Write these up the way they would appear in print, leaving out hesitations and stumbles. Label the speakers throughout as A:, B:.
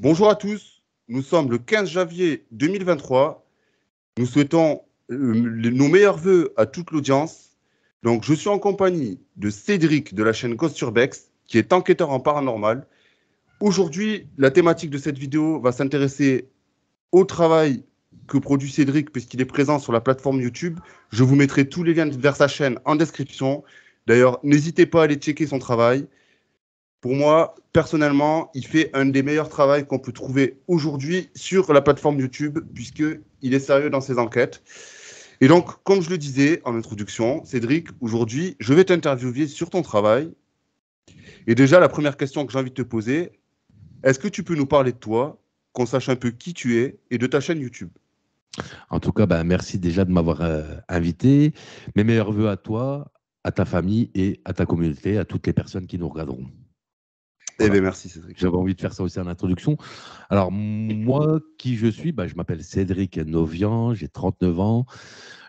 A: Bonjour à tous, nous sommes le 15 janvier 2023. Nous souhaitons nos meilleurs voeux à toute l'audience. Donc, je suis en compagnie de Cédric de la chaîne Ghost Urbex, qui est enquêteur en paranormal. Aujourd'hui, la thématique de cette vidéo va s'intéresser au travail que produit Cédric, puisqu'il est présent sur la plateforme YouTube. Je vous mettrai tous les liens vers sa chaîne en description. D'ailleurs, n'hésitez pas à aller checker son travail. Pour moi, personnellement, il fait un des meilleurs travaux qu'on peut trouver aujourd'hui sur la plateforme YouTube, puisqu'il est sérieux dans ses enquêtes. Et donc, comme je le disais en introduction, Cédric, aujourd'hui, je vais t'interviewer sur ton travail. Et déjà, la première question que j'ai envie de te poser, est-ce que tu peux nous parler de toi, qu'on sache un peu qui tu es et de ta chaîne YouTube?
B: En tout cas, merci déjà de m'avoir invité. Mes meilleurs voeux à toi, à ta famille et à ta communauté, à toutes les personnes qui nous regarderont.
A: Eh
B: Voilà.
A: bien, merci, Cédric.
B: J'avais envie de faire ça aussi en introduction. Alors, moi, qui je suis, je m'appelle Cédric Novian, j'ai 39 ans.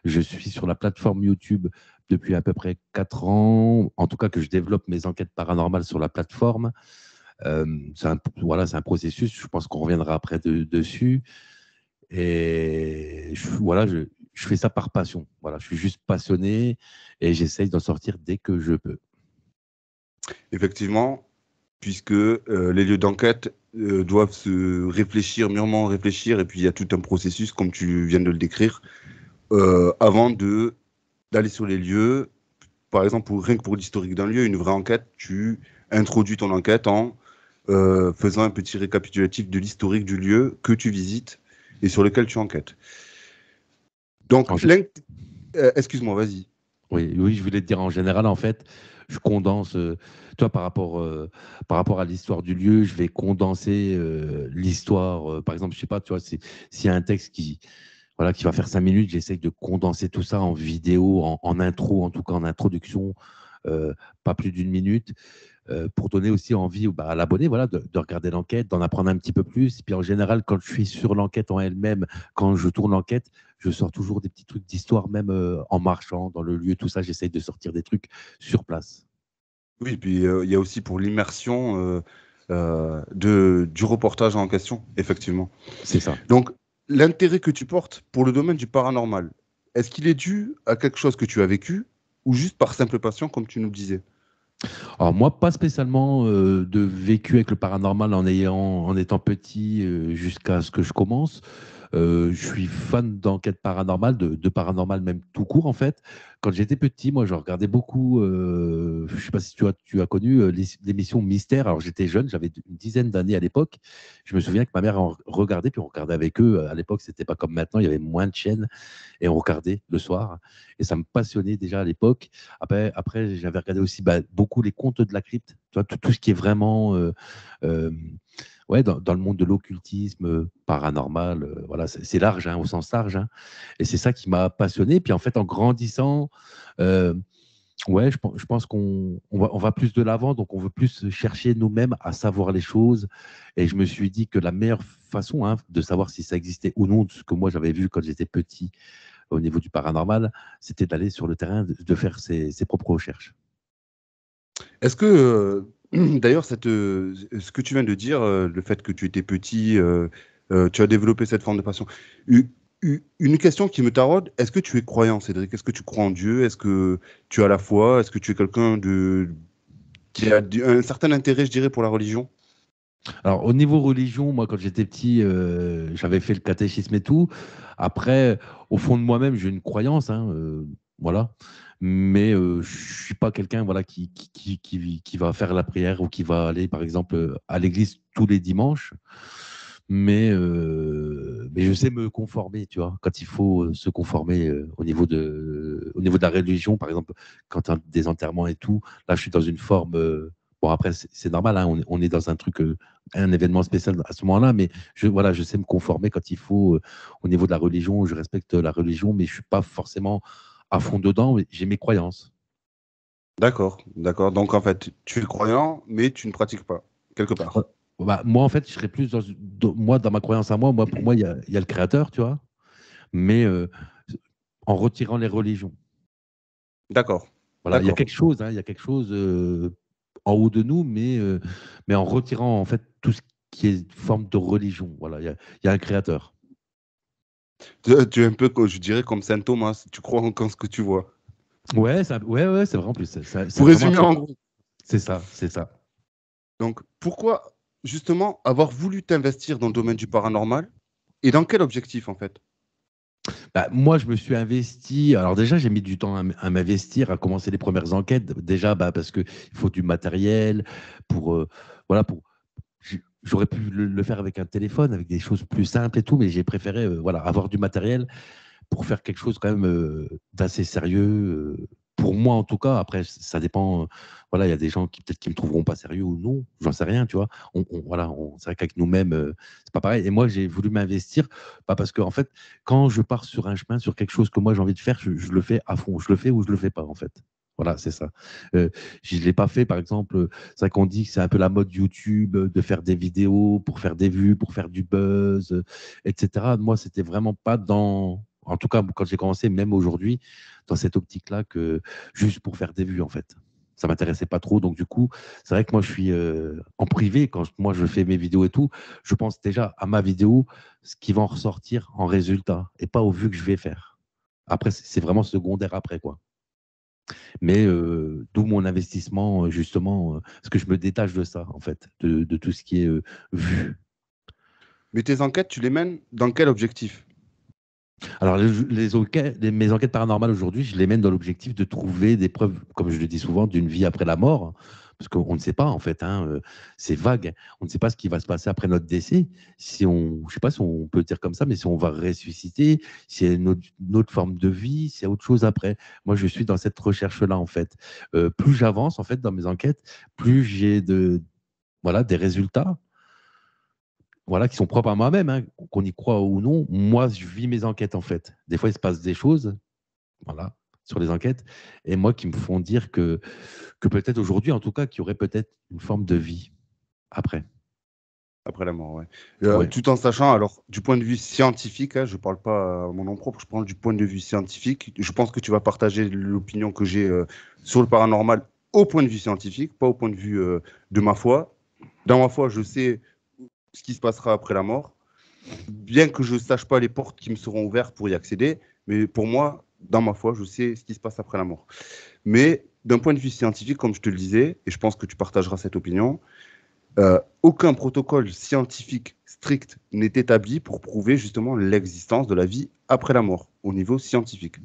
B: Je suis sur la plateforme YouTube depuis à peu près 4 ans. En tout cas, que je développe mes enquêtes paranormales sur la plateforme. C'est un processus. Je pense qu'on reviendra après dessus. Et je fais ça par passion. Voilà, je suis juste passionné et j'essaye d'en sortir dès que je peux.
A: Effectivement, puisque les lieux d'enquête doivent se réfléchir, mûrement réfléchir, et puis il y a tout un processus, comme tu viens de le décrire, avant d'aller sur les lieux. Par exemple, rien que pour l'historique d'un lieu, une vraie enquête, tu introduis ton enquête en faisant un petit récapitulatif de l'historique du lieu que tu visites et sur lequel tu enquêtes. Donc, excuse-moi, vas-y.
B: Oui, je voulais te dire en général, en fait, je condense, toi, par rapport à l'histoire du lieu, je vais condenser l'histoire. Par exemple, je sais pas, tu vois, s'il y a un texte qui va faire 5 minutes, j'essaye de condenser tout ça en vidéo, en intro, en tout cas en introduction, pas plus d'une minute. Pour donner aussi envie à l'abonné de regarder l'enquête, d'en apprendre un petit peu plus. Et puis en général, quand je suis sur l'enquête en elle-même, quand je tourne l'enquête, je sors toujours des petits trucs d'histoire, même en marchant dans le lieu, tout ça, j'essaye de sortir des trucs sur place.
A: Oui, puis il y a aussi pour l'immersion du reportage en question, effectivement.
B: C'est ça.
A: Donc, l'intérêt que tu portes pour le domaine du paranormal, est-ce qu'il est dû à quelque chose que tu as vécu ou juste par simple passion, comme tu nous disais?
B: Alors moi, pas spécialement de vécu avec le paranormal en étant petit jusqu'à ce que je commence. Je suis fan d'enquête paranormale, de paranormal même tout court en fait. Quand j'étais petit, moi, je regardais beaucoup, je ne sais pas si tu as connu l'émission Mystère. Alors j'étais jeune, j'avais une dizaine d'années à l'époque. Je me souviens que ma mère en regardait, puis on regardait avec eux. À l'époque, c'était pas comme maintenant, il y avait moins de chaînes et on regardait le soir. Et ça me passionnait déjà à l'époque. Après j'avais regardé aussi beaucoup les contes de la crypte, tu vois, tout ce qui est vraiment euh, dans le monde de l'occultisme paranormal. Voilà, c'est large, au sens large. Et c'est ça qui m'a passionné. Puis en fait, en grandissant, euh, je pense on va plus de l'avant, donc on veut plus chercher nous-mêmes à savoir les choses. Et je me suis dit que la meilleure façon de savoir si ça existait ou non, ce que moi j'avais vu quand j'étais petit au niveau du paranormal, c'était d'aller sur le terrain, de faire ses propres recherches.
A: Est-ce que, d'ailleurs, ce que tu viens de dire, le fait que tu étais petit, tu as développé cette forme de passion, une question qui me taraude, est-ce que tu es croyant, Cédric? Est-ce que tu crois en Dieu? Est-ce que tu as la foi? Est-ce que tu es quelqu'un qui a un certain intérêt, je dirais, pour la religion?
B: Alors, au niveau religion, moi, quand j'étais petit, j'avais fait le catéchisme et tout. Après, au fond de moi-même, j'ai une croyance, voilà. Mais je suis pas quelqu'un qui va faire la prière ou qui va aller, par exemple, à l'église tous les dimanches. Mais je sais me conformer, tu vois, quand il faut se conformer au niveau de la religion, par exemple, quand tu as des enterrements et tout. Là, je suis dans une forme. Bon, après, c'est normal, on est dans un truc, un événement spécial à ce moment-là, mais je sais me conformer quand il faut au niveau de la religion. Je respecte la religion, mais je suis pas forcément à fond dedans. Mais j'ai mes croyances.
A: D'accord, d'accord. Donc, en fait, tu es croyant, mais tu ne pratiques pas, quelque
B: Euh,
A: part.
B: Moi, en fait, je serais plus moi, dans ma croyance à moi, pour moi, il y a le créateur, tu vois, mais en retirant les religions.
A: D'accord,
B: Voilà,
A: d'accord.
B: il y a quelque chose en haut de nous, mais en retirant en fait tout ce qui est une forme de religion. Voilà, il y a un créateur.
A: Tu es un peu, je dirais, comme Saint Thomas. Tu crois en ce que tu vois.
B: Ouais, ouais, c'est vrai en plus. C'est
A: Pour
B: vraiment un
A: résumer,
B: truc.
A: en gros.
B: C'est ça, c'est ça.
A: Donc, pourquoi, justement, avoir voulu t'investir dans le domaine du paranormal et dans quel objectif, en fait?
B: Bah, moi, je me suis investi. Alors déjà, j'ai mis du temps à m'investir, à commencer les premières enquêtes. Déjà, bah, parce qu'il faut du matériel pour, voilà, j'aurais pu le faire avec un téléphone, avec des choses plus simples et tout, mais j'ai préféré, voilà, avoir du matériel pour faire quelque chose quand même d'assez sérieux. Pour moi, en tout cas. Après, ça dépend. Voilà, il y a des gens qui peut-être qui me trouveront pas sérieux ou non. J'en sais rien, tu vois. Voilà, c'est vrai qu'avec nous-mêmes, c'est pas pareil. Et moi, j'ai voulu m'investir, pas parce que en fait, quand je pars sur un chemin, sur quelque chose que moi j'ai envie de faire, je le fais à fond. Je le fais ou je le fais pas, en fait. Voilà, c'est ça. Je ne l'ai pas fait, par exemple. C'est vrai qu'on dit que c'est un peu la mode YouTube de faire des vidéos pour faire des vues, pour faire du buzz, etc. Moi, c'était vraiment pas dans, en tout cas, quand j'ai commencé, même aujourd'hui, dans cette optique-là, que juste pour faire des vues, en fait. Ça m'intéressait pas trop. Donc, du coup, c'est vrai que moi, je suis en privé. Quand moi, je fais mes vidéos et tout, je pense déjà à ma vidéo, ce qui va en ressortir en résultat, et pas aux vues que je vais faire. Après, c'est vraiment secondaire après, quoi. Mais d'où mon investissement, justement, parce que je me détache de ça, en fait, de tout ce qui est vu.
A: Mais tes enquêtes, tu les mènes dans quel objectif?
B: Alors, mes enquêtes paranormales aujourd'hui, je les mène dans l'objectif de trouver des preuves, comme je le dis souvent, d'une vie après la mort. Parce qu'on ne sait pas, en fait, hein, c'est vague. On ne sait pas ce qui va se passer après notre décès. Si on, je ne sais pas si on peut dire comme ça, mais si on va ressusciter, s'il y a une autre forme de vie, s'il y a autre chose après. Moi, je suis dans cette recherche-là, en fait. Plus j'avance, en fait, dans mes enquêtes, plus j'ai voilà, des résultats, voilà, qui sont propres à moi-même, hein, qu'on y croit ou non. Moi, je vis mes enquêtes, en fait. Des fois, il se passe des choses, voilà, sur les enquêtes, et moi, qui me font dire que peut-être aujourd'hui, en tout cas, qu'il y aurait peut-être une forme de vie après.
A: Après la mort, ouais.
B: Ouais.
A: Tout en sachant, alors, du point de vue scientifique, hein, je ne parle pas à mon nom propre, je parle du point de vue scientifique. Je pense que tu vas partager l'opinion que j'ai sur le paranormal au point de vue scientifique, pas au point de vue de ma foi. Dans ma foi, je sais ce qui se passera après la mort, bien que je ne sache pas les portes qui me seront ouvertes pour y accéder, mais pour moi, dans ma foi, je sais ce qui se passe après la mort. Mais d'un point de vue scientifique, comme je te le disais, et je pense que tu partageras cette opinion, aucun protocole scientifique strict n'est établi pour prouver justement l'existence de la vie après la mort au niveau scientifique.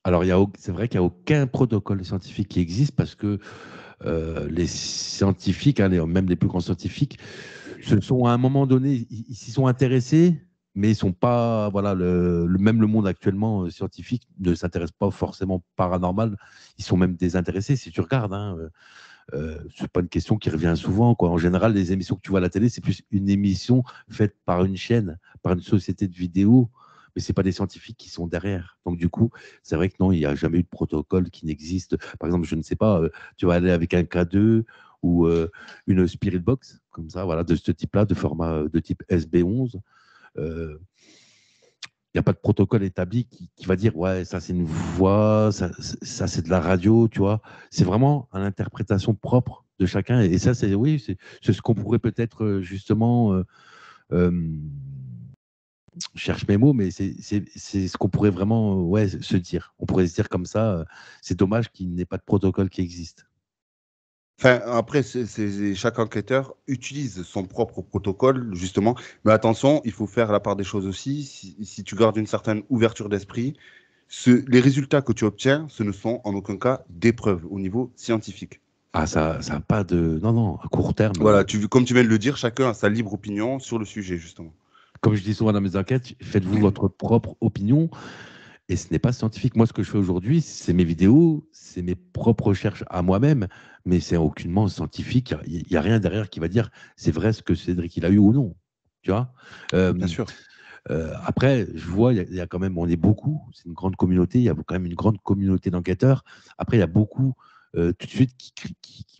B: Alors, c'est vrai qu'il n'y a aucun protocole scientifique qui existe parce que les scientifiques, hein, même les plus grands scientifiques, se sont à un moment donné, ils s'y sont intéressés, mais ils sont pas, voilà, même le monde actuellement scientifique ne s'intéresse pas forcément paranormal. Ils sont même désintéressés. Si tu regardes, hein, c'est pas une question qui revient souvent, quoi. En général, les émissions que tu vois à la télé, c'est plus une émission faite par une chaîne, par une société de vidéo, mais c'est pas des scientifiques qui sont derrière. Donc du coup, c'est vrai que non, il n'y a jamais eu de protocole qui n'existe. Par exemple, je ne sais pas, tu vas aller avec un K2 ou une Spirit Box, comme ça, voilà, de ce type-là, de format de type SB11. Il n'y a pas de protocole établi qui va dire, ouais, ça c'est une voix, ça c'est de la radio, tu vois. C'est vraiment à l'interprétation propre de chacun. Et ça, c'est oui, c'est ce qu'on pourrait peut-être justement, euh, je cherche mes mots, mais c'est ce qu'on pourrait vraiment ouais, se dire. On pourrait se dire comme ça, c'est dommage qu'il n'y ait pas de protocole qui existe.
A: Enfin, après, chaque enquêteur utilise son propre protocole, justement. Mais attention, il faut faire la part des choses aussi. Si tu gardes une certaine ouverture d'esprit, les résultats que tu obtiens, ce ne sont en aucun cas des preuves au niveau scientifique.
B: Ah, ça n'a pas de. Non, non, à court terme.
A: Voilà, comme tu viens de le dire, chacun a sa libre opinion sur le sujet, justement.
B: Comme je dis souvent dans mes enquêtes, faites-vous votre propre opinion. Et ce n'est pas scientifique. Moi, ce que je fais aujourd'hui, c'est mes vidéos, c'est mes propres recherches à moi-même, mais c'est aucunement scientifique. Il n'y a rien derrière qui va dire c'est vrai ce que Cédric il a eu ou non. Tu vois.
A: Bien sûr.
B: Après, je vois, il y a quand même, on est beaucoup, c'est une grande communauté, il y a quand même une grande communauté d'enquêteurs. Après, il y a beaucoup, tout de suite,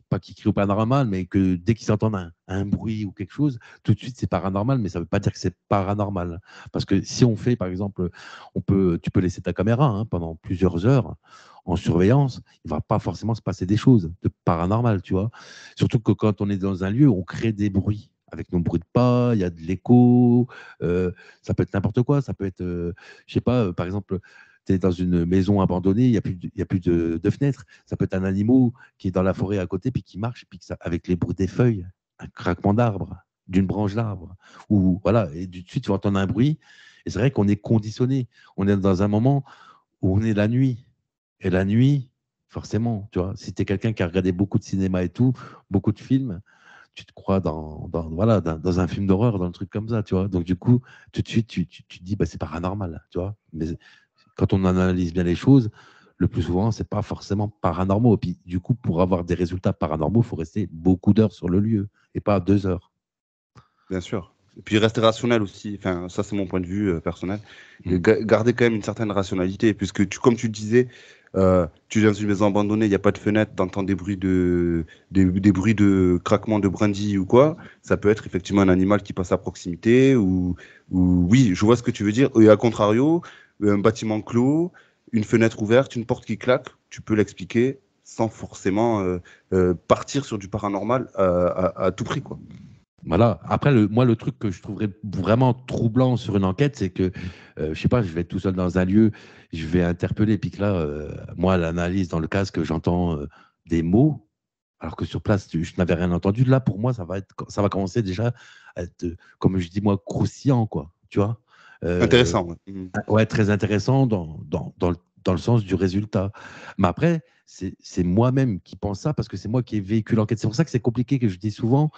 B: pas qui crient au paranormal, mais que dès qu'ils entendent un bruit ou quelque chose, tout de suite, c'est paranormal, mais ça ne veut pas dire que c'est paranormal. Parce que si on fait, par exemple, tu peux laisser ta caméra pendant plusieurs heures en surveillance, il ne va pas forcément se passer des choses de paranormal, tu vois. Surtout que quand on est dans un lieu, on crée des bruits avec nos bruits de pas, il y a de l'écho, ça peut être n'importe quoi, ça peut être, je sais pas, par exemple, tu es dans une maison abandonnée, il n'y a plus, il y a plus de fenêtres, ça peut être un animal qui est dans la forêt à côté, puis qui marche, puis que ça, avec les bruits des feuilles, un craquement d'arbre, d'une branche d'arbre, ou voilà, et tout de suite tu vas entendre un bruit, et c'est vrai qu'on est conditionné, on est dans un moment où on est la nuit, et la nuit, forcément, tu vois, si tu es quelqu'un qui a regardé beaucoup de cinéma et tout, beaucoup de films, tu te crois voilà, dans un film d'horreur, dans un truc comme ça, tu vois. Donc, du coup, tout de suite, tu te dis, bah, c'est paranormal, tu vois. Mais quand on analyse bien les choses, le plus souvent, c'est pas forcément paranormal. Et puis, du coup, pour avoir des résultats paranormaux, il faut rester beaucoup d'heures sur le lieu et pas 2 heures.
A: Bien sûr. Et puis rester rationnel aussi, enfin, ça c'est mon point de vue personnel. Et
B: Mm.
A: garder quand même une certaine rationalité, puisque comme tu le disais, tu es dans une maison abandonnée, il n'y a pas de fenêtre, tu entends des bruits de craquement de brindilles ou quoi. Ça peut être effectivement un animal qui passe à proximité, ou oui, je vois ce que tu veux dire. Et à contrario, un bâtiment clos, une fenêtre ouverte, une porte qui claque, tu peux l'expliquer sans forcément partir sur du paranormal à tout prix, quoi.
B: Voilà. Après, moi, le truc que je trouverais vraiment troublant sur une enquête, c'est que, je sais pas, je vais être tout seul dans un lieu, je vais interpeller, puis que là, moi, l'analyse dans le casque, j'entends des mots, alors que sur place, je n'avais rien entendu. Là, pour moi, ça va commencer déjà à être, comme je dis moi, croustillant, quoi. Tu vois. Euh,
A: Intéressant. Ouais. Mhm.
B: ouais, très intéressant dans le sens du résultat. Mais après, c'est moi-même qui pense ça parce que c'est moi qui ai vécu l'enquête. C'est pour ça que c'est compliqué, que je dis souvent,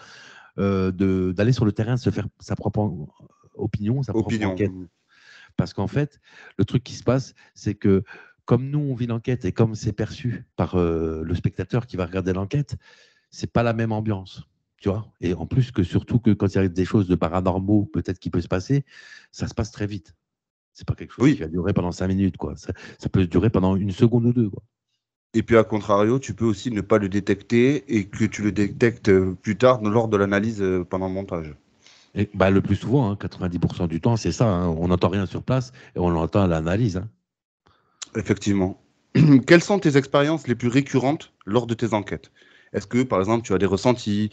B: d'aller sur le terrain, se faire sa propre opinion, sa propre
A: Opinion.
B: enquête.
A: Mhm.
B: Parce qu'en fait, le truc qui se passe, c'est que comme nous, on vit l'enquête et comme c'est perçu par le spectateur qui va regarder l'enquête, c'est pas la même ambiance. Tu vois. Et en plus, que surtout que quand il y a des choses de paranormaux, peut-être qui peut se passer, ça se passe très vite. C'est pas quelque chose qui
A: Oui.
B: va durer pendant 5 minutes, quoi. Ça peut durer pendant une seconde ou deux, quoi.
A: Et puis, à contrario, tu peux aussi ne pas le détecter et que tu le détectes plus tard lors de l'analyse pendant le montage.
B: Et, bah, le plus souvent, hein, 90% du temps, c'est ça, hein. On n'entend rien sur place et on l'entend à l'analyse, hein.
A: Effectivement. Quelles sont tes expériences les plus récurrentes lors de tes enquêtes? Est-ce que, par exemple, tu as des ressentis,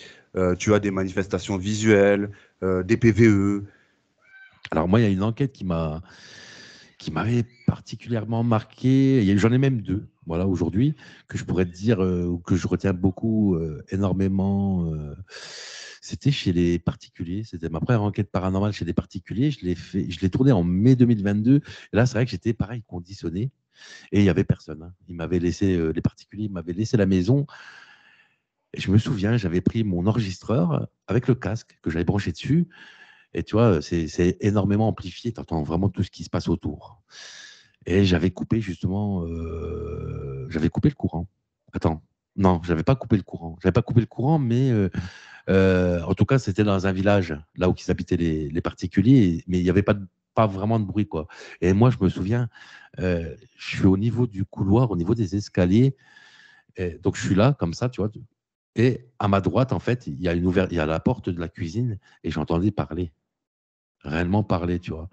A: tu as des manifestations visuelles, des PVE?
B: Alors moi, il y a une enquête qui m'avait particulièrement marqué. J'en ai même deux, voilà, aujourd'hui, que je pourrais te dire, ou que je retiens beaucoup, énormément. C'était chez les particuliers. C'était ma première enquête paranormale chez des particuliers. Je l'ai tournée en mai 2022. Et là, c'est vrai que j'étais pareil, conditionné. Et il n'y avait personne, hein. Ils m'avaient laissé, les particuliers m'avaient laissé la maison. Et je me souviens, j'avais pris mon enregistreur avec le casque que j'avais branché dessus. Et tu vois, c'est énormément amplifié. Tu entends vraiment tout ce qui se passe autour. Et j'avais coupé justement, j'avais coupé le courant. Attends, non, j'avais pas coupé le courant. J'avais pas coupé le courant, mais en tout cas, c'était dans un village, là où ils habitaient les particuliers, mais il n'y avait pas vraiment de bruit, quoi. Et moi, je me souviens, je suis au niveau du couloir, au niveau des escaliers, et donc je suis là, comme ça, tu vois. Et à ma droite, en fait, il y a la porte de la cuisine, et j'entendais parler, réellement parler, tu vois.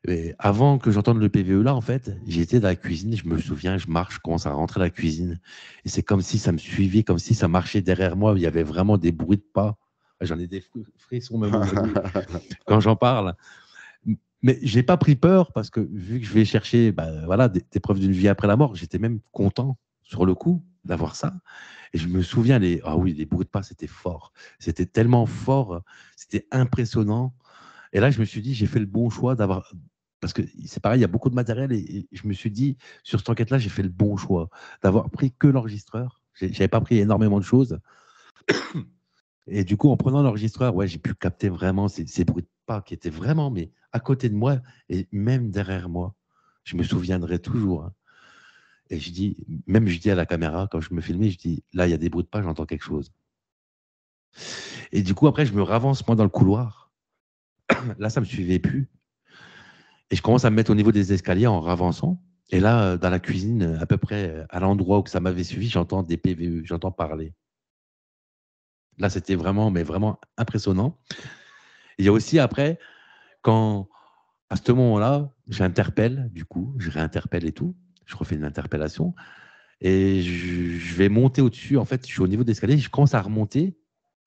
B: Et avant que j'entende le PVE là, en fait, j'étais dans la cuisine, je me souviens, je marche, je commence à rentrer dans la cuisine. Et c'est comme si ça me suivait, comme si ça marchait derrière moi. Il y avait vraiment des bruits de pas. J'en ai des frissons même aujourd'hui quand j'en parle. Mais je n'ai pas pris peur parce que vu que je vais chercher voilà, des preuves d'une vie après la mort, j'étais même content sur le coup d'avoir ça. Et je me souviens, ah oui, les bruits de pas, c'était fort. C'était tellement fort, c'était impressionnant. Et là, je me suis dit, j'ai fait le bon choix d'avoir. Parce que c'est pareil, il y a beaucoup de matériel et je me suis dit, sur cette enquête-là, j'ai fait le bon choix d'avoir pris que l'enregistreur. Je n'avais pas pris énormément de choses. Et du coup, en prenant l'enregistreur, ouais, j'ai pu capter vraiment ces bruits de pas qui étaient vraiment mais à côté de moi et même derrière moi. Je me souviendrai toujours, hein. Et je dis à la caméra, quand je me filmais, je dis, là, il y a des bruits de pas, j'entends quelque chose. Et du coup, après, je me ravance, moi, dans le couloir. Là, ça ne me suivait plus. Et je commence à me mettre au niveau des escaliers en ravançant. Et là, dans la cuisine, à peu près à l'endroit où ça m'avait suivi, j'entends des PVE, j'entends parler. Là, c'était vraiment, mais vraiment impressionnant. Et il y a aussi après, quand à ce moment-là, j'interpelle, du coup, je réinterpelle et tout, je refais une interpellation, et je vais monter au-dessus. En fait, je suis au niveau des escaliers, je commence à remonter.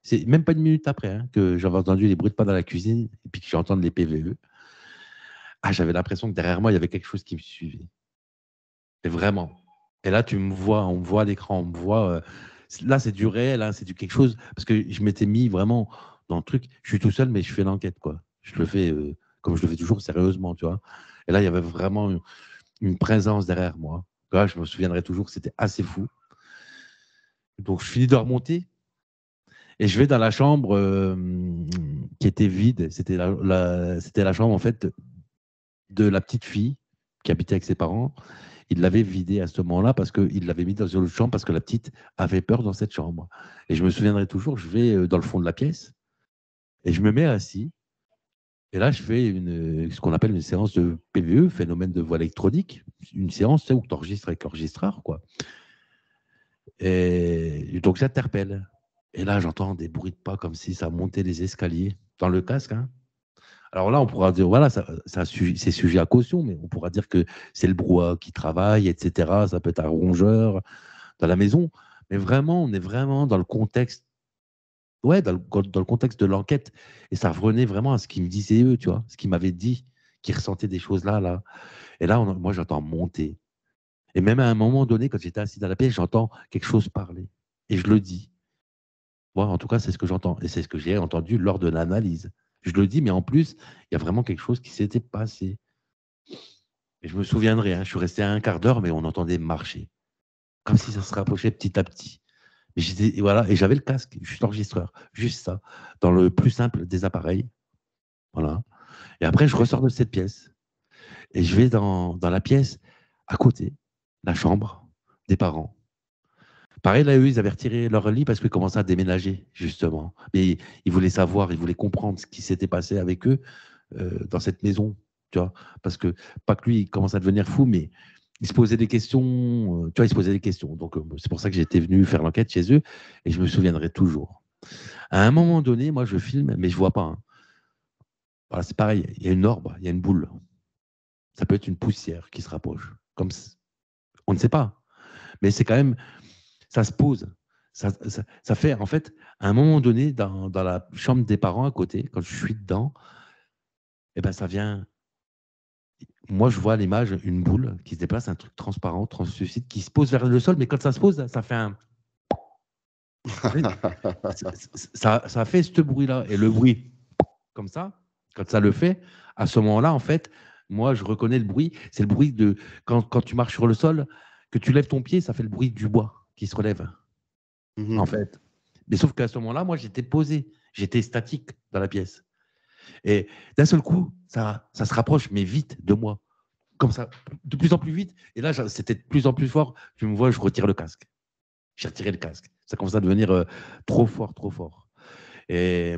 B: C'est même pas une minute après hein, que j'avais entendu les bruits de pas dans la cuisine et puis que j'ai entendu les PVE. Ah, j'avais l'impression que derrière moi, il y avait quelque chose qui me suivait. Et vraiment. Et là, tu me vois, on me voit à l'écran, on me voit. Là, c'est du réel, hein, c'est du quelque chose. Parce que je m'étais mis vraiment dans le truc. Je suis tout seul, mais je fais l'enquête, quoi. Je le fais comme je le fais toujours, sérieusement, tu vois. Et là, il y avait vraiment une présence derrière moi. Là, je me souviendrai toujours, c'était assez fou. Donc, je finis de remonter et je vais dans la chambre qui était vide. C'était c'était la chambre, en fait, de la petite fille qui habitait avec ses parents. Il l'avait vidée à ce moment-là parce qu'il l'avait mis dans une autre chambre parce que la petite avait peur dans cette chambre. Et je me souviendrai toujours, je vais dans le fond de la pièce et je me mets assis. Et là, je fais ce qu'on appelle une séance de PVE, phénomène de voix électronique, une séance tu sais, où tu enregistres avec l'enregistreur, quoi. Et donc, j'interpelle. Et là, j'entends des bruits de pas comme si ça montait les escaliers dans le casque. Hein. Alors là, on pourra dire, voilà, c'est sujet à caution, mais on pourra dire que c'est le brouhaha qui travaille, etc. Ça peut être un rongeur dans la maison. Mais vraiment, on est vraiment dans le contexte, ouais, dans le contexte de l'enquête. Et ça revenait vraiment à ce qu'ils me disaient eux, tu vois, ce qu'ils m'avaient dit, qu'ils ressentaient des choses là, là. Et là, moi, j'entends monter. Et même à un moment donné, quand j'étais assis dans la pièce, j'entends quelque chose parler. Et je le dis. Moi, en tout cas, c'est ce que j'entends. Et c'est ce que j'ai entendu lors de l'analyse. Je le dis, mais en plus, il y a vraiment quelque chose qui s'était passé. Et je me souviendrai, hein, je suis resté à un quart d'heure, mais on entendait marcher. Comme si ça se rapprochait petit à petit. Et voilà, et j'avais le casque, juste l'enregistreur, juste ça, dans le plus simple des appareils. Voilà. Et après, je ressors de cette pièce et je vais dans la pièce à côté, la chambre des parents. Pareil, là, eux, ils avaient retiré leur lit parce qu'ils commençaient à déménager, justement. Mais ils voulaient savoir, ils voulaient comprendre ce qui s'était passé avec eux dans cette maison, tu vois. Parce que, pas que lui, il commence à devenir fou, mais il se posait des questions, tu vois, il se posait des questions. Donc, c'est pour ça que j'étais venu faire l'enquête chez eux et je me souviendrai toujours. À un moment donné, moi, je filme, mais je vois pas. Hein. Voilà, c'est pareil, il y a une orbe, il y a une boule. Ça peut être une poussière qui se rapproche. On ne sait pas, mais c'est quand même, ça se pose. Ça fait, en fait, à un moment donné, dans la chambre des parents à côté, quand je suis dedans, eh ben, ça vient. Moi, je vois à l'image une boule qui se déplace, un truc transparent, translucide, qui se pose vers le sol, mais quand ça se pose, ça fait un. Ça fait ce bruit-là. Et le bruit, comme ça, quand ça le fait, à ce moment-là, en fait, moi, je reconnais le bruit. C'est le bruit de quand tu marches sur le sol, que tu lèves ton pied, ça fait le bruit du bois qui se relève, en fait. Mais sauf qu'à ce moment-là, moi, j'étais posé, j'étais statique dans la pièce. Et d'un seul coup, ça se rapproche, mais vite de moi. Comme ça, de plus en plus vite. Et là, c'était de plus en plus fort. Tu me vois, je retire le casque. J'ai retiré le casque. Ça commence à devenir trop fort, trop fort. Mais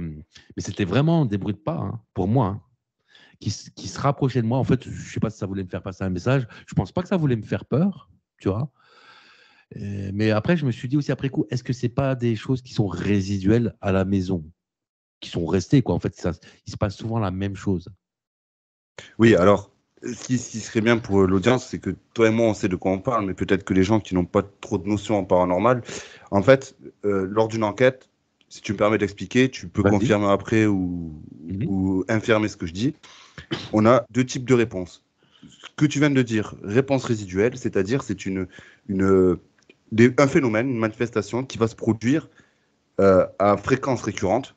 B: c'était vraiment des bruits de pas, hein, pour moi, hein, qui se rapprochaient de moi. En fait, je ne sais pas si ça voulait me faire passer un message. Je ne pense pas que ça voulait me faire peur, tu vois. Mais après, je me suis dit aussi après coup, est-ce que ce n'est pas des choses qui sont résiduelles à la maison, qui sont restées, quoi. En fait, il se passe souvent la même chose.
A: Oui, alors, ce qui serait bien pour l'audience, c'est que toi et moi, on sait de quoi on parle, mais peut-être que les gens qui n'ont pas trop de notions en paranormal, en fait, lors d'une enquête, si tu me permets d'expliquer, tu peux
B: Vas-y.
A: confirmer après ou infirmer ce que je dis. On a deux types de réponses. Ce que tu viens de dire, réponse résiduelle, c'est-à-dire c'est un phénomène, une manifestation qui va se produire à fréquence récurrente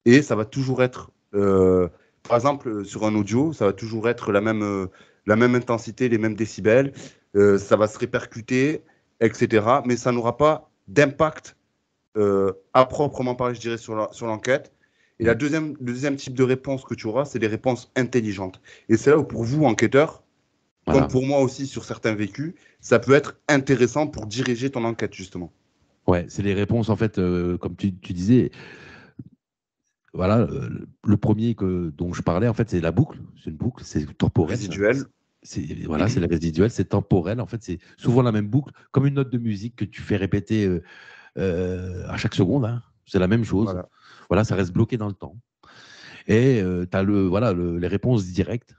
A: et ça va toujours être, par exemple, sur un audio, ça va toujours être la même intensité, les mêmes décibels, ça va se répercuter, etc. Mais ça n'aura pas d'impact à proprement parler, je dirais, sur l'enquête. Et le deuxième type de réponse que tu auras, c'est des réponses intelligentes. Et c'est là où, pour vous, enquêteurs,
B: Voilà.
A: comme pour moi aussi sur certains vécus, ça peut être intéressant pour diriger ton enquête, justement.
B: Ouais, c'est les réponses, en fait, comme tu disais. Voilà, le premier dont je parlais, en fait, c'est la boucle. C'est une boucle, c'est temporel.
A: Résiduel.
B: Voilà, c'est le résiduel, c'est temporel. En fait, c'est souvent la même boucle, comme une note de musique que tu fais répéter à chaque seconde. Hein. C'est la même chose.
A: Voilà.
B: Voilà, ça reste bloqué dans le temps. Et tu as les réponses directes.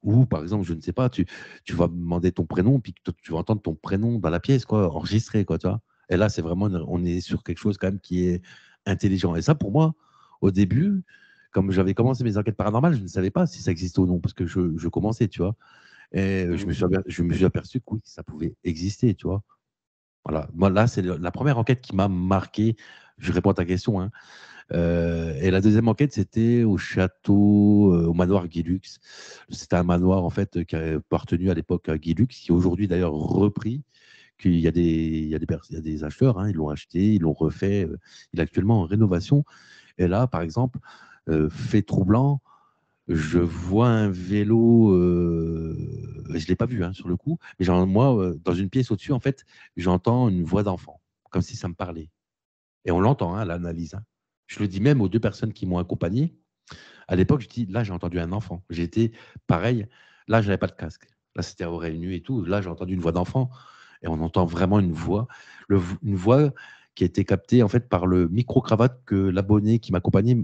B: Ou, par exemple, je ne sais pas, tu vas me demander ton prénom, puis tu vas entendre ton prénom dans la pièce, quoi, enregistré, quoi, tu vois. Et là, c'est vraiment, on est sur quelque chose quand même qui est intelligent. Et ça, pour moi, au début, comme j'avais commencé mes enquêtes paranormales, je ne savais pas si ça existait ou non, parce que je commençais, tu vois. Et je me suis aperçu que oui, ça pouvait exister, tu vois. Voilà. Moi, là, c'est la première enquête qui m'a marqué. Je réponds à ta question, hein. Et la deuxième enquête, c'était au château, au manoir Guilux. C'était un manoir, en fait, qui a appartenu à l'époque à Guilux, qui est aujourd'hui d'ailleurs repris. Qu'il y a il y a des acheteurs, hein, ils l'ont acheté, ils l'ont refait. Il est actuellement en rénovation. Et là, par exemple, fait troublant, je vois un vélo, je ne l'ai pas vu, hein, sur le coup, mais moi, dans une pièce au-dessus, en fait, j'entends une voix d'enfant, comme si ça me parlait. Et on l'entend, hein, l'analyse. Hein. Je le dis même aux deux personnes qui m'ont accompagné. À l'époque, je dis, là, j'ai entendu un enfant. J'étais pareil. Là, je n'avais pas de casque. Là, c'était à oreille nue et tout. Là, j'ai entendu une voix d'enfant. Et on entend vraiment une voix. Une voix qui a été captée, en fait, par le micro-cravate que l'abonné qui m'accompagnait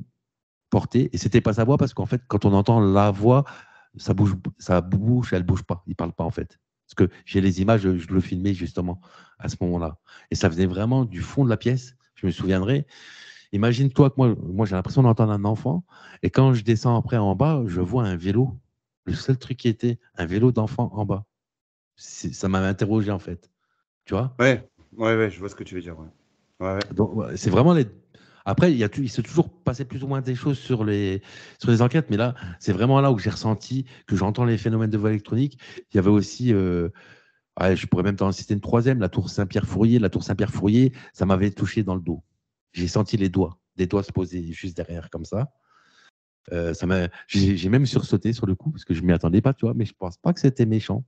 B: portait. Et c'était pas sa voix parce qu'en fait, quand on entend la voix, ça bouge et elle bouge pas. Il parle pas, en fait. Parce que j'ai les images, je le filmais justement à ce moment-là. Et ça venait vraiment du fond de la pièce. Je me souviendrai. Imagine-toi que moi j'ai l'impression d'entendre un enfant, et quand je descends après en bas, je vois un vélo. Le seul truc qui était un vélo d'enfant en bas. Ça m'a interrogé en fait. Tu vois?
A: Ouais, ouais, ouais, je vois ce que tu veux dire. Ouais. Ouais, ouais.
B: Donc, ouais, c'est vraiment les. Après, il s'est toujours passé plus ou moins des choses sur les enquêtes, mais là, c'est vraiment là où j'ai ressenti que j'entends les phénomènes de voix électronique. Il y avait aussi, je pourrais même t'en citer une troisième, la tour Saint-Pierre-Fourier. La tour Saint-Pierre-Fourier, ça m'avait touché dans le dos. J'ai senti des doigts se poser juste derrière comme ça. J'ai même sursauté sur le coup parce que je m'y attendais pas, tu vois, mais je pense pas que c'était méchant.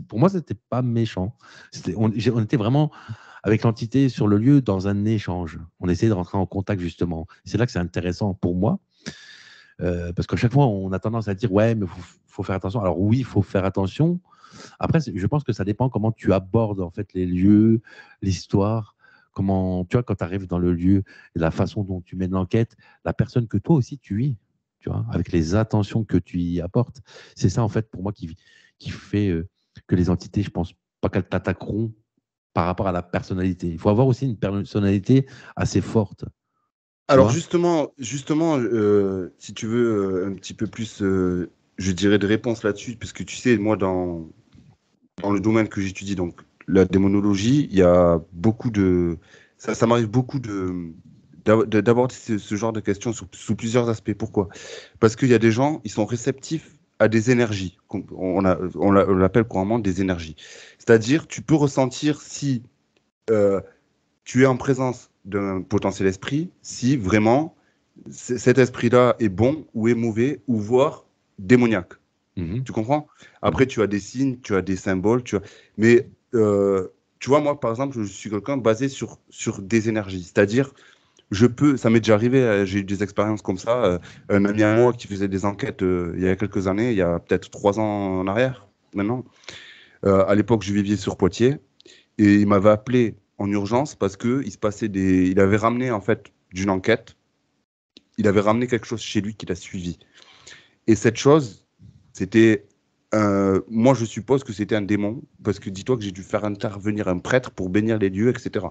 B: Pour moi, c'était pas méchant. On était vraiment avec l'entité sur le lieu dans un échange. On essayait de rentrer en contact justement. C'est là que c'est intéressant pour moi parce qu'à chaque fois, on a tendance à dire ouais, mais faut faire attention. Alors oui, il faut faire attention. Après, je pense que ça dépend comment tu abordes en fait les lieux, l'histoire. Comment, tu vois, quand tu arrives dans le lieu, et la façon dont tu mènes l'enquête, la personne que toi aussi tu es, tu vois, avec les attentions que tu y apportes. C'est ça, en fait, pour moi, qui fait que les entités, je pense pas qu'elles t'attaqueront par rapport à la personnalité. Il faut avoir aussi une personnalité assez forte, tu
A: Alors
B: vois.
A: justement, si tu veux un petit peu plus, je dirais de réponse là-dessus, parce que tu sais, moi, dans le domaine que j'étudie, donc la démonologie, il y a beaucoup de... Ça m'arrive beaucoup d'aborder ce genre de questions sous plusieurs aspects. Pourquoi? Parce qu'il y a des gens, ils sont réceptifs à des énergies. On l'appelle couramment des énergies. C'est-à-dire, tu peux ressentir si tu es en présence d'un potentiel esprit, si vraiment cet esprit-là est bon ou est mauvais, ou voire démoniaque.
B: Mhm.
A: Tu comprends? Après,
B: Mhm.
A: tu as des signes, tu as des symboles, mais tu vois, moi, par exemple, je suis quelqu'un basé sur des énergies. C'est-à-dire, ça m'est déjà arrivé, j'ai eu des expériences comme ça. Un ami à moi qui faisait des enquêtes il y a quelques années, il y a peut-être 3 ans en arrière, maintenant. À l'époque, je vivais sur Poitiers et il m'avait appelé en urgence parce que il avait ramené en fait d'une enquête, il avait ramené quelque chose chez lui qu'il a suivi. Et cette chose, c'était, moi je suppose que c'était un démon, parce que dis-toi que j'ai dû faire intervenir un prêtre pour bénir les lieux, etc.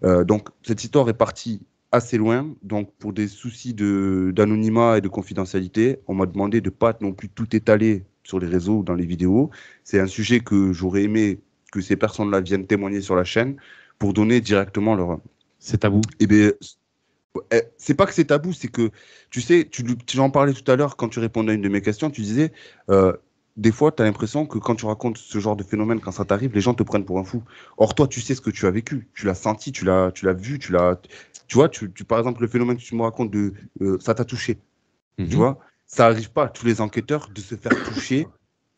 A: Donc cette histoire est partie assez loin, donc pour des soucis d'anonymat et de confidentialité, on m'a demandé de ne pas non plus tout étaler sur les réseaux ou dans les vidéos. C'est un sujet que j'aurais aimé que ces personnes-là viennent témoigner sur la chaîne pour donner directement leur...
B: C'est tabou.
A: Eh bien, c'est pas que c'est tabou, c'est que, tu sais, tu en parlais tout à l'heure quand tu répondais à une de mes questions, tu disais, euh, des fois, tu as l'impression que quand tu racontes ce genre de phénomène, quand ça t'arrive, les gens te prennent pour un fou. Or, toi, tu sais ce que tu as vécu, tu l'as senti, tu l'as vu, tu vois, par exemple, le phénomène que tu me racontes ça t'a touché, tu
B: Mhm.
A: vois, ça arrive pas à tous les enquêteurs de se faire toucher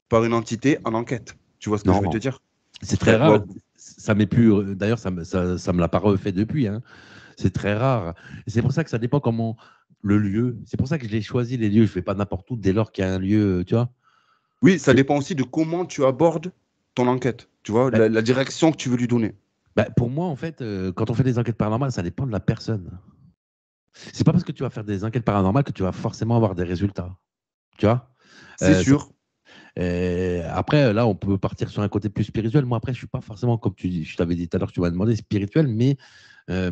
A: par une entité en enquête. Tu vois ce que je veux te
B: Non,
A: dire?
B: c'est très
A: Ben,
B: rare.
A: bon,
B: Ça m'est plus. D'ailleurs, ça me l'a pas refait depuis. Hein. C'est très rare. Et c'est pour ça que ça dépend comment le lieu. C'est pour ça que je l'ai choisi les lieux. Je ne vais pas n'importe où dès lors qu'il y a un lieu, tu vois.
A: oui, ça
B: Que-
A: dépend aussi de comment tu abordes ton enquête, tu vois,
B: ben,
A: la direction que tu veux lui donner.
B: pour moi, en fait, quand on fait des enquêtes paranormales, ça dépend de la personne. C'est pas parce que tu vas faire des enquêtes paranormales que tu vas forcément avoir des résultats. Tu vois.
A: C'est
B: Euh, ça-
A: sûr.
B: Après, là, on peut partir sur un côté plus spirituel. Moi, après, je suis pas forcément, comme je t'avais dit tout à l'heure, tu m'as demandé spirituel, mais euh,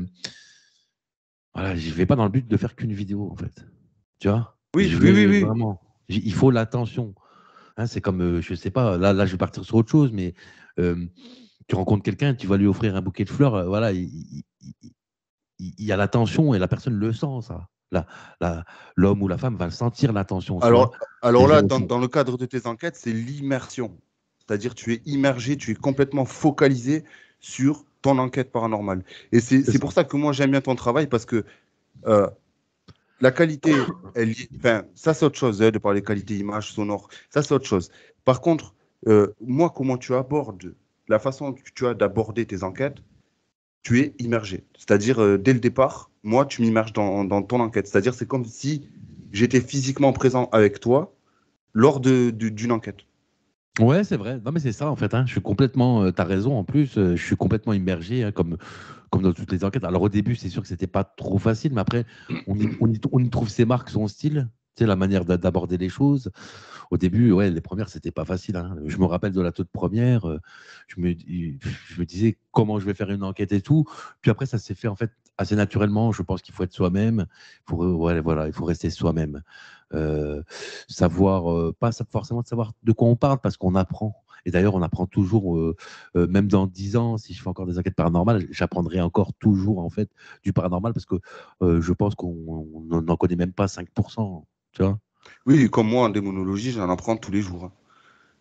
B: Voilà, je vais pas dans le but de faire qu'une vidéo, en fait. Tu vois?
A: Oui,
B: Je
A: oui, oui,
B: vais
A: oui.
B: vraiment. Il faut l'attention. Hein, c'est comme, je sais pas, là, je vais partir sur autre chose, mais euh, tu rencontres quelqu'un, tu vas lui offrir un bouquet de fleurs, voilà, il y a l'attention et la personne le sent, ça. L'homme ou la femme va sentir l'attention, tu vois.
A: Alors
B: Les
A: là,
B: émotions.
A: dans le cadre de tes enquêtes, c'est l'immersion. C'est-à-dire, tu es immergé, tu es complètement focalisé sur ton enquête paranormale. Et
B: C'est
A: c'est
B: ça.
A: pour ça que moi, j'aime bien ton travail parce que euh, la qualité, enfin, ça, c'est autre chose, hein, de parler qualité image, sonore. Ça, c'est autre chose. Par contre, moi, comment tu abordes, la façon que tu as d'aborder tes enquêtes, tu es immergé. C'est-à-dire, dès le départ, moi, tu m'immerges dans ton enquête. C'est-à-dire, c'est comme si j'étais physiquement présent avec toi lors d'une enquête.
B: Ouais, c'est vrai. Non, mais c'est ça, en fait. Hein. Je suis complètement. Tu as raison, en plus. Je suis complètement immergé, hein, comme dans toutes les enquêtes. Alors, au début, c'est sûr que c'était pas trop facile, mais après, on y trouve ses marques, son style. Tu sais, la manière d'aborder les choses. Au début, ouais, les premières, c'était pas facile. Hein. Je me rappelle de la toute première, je me disais comment je vais faire une enquête et tout. Puis après, ça s'est fait en fait assez naturellement. Je pense qu'il faut être soi-même. Ouais, voilà, il faut rester soi-même. Euh, Savoir, pas forcément de savoir de quoi on parle, parce qu'on apprend. Et d'ailleurs, on apprend toujours, même dans 10 ans, si je fais encore des enquêtes paranormales, j'apprendrai encore toujours en fait du paranormal, parce que je pense qu'on n'en connaît même pas 5%. Tu vois.
A: Oui, comme moi en démonologie, j'en apprends tous les jours, hein.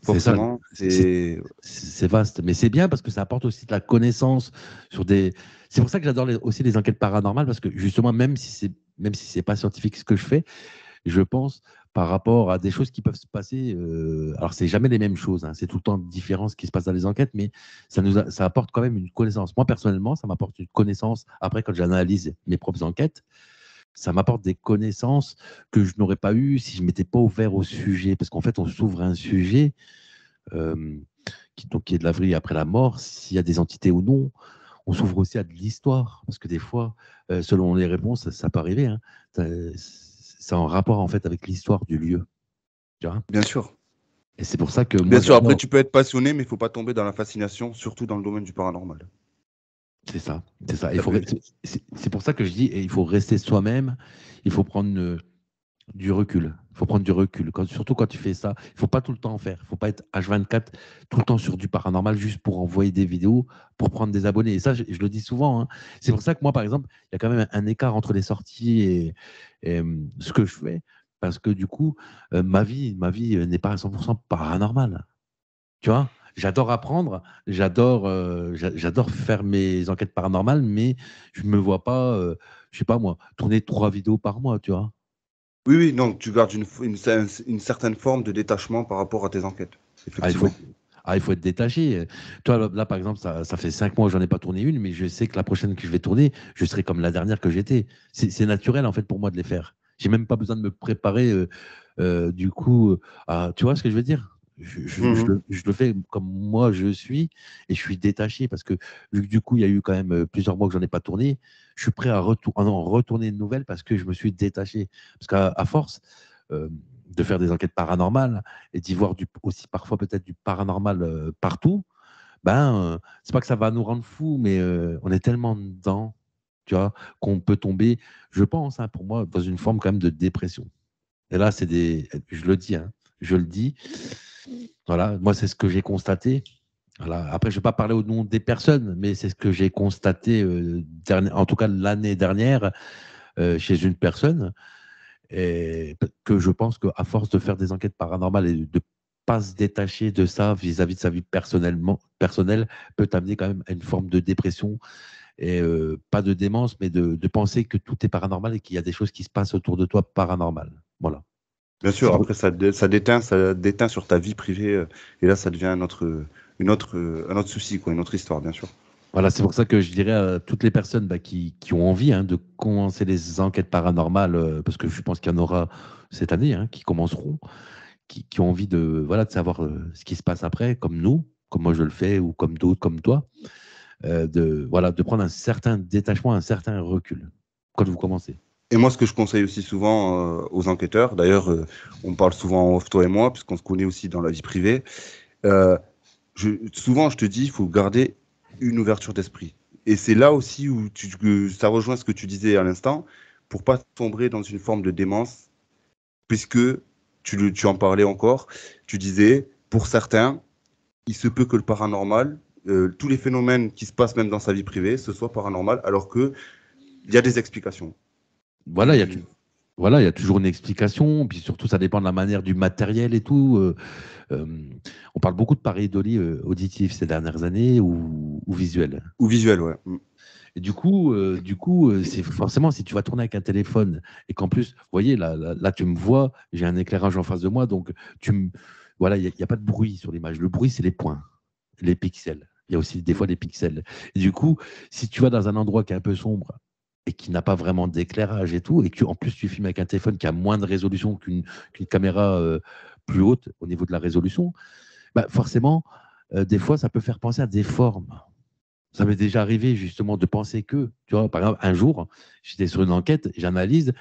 B: C'est ça,
A: Forcément,
B: c'est
A: c'est.
B: c'est vaste, mais c'est bien parce que ça apporte aussi de la connaissance sur des. C'est pour ça que j'adore aussi les enquêtes paranormales, parce que justement, même si c'est pas scientifique ce que je fais, je pense par rapport à des choses qui peuvent se passer. Alors c'est jamais les mêmes choses, hein, c'est tout le temps différent ce qui se passe dans les enquêtes, mais ça apporte quand même une connaissance. Moi personnellement, ça m'apporte une connaissance. Après, quand j'analyse mes propres enquêtes, ça m'apporte des connaissances que je n'aurais pas eues si je m'étais pas ouvert au sujet, parce qu'en fait, on s'ouvre à un sujet euh, qui est de la vie après la mort, s'il y a des entités ou non. On s'ouvre aussi à de l'histoire, parce que des fois, selon les réponses, ça peut arriver. Hein, c'est en rapport en fait avec l'histoire du lieu. Tu vois.
A: Bien sûr.
B: Et c'est pour ça que moi
A: Bien sûr, après,
B: j'adore.
A: tu peux être passionné, mais il ne faut pas tomber dans la fascination, surtout dans le domaine du paranormal.
B: C'est ça, c'est ça.
A: Ça peut.
B: C'est pour ça que je dis, et il faut rester soi-même. Il faut prendre du recul. Il faut prendre du recul. Surtout quand tu fais ça, il ne faut pas tout le temps en faire. Il ne faut pas être H24 tout le temps sur du paranormal juste pour envoyer des vidéos, pour prendre des abonnés. Et ça, je le dis souvent. Hein. C'est pour ça que moi, par exemple, il y a quand même un écart entre les sorties et ce que je fais. Parce que du coup, ma vie n'est pas à 100% paranormale. Tu vois, j'adore apprendre, j'adore faire mes enquêtes paranormales, mais je ne me vois pas, je sais pas moi, tourner 3 vidéos par mois, tu vois.
A: Oui, oui, donc tu gardes une certaine forme de détachement par rapport à tes enquêtes,
B: Ah, il faut
A: effectivement.
B: être, il faut être détaché. Toi, là, par exemple, ça fait 5 mois que j'en ai pas tourné une, mais je sais que la prochaine que je vais tourner, je serai comme la dernière que j'étais. C'est naturel, en fait, pour moi de les faire. J'ai même pas besoin de me préparer, du coup, tu vois ce que je veux dire?
A: Mhm.
B: Je le fais comme moi je suis, et je suis détaché parce que vu que du coup, il y a eu quand même plusieurs mois que j'en ai pas tourné, je suis prêt à en retourner une nouvelle parce que je me suis détaché. Parce qu'à force euh, de faire des enquêtes paranormales, et d'y voir aussi parfois peut-être du paranormal partout, c'est pas que ça va nous rendre fous, mais on est tellement dedans, tu vois, qu'on peut tomber, je pense, hein, pour moi, dans une forme quand même de dépression. Et là, je le dis, hein, je le dis, voilà, moi c'est ce que j'ai constaté. Voilà. Après, je ne vais pas parler au nom des personnes, mais c'est ce que j'ai constaté, en tout cas l'année dernière, chez une personne. Et que je pense qu'à force de faire des enquêtes paranormales et de ne pas se détacher de ça vis-à-vis de sa vie personnelle, peut t'amener quand même à une forme de dépression, et pas de démence, mais de penser que tout est paranormal et qu'il y a des choses qui se passent autour de toi paranormales. Voilà.
A: Bien
B: C'est
A: sûr,
B: pour,
A: après, ça déteint sur ta vie privée, et là, ça devient un autre souci, quoi, une autre histoire, bien sûr.
B: voilà, c'est pour ça que je dirais à toutes les personnes qui ont envie, hein, de commencer les enquêtes paranormales, parce que je pense qu'il y en aura cette année, hein, qui commenceront, qui ont envie voilà, de savoir ce qui se passe après, comme nous, comme moi je le fais, ou comme d'autres, comme toi, voilà, de prendre un certain détachement, un certain recul quand vous commencez.
A: Et moi, ce que je conseille aussi souvent aux enquêteurs, d'ailleurs, on parle souvent en off, toi et moi, puisqu'on se connaît aussi dans la vie privée, souvent, je te dis, il faut garder une ouverture d'esprit. Et c'est là aussi où que ça rejoint ce que tu disais à l'instant, pour pas tomber dans une forme de démence, puisque tu en parlais encore, tu disais, pour certains, il se peut que le paranormal, tous les phénomènes qui se passent même dans sa vie privée, ce soit paranormal, alors qu'il y a des explications.
B: Voilà, voilà, il y a toujours une explication, puis surtout ça dépend de la manière du matériel et tout. Euh, on parle beaucoup de pareidolie auditive ces dernières années ou visuelle.
A: Ou visuel, ouais.
B: Et du coup, c'est forcément si tu vas tourner avec un téléphone et qu'en plus, vous voyez, là, tu me vois, j'ai un éclairage en face de moi, donc voilà, il n'y a pas de bruit sur l'image. Le bruit, c'est les points, les pixels. Il y a aussi des fois des pixels. Et du coup, si tu vas dans un endroit qui est un peu sombre et qui n'a pas vraiment d'éclairage et tout, et que en plus tu filmes avec un téléphone qui a moins de résolution qu'une caméra plus haute au niveau de la résolution, bah forcément, des fois, ça peut faire penser à des formes. Ça m'est déjà arrivé justement de penser que, tu vois, par exemple, un jour, j'étais sur une enquête, j'analyse,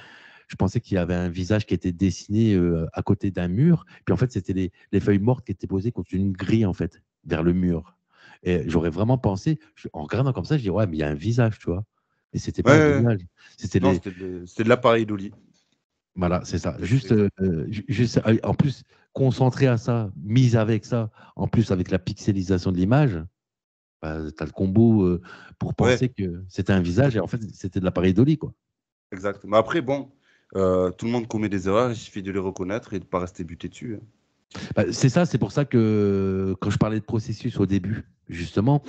B: je pensais qu'il y avait un visage qui était dessiné à côté d'un mur, puis en fait, c'était les feuilles mortes qui étaient posées contre une grille, en fait, vers le mur. Et j'aurais vraiment pensé, en regardant comme ça, je dis, ouais, mais il y a un visage, tu vois. Et c'était
A: Ouais,
B: pas un
A: ouais, ouais.
B: visage. C'était
A: Non,
B: les.
A: c'était de l'appareil d'Oli.
B: Voilà, c'est ça. Juste,
A: Exact.
B: en plus, concentré à ça, mise avec ça, en plus avec la pixelisation de l'image, bah, tu as le combo pour
A: Ouais,
B: penser que c'était un visage et en fait, c'était de l'appareil d'Oli, quoi.
A: exact. Mais après, bon, tout le monde commet des erreurs, il suffit de les reconnaître et de ne pas rester buté dessus. Hein.
B: Bah, c'est ça, c'est pour ça que quand je parlais de processus au début, justement,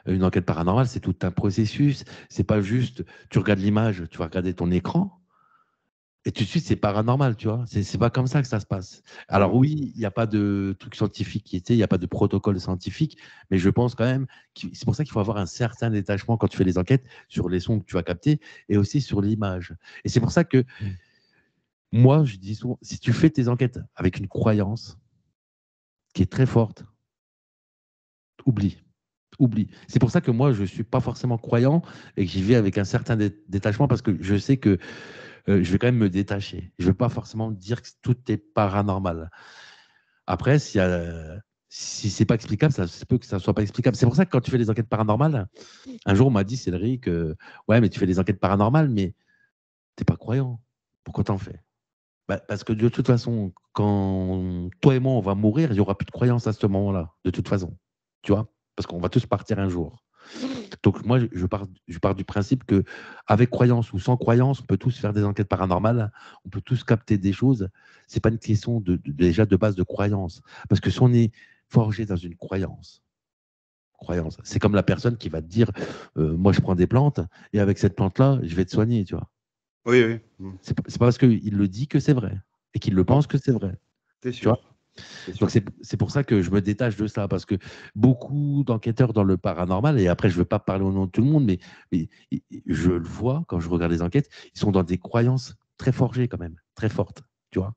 B: une enquête paranormale, c'est tout un processus. C'est pas juste, tu regardes l'image, tu vas regarder ton écran. Et tout de suite, c'est paranormal, tu vois. C'est pas comme ça que ça se passe. Alors
A: Non.
B: oui, il n'y a pas de truc scientifique qui était, il n'y a pas de protocole scientifique, mais je pense quand même que c'est pour ça qu'il faut avoir un certain détachement quand tu fais les enquêtes sur les sons que tu vas capter et aussi sur l'image. Et c'est pour ça que moi, je dis souvent, si tu fais tes enquêtes avec une croyance qui est très forte, oublie. Oublie. C'est pour ça que moi, je ne suis pas forcément croyant et que j'y vais avec un certain détachement parce que je sais que je vais quand même me détacher. Je ne vais pas forcément dire que tout est paranormal. Après, si c'est pas explicable, ça se peut que ça soit pas explicable. C'est pour ça que quand tu fais des enquêtes paranormales, un jour on m'a dit, Cédric, ouais, mais tu fais des enquêtes paranormales, mais t'es pas croyant. Pourquoi t'en fais? Bah, parce que de toute façon, quand toi et moi on va mourir, il y aura plus de croyance à ce moment-là, de toute façon. Tu vois? Parce qu'on va tous partir un jour. Donc moi, je pars du principe que avec croyance ou sans croyance, on peut tous faire des enquêtes paranormales, on peut tous capter des choses. C'est pas une question déjà de base de croyance, parce que si on est forgé dans une croyance, c'est comme la personne qui va te dire, moi je prends des plantes et avec cette plante-là, je vais te soigner, tu vois.
A: Oui, oui.
B: C'est pas parce qu'il le dit que c'est vrai et qu'il le
A: Non,
B: pense que c'est vrai,
A: c'est
B: tu vois.
A: sûr. C'est
B: Donc
A: sûr.
B: c'est pour ça que je me détache de ça, parce que beaucoup d'enquêteurs dans le paranormal, et après je ne veux pas parler au nom de tout le monde, mais je le vois quand je regarde les enquêtes, ils sont dans des croyances très forgées quand même, très fortes, tu vois.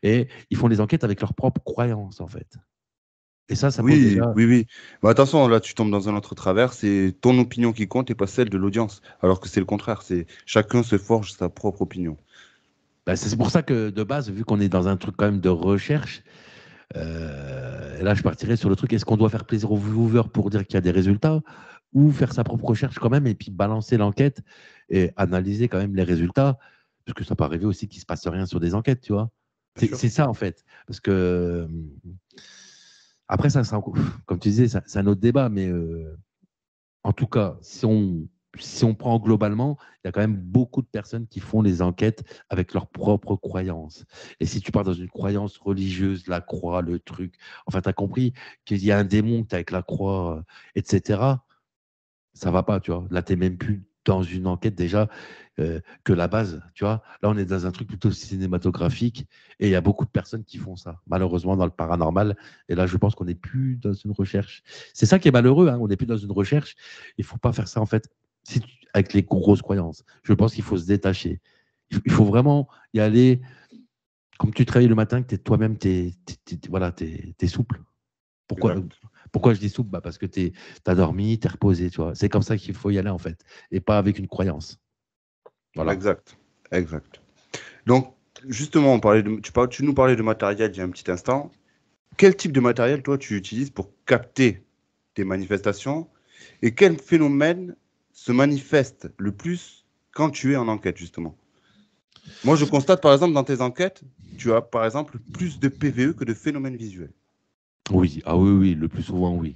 B: Et ils font les enquêtes avec leurs propres croyances, en fait. Et ça pose
A: Oui,
B: déjà.
A: oui, oui. Mais attention, là, tu tombes dans un autre travers. C'est ton opinion qui compte et pas celle de l'audience. Alors que c'est le contraire. C'est chacun se forge sa propre opinion.
B: Bah, c'est pour ça que de base, vu qu'on est dans un truc quand même de recherche, là je partirais sur le truc, est-ce qu'on doit faire plaisir aux viewers pour dire qu'il y a des résultats ou faire sa propre recherche quand même et puis balancer l'enquête et analyser quand même les résultats, parce que ça peut arriver aussi qu'il ne se passe rien sur des enquêtes, tu vois.
A: Bien sûr.
B: C'est ça en fait. Parce que après ça, comme tu disais, c'est un autre débat, mais en tout cas, si on prend globalement, il y a quand même beaucoup de personnes qui font les enquêtes avec leurs propres croyances. Et si tu pars dans une croyance religieuse, la croix, le truc, enfin, tu as compris qu'il y a un démon que tu avec la croix, etc., ça va pas, tu vois. Là, tu n'es même plus dans une enquête déjà que la base, tu vois. Là, on est dans un truc plutôt cinématographique et il y a beaucoup de personnes qui font ça, malheureusement, dans le paranormal. Et là, je pense qu'on n'est plus dans une recherche. C'est ça qui est malheureux, hein, on n'est plus dans une recherche. Il faut pas faire ça, en fait, avec les grosses croyances. Je pense qu'il faut se détacher. Il faut vraiment y aller, comme tu travailles le matin, que toi-même, voilà, t'es souple. Pourquoi,
A: Exact.
B: pourquoi je dis souple? Bah parce que tu as dormi, tu es reposé, tu vois. C'est comme ça qu'il faut y aller, en fait, et pas avec une croyance. Voilà.
A: Exact. Exact. Donc, justement, tu nous parlais de matériel il y a un petit instant. Quel type de matériel, toi, tu utilises pour capter tes manifestations et quel phénomène se manifeste le plus quand tu es en enquête, justement? Moi, je constate, par exemple, dans tes enquêtes, tu as, par exemple, plus de PVE que de phénomènes visuels.
B: Oui, ah oui, oui, le plus souvent, oui.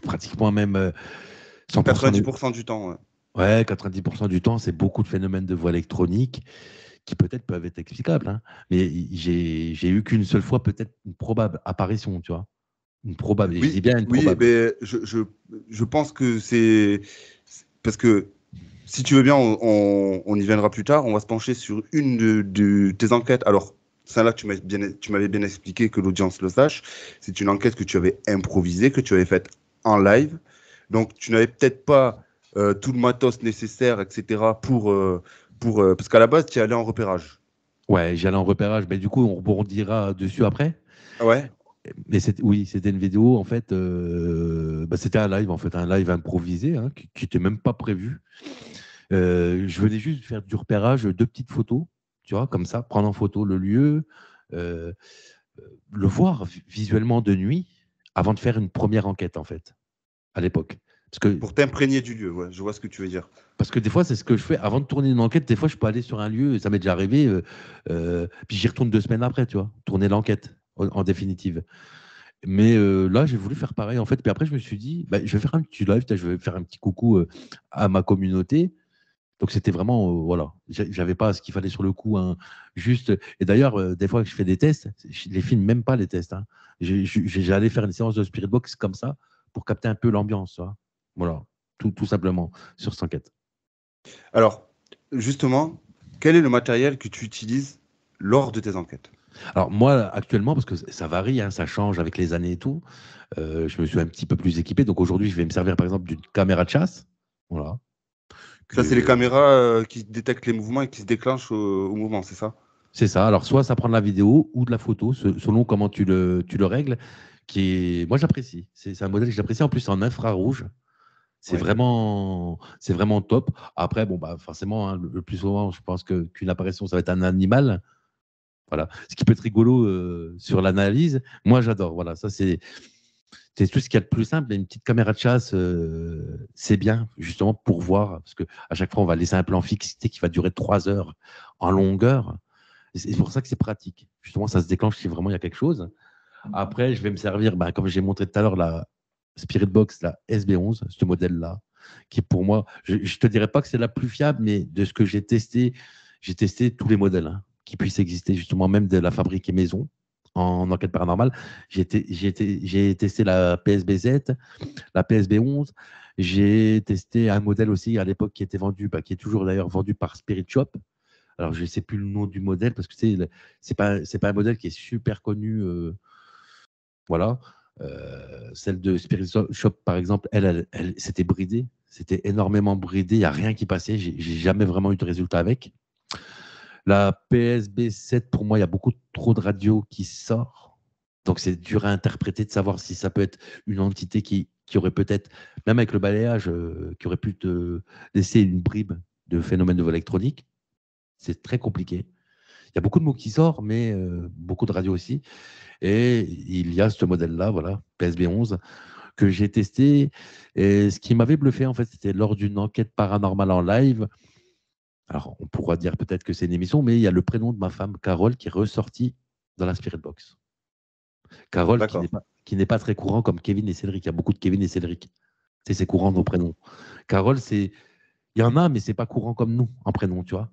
B: Pratiquement même 100%.
A: 90% du temps, ouais.
B: Ouais, 90% du temps, c'est beaucoup de phénomènes de voix électronique qui peut-être peuvent être explicables, hein. Mais j'ai eu qu'une seule fois peut-être une probable apparition, tu vois. Une probable, et je dis
A: Oui,
B: bien une
A: oui,
B: probable.
A: mais je pense que c'est parce que si tu veux bien, on y viendra plus tard. On va se pencher sur une de tes enquêtes. Alors, celle-là, tu m'avais bien expliqué que l'audience le sache. C'est une enquête que tu avais improvisée, que tu avais faite en live. Donc, tu n'avais peut-être pas tout le matos nécessaire, etc. Parce qu'à la base, tu es allé en repérage.
B: Ouais, j'allais en repérage, mais du coup, on rebondira dessus après.
A: Ouais,
B: Mais oui, c'était une vidéo, en fait, c'était un live improvisé, hein, qui n'était même pas prévu. Je venais juste faire du repérage, deux petites photos, tu vois, comme ça, prendre en photo le lieu, euh, le voir visuellement de nuit, avant de faire une première enquête, en fait, à l'époque. Parce que,
A: pour t'imprégner du lieu. Ouais, je vois ce que tu veux dire.
B: parce que des fois, c'est ce que je fais. Avant de tourner une enquête, des fois, je peux aller sur un lieu, et ça m'est déjà arrivé, puis j'y retourne 2 semaines après, tu vois, tourner l'enquête, en définitive. Mais là, j'ai voulu faire pareil, en fait. Puis après, je me suis dit, bah, je vais faire un petit live, je vais faire un petit coucou à ma communauté. Donc, c'était vraiment, voilà, j'avais pas ce qu'il fallait sur le coup, hein, juste. Et d'ailleurs, des fois que je fais des tests, je les filme même pas les tests, hein. J'allais faire une séance de Spirit Box comme ça pour capter un peu l'ambiance, tu vois. Voilà, tout simplement sur cette enquête.
A: Alors, justement, quel est le matériel que tu utilises lors de tes enquêtes?
B: Alors moi, actuellement, parce que ça varie, hein, ça change avec les années et tout, je me suis un petit peu plus équipé. Donc aujourd'hui, je vais me servir par exemple d'une caméra de chasse. Voilà.
A: Ça, c'est les
B: Que-
A: caméras qui détectent les mouvements et qui se déclenchent au mouvement, c'est ça?
B: C'est ça. Alors soit ça prend de la vidéo ou de la photo, selon comment tu le règles. Moi, j'apprécie. C'est un modèle que j'apprécie. En plus, en infrarouge.
A: Oui.
B: C'est vraiment top. Après, bon, bah, forcément, hein, le plus souvent, je pense qu'une apparition, ça va être un animal. Voilà. Ce qui peut être rigolo sur l'analyse. Moi, j'adore. Voilà. Ça, c'est tout ce qu'il y a de plus simple. Mais une petite caméra de chasse, c'est bien, justement, pour voir. Parce qu'à chaque fois, on va laisser un plan fixé qui va durer 3 heures en longueur. Et c'est pour ça que c'est pratique. Justement, ça se déclenche si vraiment il y a quelque chose. Après, je vais me servir, bah, comme j'ai montré tout à l'heure, la Spirit Box, la SB11, ce modèle-là, qui pour moi, je ne te dirais pas que c'est la plus fiable, mais de ce que j'ai testé tous les modèles, hein, qui puissent exister, justement, même de la fabriquer maison en enquête paranormale. J'ai testé la PSBZ, la PSB11. J'ai testé un modèle aussi à l'époque qui était vendu, bah, qui est toujours d'ailleurs vendu par Spirit Shop. Alors, je ne sais plus le nom du modèle parce que c'est pas un modèle qui est super connu. Voilà. Celle de Spirit Shop, par exemple, c'était bridé. C'était énormément bridé. Il n'y a rien qui passait. J'ai jamais vraiment eu de résultat avec. La PSB7, pour moi, il y a beaucoup trop de radio qui sort. Donc, c'est dur à interpréter de savoir si ça peut être une entité qui aurait peut-être, même avec le balayage, qui aurait pu te laisser une bribe de phénomène de vol électronique. C'est très compliqué. Il y a beaucoup de mots qui sortent, mais beaucoup de radio aussi. Et il y a ce modèle-là, voilà, PSB11, que j'ai testé. Et ce qui m'avait bluffé, en fait, c'était lors d'une enquête paranormale en live. Alors, on pourra dire peut-être que c'est une émission, mais il y a le prénom de ma femme, Carole, qui est ressorti dans la Spirit Box. Carole, qui
A: D'accord.
B: n'est pas très courant comme Kevin et Cédric. Il y a beaucoup de Kevin et Cédric. C'est courant nos prénoms. Carole, il y en a, mais c'est pas courant comme nous en prénom, tu vois.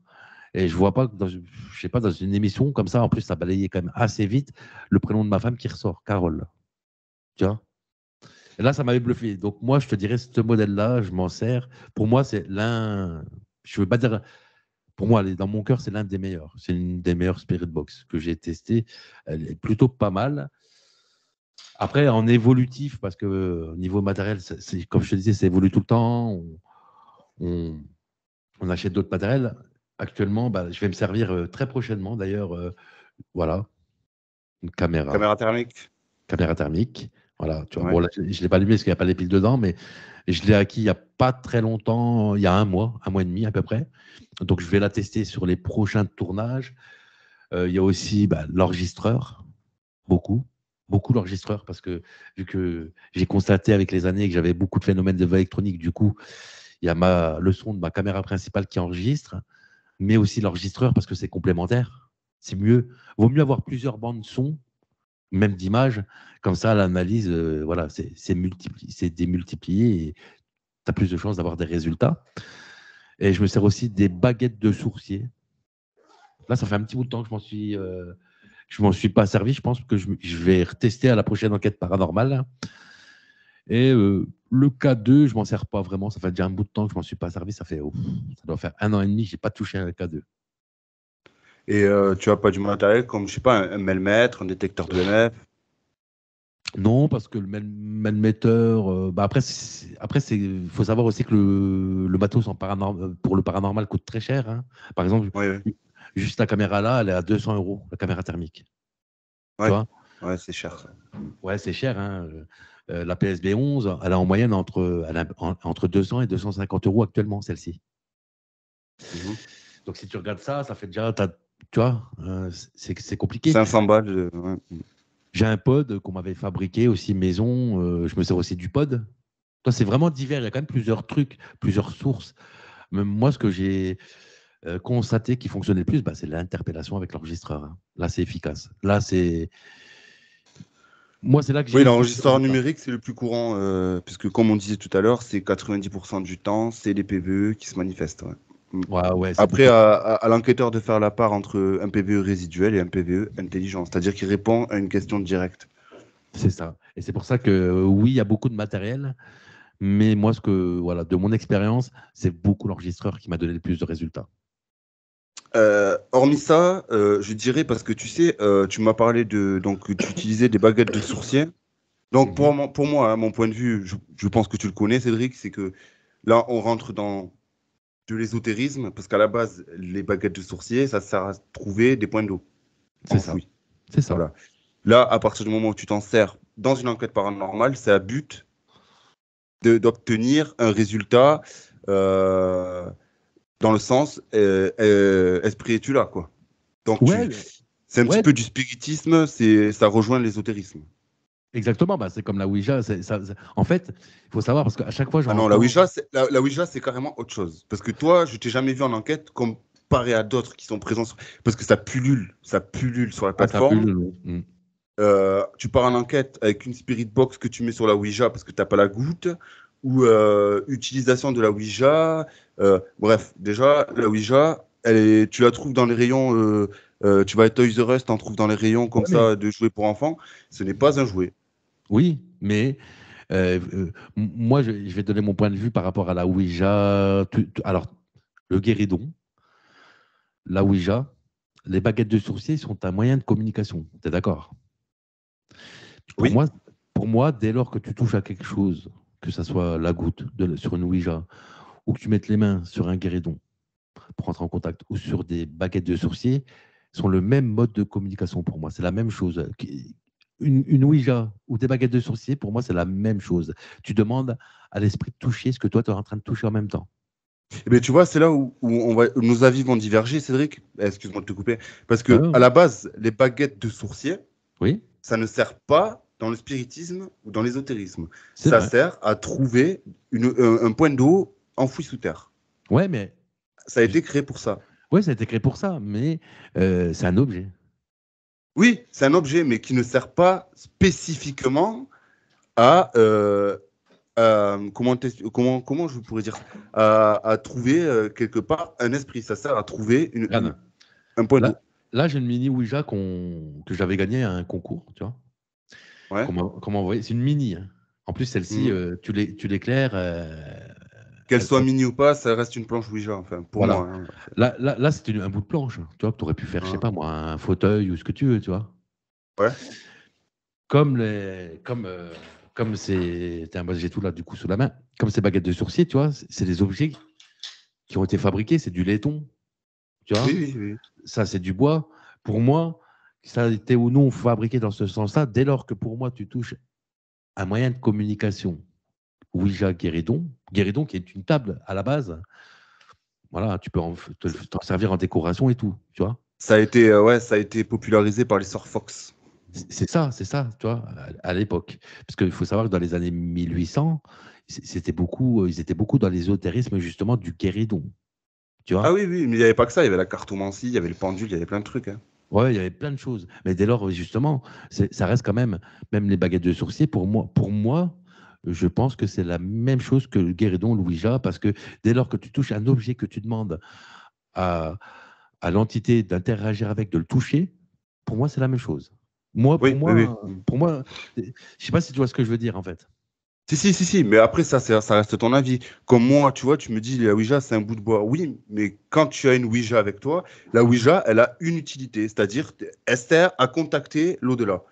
B: Et je vois pas que je sais pas, dans une émission comme ça, en plus, ça balayait quand même assez vite le prénom de ma femme qui ressort, Carole. Tu vois. Et là, ça m'avait bluffé. Donc, moi, je te dirais, ce modèle-là, je m'en sers. Pour moi, c'est l'un. Je veux pas dire. Pour moi, dans mon cœur, c'est l'un des meilleurs. C'est une des meilleures Spirit Box que j'ai testées. Elle est plutôt pas mal. Après, en évolutif, parce que au niveau matériel, comme je te disais, ça évolue tout le temps. On, on achète d'autres matériels. Actuellement, bah, je vais me servir très prochainement, d'ailleurs, voilà, une caméra.
A: Caméra thermique?
B: Caméra thermique. Voilà, tu vois.
A: Ouais.
B: Bon, là, je ne l'ai pas allumé parce qu'il n'y a pas les piles dedans, mais je l'ai acquis il n'y a pas très longtemps, il y a un mois et demi à peu près. Donc, je vais la tester sur les prochains tournages. Il y a aussi l'enregistreur, beaucoup, beaucoup l'enregistreur parce que vu que j'ai constaté avec les années que j'avais beaucoup de phénomènes de voix électronique, du coup, il y a le son de ma caméra principale qui enregistre, mais aussi l'enregistreur parce que c'est complémentaire. C'est mieux. Vaut mieux avoir plusieurs bandes son, même d'image. Comme ça, l'analyse, voilà, c'est démultiplié et tu as plus de chances d'avoir des résultats. Et je me sers aussi des baguettes de sourcier. Là, ça fait un petit bout de temps que je m'en suis pas servi. Je pense que je vais retester à la prochaine enquête paranormale. Et le K2, je m'en sers pas vraiment. Ça fait déjà un bout de temps que je m'en suis pas servi. Ça doit faire 1 an et demi que j'ai pas touché un K2.
A: Et tu as pas du matériel comme, je sais pas, un melmètre, un détecteur de EMF?
B: Non, parce que le melmetteur, après, faut savoir aussi que le matos pour le paranormal coûte très cher, hein. Par exemple,
A: Oui, oui.
B: juste la caméra là, elle est à 200 euros, la caméra thermique. Tu
A: Ouais,
B: vois?
A: ouais, c'est cher, ça.
B: Ouais, c'est cher, hein. La PSB 11, elle a en moyenne entre 200 et 250 euros actuellement, celle-ci.
A: Mhm.
B: Donc, si tu regardes ça, ça fait déjà, tu vois, c'est compliqué.
A: 500 balles. Ouais.
B: J'ai un pod qu'on m'avait fabriqué aussi maison. Je me sers aussi du pod. Toi, c'est vraiment divers. Il y a quand même plusieurs trucs, plusieurs sources. Même moi, ce que j'ai constaté qui fonctionnait le plus, c'est l'interpellation avec l'enregistreur, hein. Là, c'est efficace. Moi, c'est là que j'ai
A: Oui,
B: eu le plus de
A: l'enregistreur
B: résultats.
A: numérique, c'est le plus courant, puisque comme on disait tout à l'heure, c'est 90% du temps, c'est les PVE qui se manifestent. Ouais. Mm.
B: Ouais, ouais, c'est
A: Après,
B: beaucoup.
A: à l'enquêteur de faire la part entre un PVE résiduel et un PVE intelligent, c'est-à-dire qu'il répond à une question directe.
B: C'est ça. Et c'est pour ça que oui, il y a beaucoup de matériel, mais moi, voilà, de mon expérience, c'est beaucoup l'enregistreur qui m'a donné le plus de résultats.
A: Hormis ça, je dirais, parce que tu sais, tu m'as parlé de. Donc, tu utilisais des baguettes de sourcier. Donc,
B: Mhm.
A: pour moi, hein, mon point de vue, je pense que tu le connais, Cédric, c'est que là, on rentre dans de l'ésotérisme, parce qu'à la base, les baguettes de sourcier, ça sert à trouver des points d'eau
B: C'est ça.
A: enfouis.
B: C'est ça.
A: Voilà. Là, à partir du moment où tu t'en sers dans une enquête paranormale, c'est à but d'obtenir un résultat euh, dans le sens esprit est-tu là, quoi. Donc,
B: Ouais,
A: c'est un petit
B: ouais,
A: peu du spiritisme, ça rejoint l'ésotérisme.
B: exactement. C'est comme la Ouija. En fait, il faut savoir parce qu'à chaque fois,
A: Ah non, la
B: j'entends.
A: Ouija, la Ouija, c'est carrément autre chose. Parce que toi, je t'ai jamais vu en enquête comparé à d'autres qui sont présents parce que ça pullule sur la
B: Ah, ça peut.
A: plateforme. Tu pars en enquête avec une spirit box que tu mets sur la Ouija parce que tu n'as pas la goutte, ou utilisation de la Ouija. Bref, déjà, la Ouija, tu la trouves dans les rayons. Tu vas à Toys R Us, t'en trouves dans les rayons comme
B: Ouais, mais
A: ça de jouets pour enfants. Ce n'est pas un jouet.
B: oui, mais moi, je vais donner mon point de vue par rapport à la Ouija. Alors, le guéridon, la Ouija, les baguettes de sourcier sont un moyen de communication. Tu es d'accord? Pour
A: Oui.
B: moi, pour moi, dès lors que tu touches à quelque chose, que ce soit la goutte sur une Ouija, ou que tu mettes les mains sur un guéridon pour entrer en contact, ou sur des baguettes de sourcier, sont le même mode de communication pour moi. C'est la même chose. Une Ouija ou des baguettes de sourcier, pour moi, c'est la même chose. Tu demandes à l'esprit de toucher ce que toi, tu es en train de toucher en même temps.
A: Eh bien, tu vois, c'est là où nos avis vont diverger, Cédric. Excuse-moi de te couper. Parce que,
B: Ouais,
A: à la base, les baguettes de sourcier,
B: oui,
A: ça ne sert pas dans le spiritisme ou dans l'ésotérisme.
B: c'est
A: Ça
B: vrai.
A: sert à trouver un point d'eau enfoui sous terre.
B: Ouais, mais
A: Ça a été créé pour ça.
B: ouais, ça a été créé pour ça, mais c'est un objet.
A: Oui, c'est un objet, mais qui ne sert pas spécifiquement à, comment je pourrais dire, à trouver quelque part un esprit. Ça sert à trouver
B: Regarde,
A: un point
B: là,
A: d'eau.
B: là j'ai une mini Ouija que j'avais gagnée à un concours, tu vois,
A: Ouais.
B: qu'on m'a envoyé. C'est une mini, hein. En plus, celle-ci,
A: Mhm.
B: tu l'éclaires.
A: Qu'elle soit mini ou pas, ça reste une planche Ouija, enfin, pour
B: Voilà.
A: moi, hein.
B: Là c'était un bout de planche, tu vois, que tu aurais pu faire, je sais
A: Hein.
B: pas moi, un fauteuil ou ce que tu veux, tu vois.
A: Ouais.
B: Comme les, comme c'est, moi j'ai tout là du coup sous la main, comme ces baguettes de sourcier, tu vois, c'est des objets qui ont été fabriqués, c'est du laiton, tu
A: Oui,
B: vois.
A: oui, oui.
B: Ça c'est du bois. Pour moi, ça a été ou non fabriqué dans ce sens-là, dès lors que pour moi tu touches un moyen de communication, Ouija Guéridon, Guéridon qui est une table à la base, voilà, tu peux t'en servir en décoration et tout, tu vois.
A: Ça a été, ouais, ça a été popularisé par les sœurs Fox.
B: C'est ça, tu vois, à l'époque. Parce qu'il faut savoir que dans les années 1800, ils étaient beaucoup dans l'ésotérisme justement du guéridon, tu
A: Ah
B: vois.
A: oui, oui, mais il n'y avait pas que ça, il y avait la cartomancie, il y avait le pendule, il y avait plein de trucs, hein.
B: Ouais, il y avait plein de choses. Mais dès lors, justement, ça reste quand même, même les baguettes de sourcier, pour moi, je pense que c'est la même chose que le guéridon, l'ouija, parce que dès lors que tu touches un objet que tu demandes à, à l'entité d'interagir avec, de le toucher, pour moi, c'est la même chose.
A: Oui, oui, oui.
B: Pour moi, je sais pas si tu vois ce que je veux dire, en fait.
A: Si, mais après, ça reste ton avis. Comme moi, tu vois, tu me dis, la Ouija, c'est un bout de bois. Oui, mais quand tu as une Ouija avec toi, la Ouija, elle a une utilité, c'est-à-dire, elle sert à contacter l'au-delà.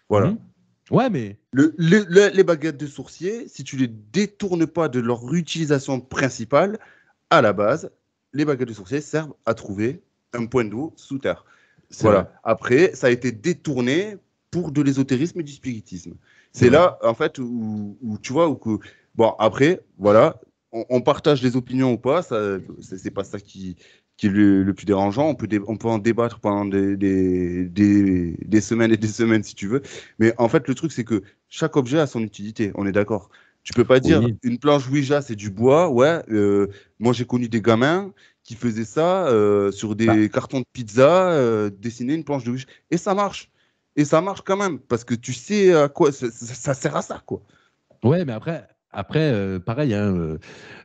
A: Voilà.
B: Mhm. Ouais, mais
A: Les baguettes de sourcier, si tu les détournes pas de leur utilisation principale, à la base, les baguettes de sourcier servent à trouver un point d'eau sous terre.
B: c'est vrai,
A: Voilà. Après, ça a été détourné pour de l'ésotérisme et du spiritisme.
B: c'est
A: C'est
B: vrai.
A: là, en fait, où tu vois, où que... Bon, après, voilà, on partage les opinions ou pas, ça, c'est pas ça qui est le plus dérangeant. On peut en débattre pendant des semaines et des semaines, si tu veux. Mais en fait, le truc, c'est que chaque objet a son utilité, on est d'accord. Tu peux pas dire
B: Oui.
A: une planche Ouija, c'est du bois. Ouais, moi j'ai connu des gamins qui faisaient ça sur
B: Bah,
A: des cartons de pizza, dessiner une planche de Ouija. Et ça marche. Et ça marche quand même, parce que tu sais à quoi ça sert à ça, quoi.
B: ouais, mais après pareil, hein,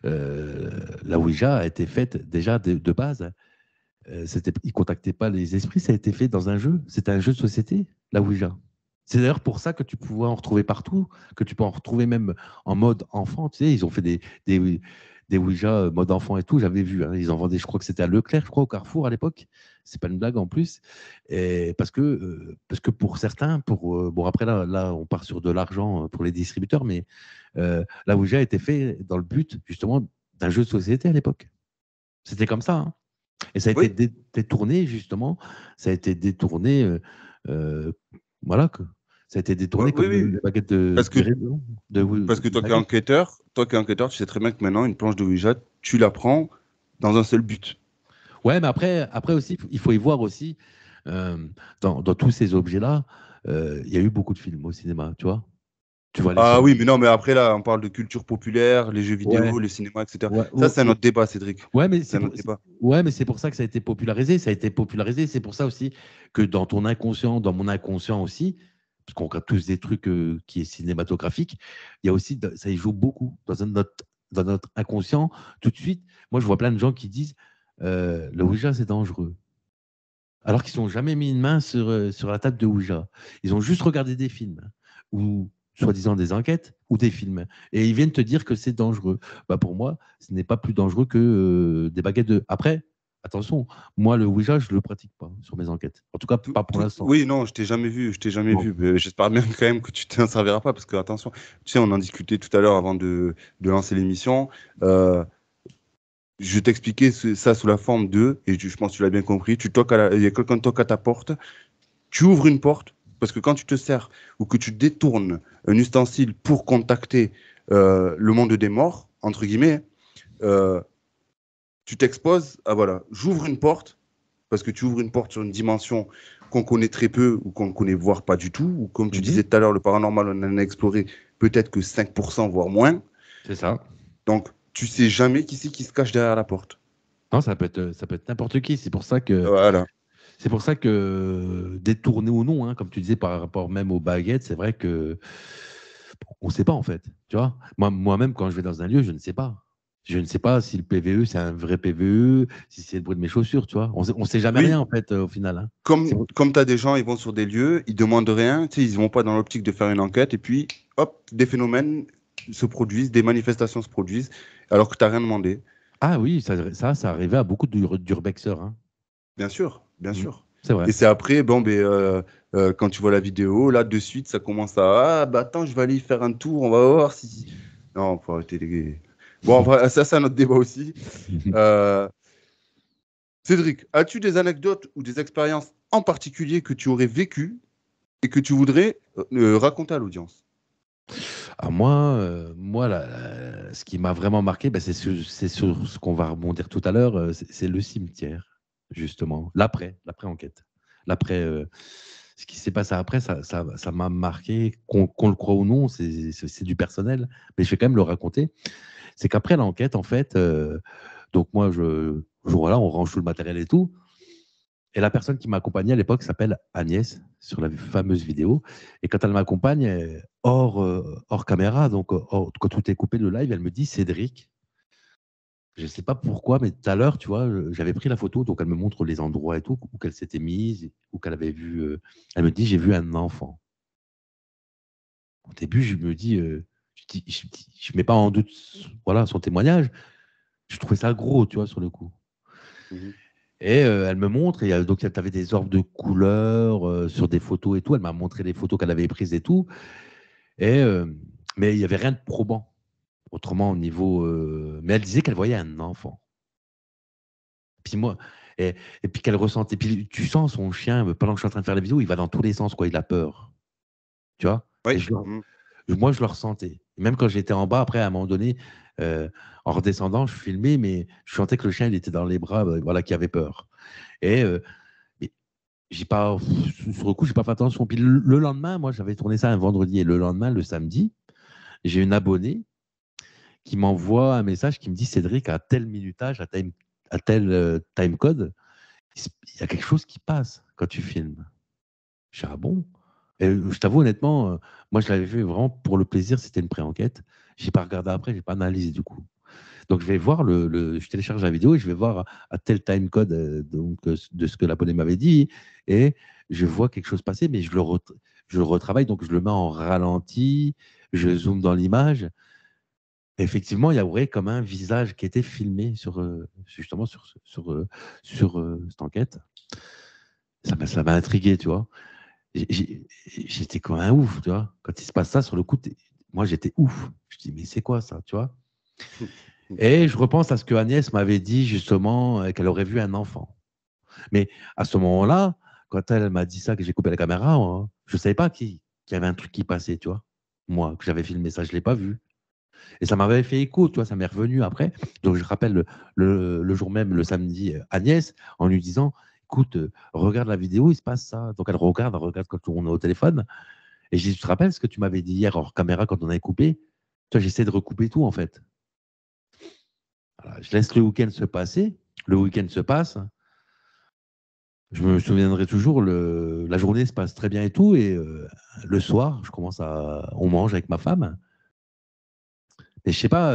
B: la Ouija a été faite déjà de base. Ils ne contactaient pas les esprits, ça a été fait dans un jeu. C'était un jeu de société, la Ouija. C'est d'ailleurs pour ça que tu pouvais en retrouver partout, que tu peux en retrouver même en mode enfant. Tu sais, ils ont fait des Ouija mode enfant et tout. J'avais vu, hein, ils en vendaient, je crois que c'était à Leclerc, je crois, au Carrefour à l'époque. C'est pas une blague en plus. Et parce que pour certains, bon, après là, on part sur de l'argent pour les distributeurs, mais la Ouija a été fait dans le but justement d'un jeu de société à l'époque. C'était comme ça, hein. Et ça a été
A: Oui,
B: détourné, justement. Ça a été détourné. Euh, voilà, ça a été
A: oui,
B: détourné
A: oui,
B: comme
A: oui.
B: les baguettes de
A: Parce que,
B: guérison,
A: parce que
B: de baguettes.
A: toi qui es enquêteur, tu sais très bien que maintenant, une planche de Ouija, tu la prends dans un seul but.
B: Ouais, mais après aussi, il faut y voir aussi, euh, dans tous ces objets-là, il y a eu beaucoup de films au cinéma, tu vois. Tu vois les
A: Ah
B: films.
A: oui, mais non, mais après là, on parle de culture populaire, les jeux
B: Ouais,
A: vidéo, les cinémas, etc.
B: ouais,
A: Ça, c'est un autre débat, Cédric.
B: ouais, mais
A: C'est un autre débat.
B: ouais, mais c'est pour ça que ça a été popularisé. Ça a été popularisé. C'est pour ça aussi que dans ton inconscient, dans mon inconscient aussi, parce qu'on regarde tous des trucs qui est cinématographique, il y a aussi, ça y joue beaucoup dans notre inconscient. Tout de suite, moi, je vois plein de gens qui disent le Ouija, c'est dangereux. Alors qu'ils n'ont jamais mis une main sur la table de Ouija. Ils ont juste regardé des films ou soi-disant des enquêtes ou des films. Et ils viennent te dire que c'est dangereux. Bah pour moi, ce n'est pas plus dangereux que des baguettes de... Après, attention, moi, le Ouija, je ne le pratique pas sur mes enquêtes. En tout cas, pas pour l'instant.
A: Oui, non, je t'ai jamais vu, je t'ai jamais
B: Bon.
A: vu. Mais j'espère bien quand même que tu t'en serviras pas, parce que attention, tu sais, on en discutait tout à l'heure avant de lancer l'émission. Euh, je vais t'expliquer ça sous la forme de, et je pense que tu l'as bien compris, il y a quelqu'un qui toque à ta porte, tu ouvres une porte, parce que quand tu te sers ou que tu détournes un ustensile pour contacter le monde des morts, entre guillemets, euh, tu t'exposes à, voilà, j'ouvre une porte, parce que tu ouvres une porte sur une dimension qu'on connaît très peu ou qu'on ne connaît voire pas du tout, ou comme tu disais
B: Mhm.
A: tout à l'heure, le paranormal, on en a exploré peut-être que 5%, voire moins.
B: C'est ça.
A: Donc, tu sais jamais qui c'est qui se cache derrière la porte.
B: Non, ça peut être n'importe qui.
A: Voilà.
B: C'est pour ça que détourné ou non, hein, comme tu disais par rapport même aux baguettes, c'est vrai que on ne sait pas en fait. Tu vois, moi-même, quand je vais dans un lieu, je ne sais pas. Je ne sais pas si le PVE, c'est un vrai PVE, si c'est le bruit de mes chaussures, tu vois. On sait jamais rien
A: Oui,
B: en fait au final, hein.
A: comme tu as des gens, ils vont sur des lieux, ils demandent rien, tu sais, ils vont pas dans l'optique de faire une enquête, et puis, hop, des phénomènes se produisent, des manifestations se produisent, alors que tu n'as rien demandé.
B: Ah oui, ça arrivait à beaucoup d'urbexeurs, hein.
A: Bien sûr, bien
B: Mm.
A: sûr.
B: C'est vrai.
A: Et c'est après, bon, ben, quand tu vois la vidéo, là, de suite, ça commence à, ah, bah attends, je vais aller y faire un tour, on va voir si... Non, faut arrêter les... Bon, enfin, ça, c'est un autre débat aussi. Euh, Cédric, as-tu des anecdotes ou des expériences en particulier que tu aurais vécues et que tu voudrais raconter à l'audience?
B: Alors moi ce qui m'a vraiment marqué, bah, c'est sur ce qu'on va rebondir tout à l'heure, c'est le cimetière, justement. L'après-enquête. L'après. ce qui s'est passé après, ça m'a marqué, qu'on le croit ou non, c'est du personnel, mais je vais quand même le raconter. C'est qu'après l'enquête, en fait, donc moi, voilà, on range tout le matériel et tout. Et la personne qui m'accompagnait à l'époque s'appelle Agnès, sur la fameuse vidéo. Et quand elle m'accompagne, hors caméra, donc quand tout est coupé le live, elle me dit Cédric. Je ne sais pas pourquoi, mais tout à l'heure, tu vois, j'avais pris la photo, donc elle me montre les endroits et tout, où qu'elle s'était mise, où qu'elle avait vu. Elle me dit j'ai vu un enfant. Au début, je me dis, je mets pas en doute, voilà, son témoignage. Je trouvais ça gros, tu vois, sur le coup.
A: Mhm.
B: Et elle me montre, et donc tu avais des orbes de couleurs sur des photos et tout. Elle m'a montré les photos qu'elle avait prises et tout. Et, mais il n'y avait rien de probant, autrement au niveau. Mais elle disait qu'elle voyait un enfant. Puis moi, et puis qu'elle ressentait. Puis tu sens son chien, pendant que je suis en train de faire la vidéo, il va dans tous les sens, quoi. Il a peur. Tu vois.
A: Oui.
B: Et moi, je le ressentais. Même quand j'étais en bas, après, à un moment donné, euh, en redescendant, je filmais, mais je sentais que le chien, il était dans les bras, voilà, qui avait peur. Et j'ai pas, sur le coup, j'ai pas fait attention. Puis le lendemain, moi, j'avais tourné ça un vendredi, et le lendemain, le samedi, j'ai une abonnée qui m'envoie un message qui me dit Cédric, à tel minutage, à tel time code, il y a quelque chose qui passe quand tu filmes. Je dis ah bon? Et je t'avoue honnêtement, moi je l'avais fait vraiment pour le plaisir, c'était une pré-enquête. J'ai pas regardé après, j'ai pas analysé du coup. Donc je vais voir je télécharge la vidéo et je vais voir à tel time code de ce que l'abonné m'avait dit et je vois quelque chose passer, mais je le retravaille, donc je le mets en ralenti, je zoome dans l'image. Effectivement, il y aurait comme un visage qui était filmé justement sur cette enquête. Ça m'a intrigué, tu vois. J'étais comme un ouf, tu vois. Quand il se passe ça, sur le coup, moi, j'étais ouf. Je dis, mais c'est quoi ça, tu vois? Et je repense à ce que Agnès m'avait dit, justement, qu'elle aurait vu un enfant. Mais à ce moment-là, quand elle m'a dit ça, que j'ai coupé la caméra, hein, je ne savais pas qu'il y avait un truc qui passait, tu vois. Moi, que j'avais filmé ça, je ne l'ai pas vu. Et ça m'avait fait écho, tu vois, ça m'est revenu après. Donc, je rappelle le jour même, le samedi, Agnès, en lui disant, écoute, regarde la vidéo, il se passe ça. Donc, elle regarde quand on est au téléphone. Et je dis, tu te rappelles ce que tu m'avais dit hier hors caméra quand on avait coupé? Tu vois, j'essaie de recouper tout, en fait. Voilà, je laisse le week-end se passer. Le week-end se passe. Je me souviendrai toujours, la journée se passe très bien et tout. Et le soir, on mange avec ma femme. Et je sais pas,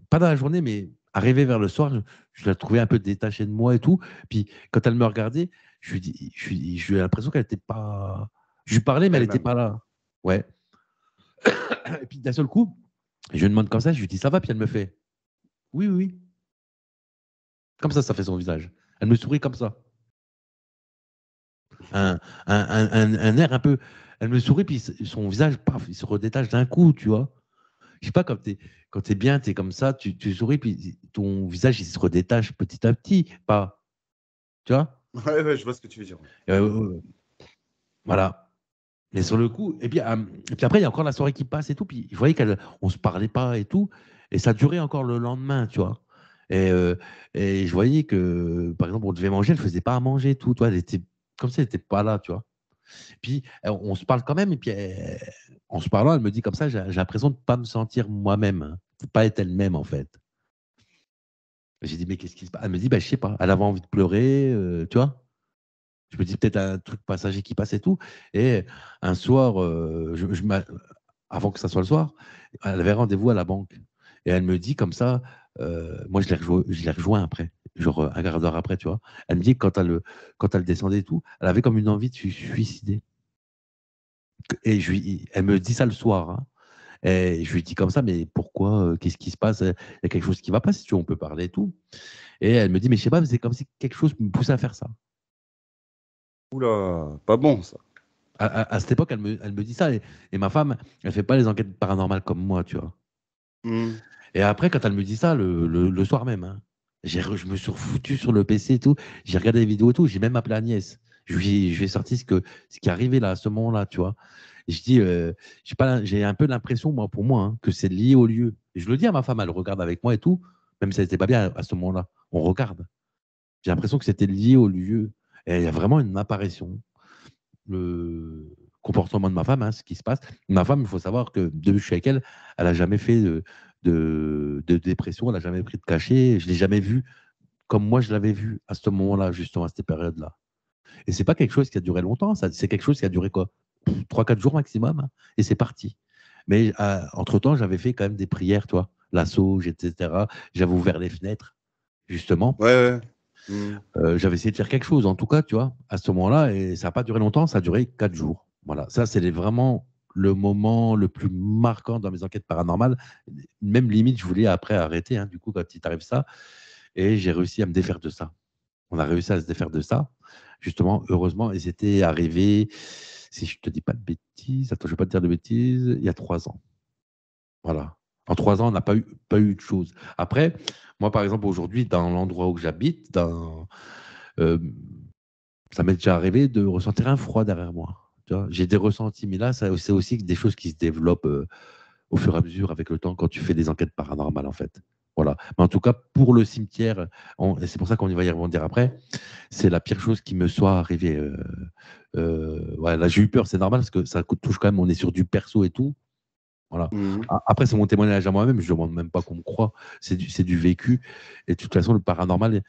B: pas dans la journée, mais arrivé vers le soir, je la trouvais un peu détachée de moi et tout. Puis quand elle me regardait, j'ai l'impression qu'elle n'était pas. Je lui parlais, mais elle n'était
A: Elle-même.
B: pas là. Ouais. Et puis d'un seul coup, je lui demande comme ça, je lui dis ça va, puis elle me fait oui, oui, oui. Comme ça fait son visage. Elle me sourit comme ça. Un, un air un peu. Elle me sourit, puis son visage, paf, il se redétache d'un coup, tu vois. Je sais pas, quand t'es bien, t'es comme ça, tu souris, puis ton visage, il se redétache petit à petit. Pas. Tu vois.
A: Ouais, ouais, je vois ce que tu veux dire.
B: Voilà. Mais sur le coup, et puis après, il y a encore la soirée qui passe et tout. Puis je voyais qu'on se parlait pas et tout. Et ça durait encore le lendemain, tu vois. Et, euh, et je voyais que, par exemple, on devait manger, elle faisait pas à manger et tout. Toi, elle était comme si elle n'était pas là, tu vois. Puis on se parle quand même. Et puis en se parlant, elle me dit comme ça, j'ai l'impression de pas me sentir moi-même, hein, de pas être elle-même en fait. J'ai dit, mais qu'est-ce qui se passe? Elle me dit, bah, je sais pas. Elle avait envie de pleurer, tu vois. Je me dis peut-être un truc passager qui passe et tout. Et un soir, avant que ça soit le soir, elle avait rendez-vous à la banque. Et elle me dit comme ça, moi je l'ai rejoint après, genre un quart d'heure après, tu vois. Elle me dit que quand elle descendait et tout, elle avait comme une envie de se suicider. Et elle me dit ça le soir, hein. Et je lui dis comme ça, mais pourquoi? Qu'est-ce qui se passe? Il y a quelque chose qui va pas, si tu veux, on peut parler et tout. Et elle me dit, mais je sais pas, mais c'est comme si quelque chose me poussait à faire ça.
A: Oula, pas bon ça.
B: À cette époque, elle me dit ça. Et ma femme, elle fait pas les enquêtes paranormales comme moi, tu vois.
A: Hmm.
B: Et après, quand elle me dit ça, le soir même, hein, je me suis foutu sur le PC et tout. J'ai regardé les vidéos et tout. J'ai même appelé Agnès. Je lui ai sorti ce qui est arrivé là, à ce moment-là, tu vois. Et je dis, j'ai un peu l'impression, moi, pour moi, hein, que c'est lié au lieu. Et je le dis à ma femme, elle regarde avec moi et tout, même si elle n'était pas bien à ce moment-là. On regarde. J'ai l'impression que c'était lié au lieu. Et il y a vraiment une apparition le comportement de ma femme, hein, ce qui se passe. Ma femme, il faut savoir que depuis que je suis avec elle, elle n'a jamais fait de dépression, elle n'a jamais pris de cachet. Je ne l'ai jamais vue comme moi je l'avais vue à ce moment-là, justement, à cette période-là. Et c'est pas quelque chose qui a duré longtemps, ça. C'est quelque chose qui a duré quoi? 3-4 jours maximum, hein, et c'est parti. Mais entre-temps, j'avais fait quand même des prières, toi, la sauge, etc. J'avais ouvert les fenêtres, justement.
A: Ouais, ouais.
B: J'avais essayé de faire quelque chose, en tout cas, tu vois, à ce moment-là, et ça n'a pas duré longtemps, ça a duré 4 jours. Voilà, ça, c'est vraiment le moment le plus marquant dans mes enquêtes paranormales. Même limite, je voulais après arrêter, hein, du coup, quand il t'arrive ça, et j'ai réussi à me défaire de ça. On a réussi à se défaire de ça, justement, heureusement, et c'était arrivé, si je te dis pas de bêtises, attends, je ne vais pas te dire de bêtises, il y a 3 ans. Voilà. En 3 ans, on n'a pas eu de choses. Après, moi, par exemple, aujourd'hui, dans l'endroit où j'habite, euh, ça m'est déjà arrivé de ressentir un froid derrière moi. Tu vois, j'ai des ressentis, mais là, c'est aussi des choses qui se développent au fur et à mesure avec le temps quand tu fais des enquêtes paranormales, en fait. Voilà. Mais en tout cas, pour le cimetière, et c'est pour ça qu'on y va y rebondir après, c'est la pire chose qui me soit arrivée. Ouais, là, j'ai eu peur, c'est normal, parce que ça touche quand même, on est sur du perso et tout. Voilà.
A: Mhm.
B: Après, c'est mon témoignage à moi-même, je ne demande même pas qu'on me croie, c'est du vécu. Et de toute façon, le paranormal,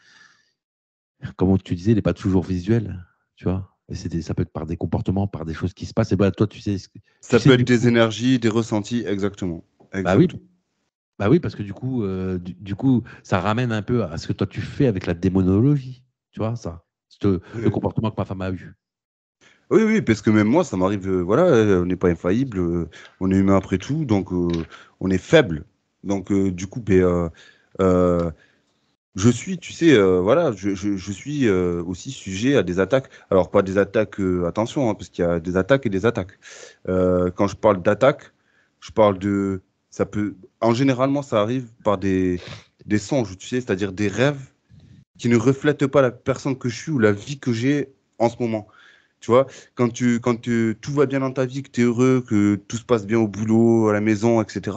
B: comme tu disais, il n'est pas toujours visuel, tu vois. Et ça peut être par des comportements, par des choses qui se passent. Et ben, toi, tu
A: Ça
B: sais
A: peut être
B: du
A: des
B: coup.
A: énergies, des ressentis, exactement.
B: Bah oui,
A: Exactement.
B: bah oui, parce que du coup, ça ramène un peu à ce que toi tu fais avec la démonologie, tu vois, ça. Le
A: Euh,
B: comportement que ma femme a eu.
A: Oui, oui, parce que même moi, ça m'arrive, voilà, on n'est pas infaillible, on est humain après tout, donc on est faible. Donc, du coup, euh, je suis, tu sais, voilà, je suis aussi sujet à des attaques. Alors, pas des attaques, attention, hein, parce qu'il y a des attaques et des attaques. Quand je parle d'attaque, je parle de, ça peut, en généralement, ça arrive par des songes, tu sais, c'est-à-dire des rêves qui ne reflètent pas la personne que je suis ou la vie que j'ai en ce moment. Tu vois, tout va bien dans ta vie, que tu es heureux, que tout se passe bien au boulot, à la maison, etc.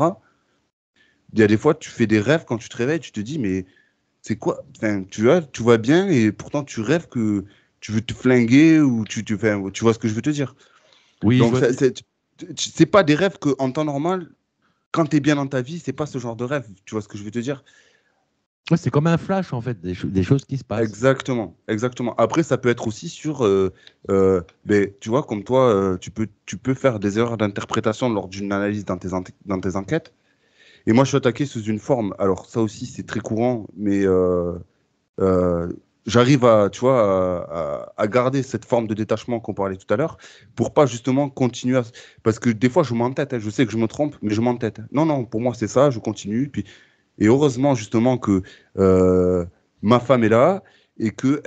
A: Il y a des fois, tu fais des rêves quand tu te réveilles, tu te dis, mais c'est quoi? Enfin, tu vois, tout va bien et pourtant tu rêves que tu veux te flinguer ou enfin, tu vois ce que je veux te dire.
B: Oui, je
A: Donc,
B: vois.
A: c'est pas des rêves que en temps normal, quand tu es bien dans ta vie, c'est pas ce genre de rêve. Tu vois ce que je veux te dire?
B: Ouais, c'est comme un flash, en fait, des choses qui se passent.
A: Exactement, exactement. Après, ça peut être aussi sur, ben, tu vois, comme toi, tu peux faire des erreurs d'interprétation lors d'une analyse dans tes enquêtes. Et moi, je suis attaqué sous une forme. Alors, ça aussi, c'est très courant, mais euh, j'arrive à, tu vois, à garder cette forme de détachement qu'on parlait tout à l'heure pour pas justement continuer à... Parce que des fois, je m'entête, hein. Je sais que je me trompe, mais je m'entête. Non, non, pour moi, c'est ça, je continue. Puis et heureusement, justement, que euh, ma femme est là et que,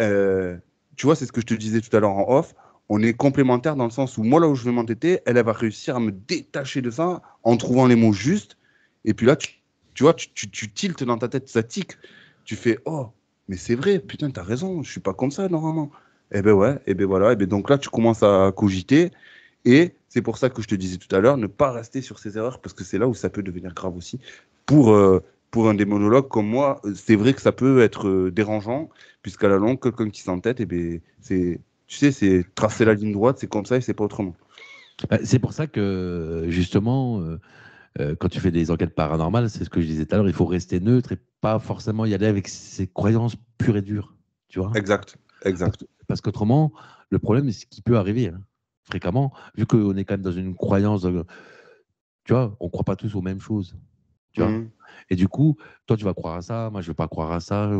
A: tu vois, c'est ce que je te disais tout à l'heure en off. On est complémentaires dans le sens où moi, là où je vais m'entêter, elle va réussir à me détacher de ça en trouvant les mots justes. Et puis là, tu vois, tu tiltes dans ta tête, ça tique. Tu fais, oh, mais c'est vrai, putain, t'as raison, je suis pas comme ça normalement. Eh ben ouais, et ben voilà. Et ben donc là, tu commences à cogiter. Et c'est pour ça que je te disais tout à l'heure, ne pas rester sur ces erreurs parce que c'est là où ça peut devenir grave aussi. Pour, euh, pour un démonologue comme moi, c'est vrai que ça peut être dérangeant, puisqu'à la longue, quelqu'un qui s'entête, eh ben, tu sais, c'est tracer la ligne droite, c'est comme ça et c'est pas autrement.
B: Bah, c'est pour ça que, justement, quand tu fais des enquêtes paranormales, c'est ce que je disais tout à l'heure, il faut rester neutre et pas forcément y aller avec ses croyances pures et dures, tu vois.
A: Exact, exact.
B: Parce qu'autrement, le problème, c'est ce qui peut arriver, hein, fréquemment, vu qu'on est quand même dans une croyance, tu vois, on ne croit pas tous aux mêmes choses, tu vois.
A: Mhm.
B: Et du coup, toi, tu vas croire à ça, moi, je ne vais pas croire à ça,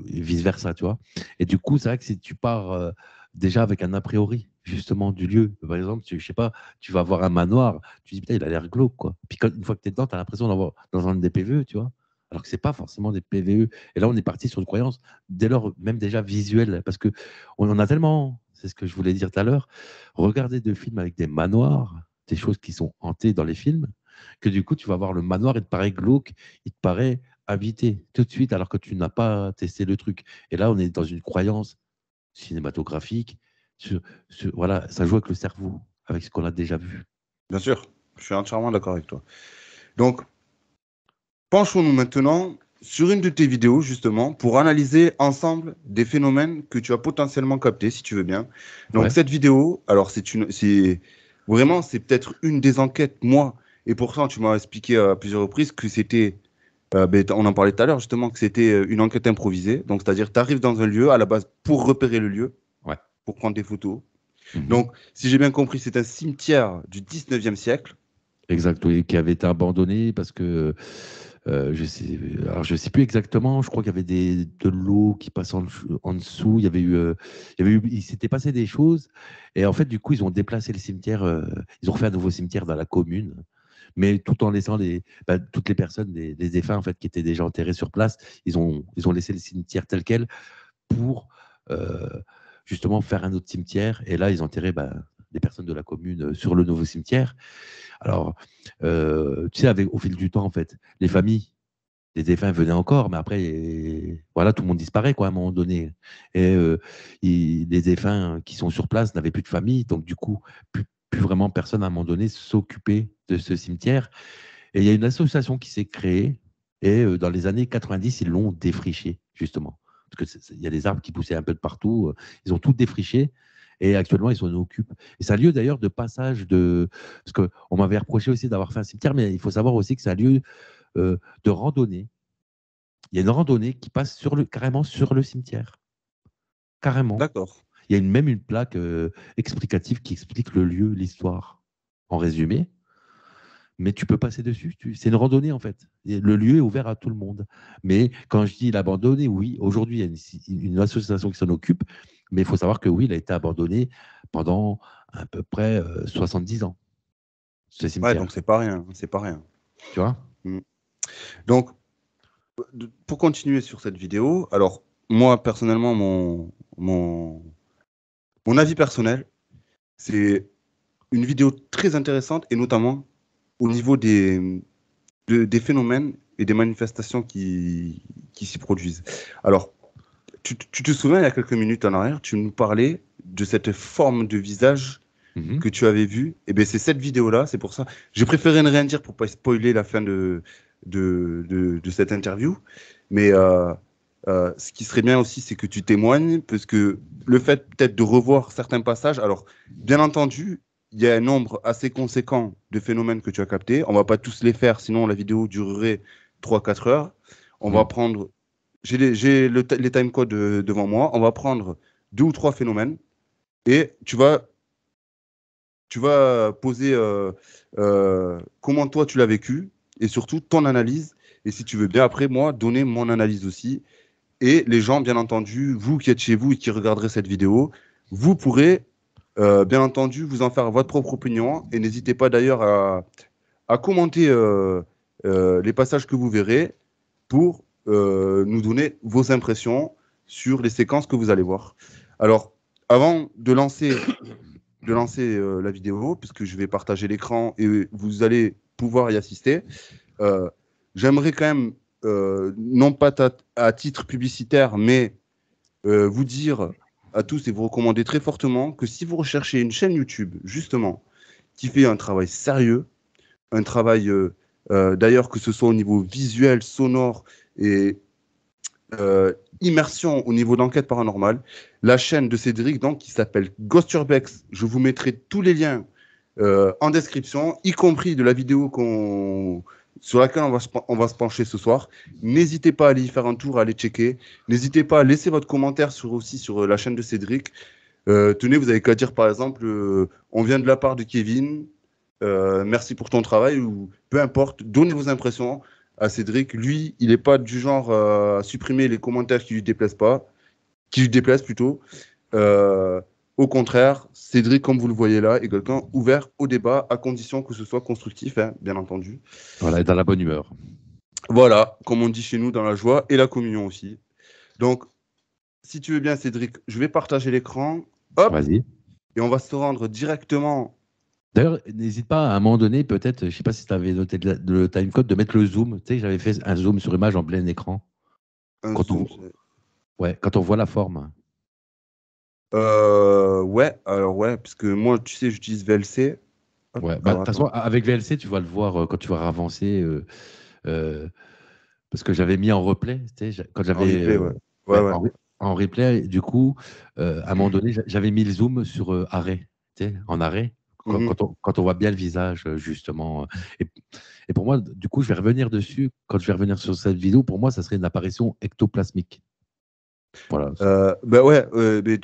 B: et vice-versa, tu vois. Et du coup, c'est vrai que si tu pars déjà avec un a priori, justement, du lieu, par exemple, je sais pas, tu vas voir un manoir, tu dis, putain, il a l'air glauque, quoi. Puis une fois que tu es dedans, tu as l'impression d'avoir dans un des PVE, tu vois. Alors que ce n'est pas forcément des PVE. Et là, on est parti sur une croyance, dès lors, même déjà visuelle, parce que on en a tellement, c'est ce que je voulais dire tout à l'heure, regarder de films avec des manoirs, des choses qui sont hantées dans les films, que du coup, tu vas voir le manoir, il te paraît glauque, il te paraît habité tout de suite, alors que tu n'as pas testé le truc. Et là, on est dans une croyance cinématographique. Voilà, ça joue avec le cerveau, avec ce qu'on a déjà vu.
A: Bien sûr, je suis entièrement d'accord avec toi. Donc, penchons-nous maintenant sur une de tes vidéos, justement, pour analyser ensemble des phénomènes que tu as potentiellement captés, si tu veux bien. Donc,
B: Ouais.
A: cette vidéo, alors, vraiment, c'est peut-être une des enquêtes, moi, et pourtant, tu m'as expliqué à plusieurs reprises que c'était, on en parlait tout à l'heure, justement, que c'était une enquête improvisée. Donc, c'est-à-dire, tu arrives dans un lieu, à la base, pour repérer le lieu,
B: Ouais.
A: pour prendre des photos.
B: Mhm.
A: Donc, si j'ai bien compris, c'est un cimetière du 19e siècle.
B: Exact, oui, qui avait été abandonné parce que je sais plus exactement. Je crois qu'il y avait de l'eau qui passait en dessous. Il s'était passé des choses. Et en fait, du coup, ils ont déplacé le cimetière. Ils ont refait un nouveau cimetière dans la commune, mais tout en laissant toutes les personnes, les défunts en fait, qui étaient déjà enterrés sur place. Ils ont laissé le cimetière tel quel pour euh, justement faire un autre cimetière. Et là, ils ont enterré des personnes de la commune sur le nouveau cimetière. Alors, tu sais, au fil du temps, en fait, les familles, les défunts venaient encore, mais après, voilà, tout le monde disparaît, quoi, à un moment donné. Et les défunts qui sont sur place n'avaient plus de famille, donc du coup, plus vraiment personne, à un moment donné, s'occupait de ce cimetière. Et il y a une association qui s'est créée, et dans les années 90, ils l'ont défriché, justement. Parce qu'il y a des arbres qui poussaient un peu de partout, ils ont tout défriché, et actuellement, ils s'en occupent. Et c'est un lieu d'ailleurs de passage de. Parce qu'on m'avait reproché aussi d'avoir fait un cimetière, mais il faut savoir aussi que c'est un lieu de randonnée. Il y a une randonnée qui passe carrément sur le cimetière. Carrément.
A: D'accord.
B: Il y a même une plaque explicative qui explique le lieu, l'histoire, en résumé. Mais tu peux passer dessus. C'est une randonnée, en fait. Et le lieu est ouvert à tout le monde. Mais quand je dis l'abandonné, oui, aujourd'hui, il y a une association qui s'en occupe. Mais il faut savoir que oui, il a été abandonné pendant à peu près 70 ans, ce
A: Ouais, donc
B: cimetière.
A: c'est pas rien. C'est pas rien.
B: Tu vois?
A: Mm. Donc, pour continuer sur cette vidéo, alors, moi, personnellement, mon avis personnel, c'est une vidéo très intéressante et notamment au niveau des phénomènes et des manifestations qui s'y produisent. Alors, tu te souviens, il y a quelques minutes en arrière, tu nous parlais de cette forme de visage
B: Mhm.
A: que tu avais vue. Et bien, c'est cette vidéo-là, c'est pour ça. J'ai préféré ne rien dire pour pas spoiler la fin de cette interview. Mais ce qui serait bien aussi, c'est que tu témoignes, parce que le fait peut-être de revoir certains passages, alors, bien entendu, il y a un nombre assez conséquent de phénomènes que tu as captés. On va pas tous les faire, sinon la vidéo durerait 3 4 heures. On va
B: Mhm.
A: prendre, les timecodes devant moi, on va prendre 2 ou 3 phénomènes et tu vas poser comment toi tu l'as vécu et surtout ton analyse. Et si tu veux bien, après moi, donner mon analyse aussi. Et les gens, bien entendu, vous qui êtes chez vous et qui regarderez cette vidéo, vous pourrez, bien entendu, vous en faire votre propre opinion. Et n'hésitez pas d'ailleurs à commenter les passages que vous verrez pour nous donner vos impressions sur les séquences que vous allez voir. Alors, avant de lancer la vidéo, puisque je vais partager l'écran et vous allez pouvoir y assister. Euh, J'aimerais quand même, non pas à titre publicitaire, mais vous dire à tous et vous recommander très fortement que si vous recherchez une chaîne YouTube, justement, qui fait un travail sérieux, un travail d'ailleurs que ce soit au niveau visuel, sonore et immersion au niveau d'enquête paranormale. La chaîne de Cédric, donc, qui s'appelle Ghost Urbex. Je vous mettrai tous les liens en description, y compris de la vidéo sur laquelle on va se pencher ce soir. N'hésitez pas à aller y faire un tour, à aller checker. N'hésitez pas à laisser votre commentaire aussi sur la chaîne de Cédric. Tenez, vous avez qu'à dire par exemple, on vient de la part de Kevin, merci pour ton travail, ou peu importe, donnez vos impressions à Cédric. Lui, il n'est pas du genre à supprimer les commentaires qui lui déplaisent pas, qui lui déplaisent plutôt. Euh, Au contraire, Cédric, comme vous le voyez là, est quelqu'un ouvert au débat, à condition que ce soit constructif, hein, bien entendu.
B: Voilà, et dans la bonne humeur.
A: Voilà, comme on dit chez nous, dans la joie et la communion aussi. Donc, si tu veux bien, Cédric, je vais partager l'écran. Hop,
B: Vas-y.
A: et on va se rendre directement.
B: D'ailleurs, n'hésite pas à un moment donné, peut-être, je ne sais pas si tu avais noté le timecode, de mettre le zoom. Tu sais, j'avais fait un zoom sur image en plein écran.
A: Un
B: Quand
A: zoom.
B: on, ouais, quand on voit la forme.
A: Ouais, alors ouais, parce que moi, tu sais, j'utilise VLC. Hop,
B: Ouais, de
A: alors
B: toute
A: attends.
B: façon, avec VLC, tu vas le voir quand tu vas avancer. Euh, Parce que j'avais mis en replay, tu sais, quand
A: En
B: j'avais
A: replay, ouais. Ouais,
B: ouais,
A: ouais.
B: en replay, du coup, à un moment donné, j'avais mis le zoom sur arrêt, tu sais, en arrêt,
A: Mhm.
B: quand on voit bien le visage, justement. Et, et pour moi, du coup, je vais revenir dessus. Quand je vais revenir sur cette vidéo, pour moi, ça serait une apparition ectoplasmique. Voilà.
A: Ben ouais, mais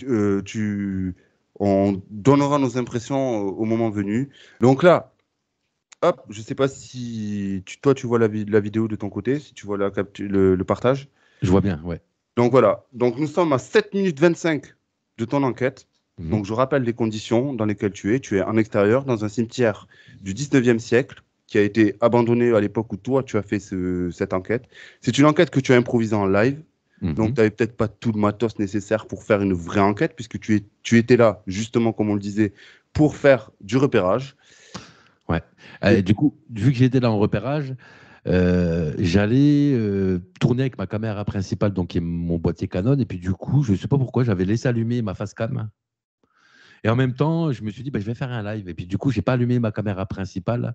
A: on donnera nos impressions au moment venu. Donc là, hop, je sais pas si toi tu vois la vidéo de ton côté, si tu vois le partage.
B: Je vois bien, ouais.
A: Donc voilà, donc nous sommes à 7 minutes 25 de ton enquête.
B: Mhm.
A: Donc je rappelle les conditions dans lesquelles tu es. Tu es en extérieur dans un cimetière du 19e siècle qui a été abandonné à l'époque où toi tu as fait cette enquête. C'est une enquête que tu as improvisée en live. Donc,
B: Mhm.
A: tu n'avais peut-être pas tout le matos nécessaire pour faire une vraie enquête, puisque tu étais là, justement, comme on le disait, pour faire du repérage.
B: Ouais.
A: Et
B: Du coup, vu que j'étais là en repérage, j'allais tourner avec ma caméra principale, donc qui est mon boîtier Canon, et puis du coup, je ne sais pas pourquoi, j'avais laissé allumer ma face cam. Et en même temps, je me suis dit, bah, je vais faire un live. Et puis du coup, j'ai pas allumé ma caméra principale.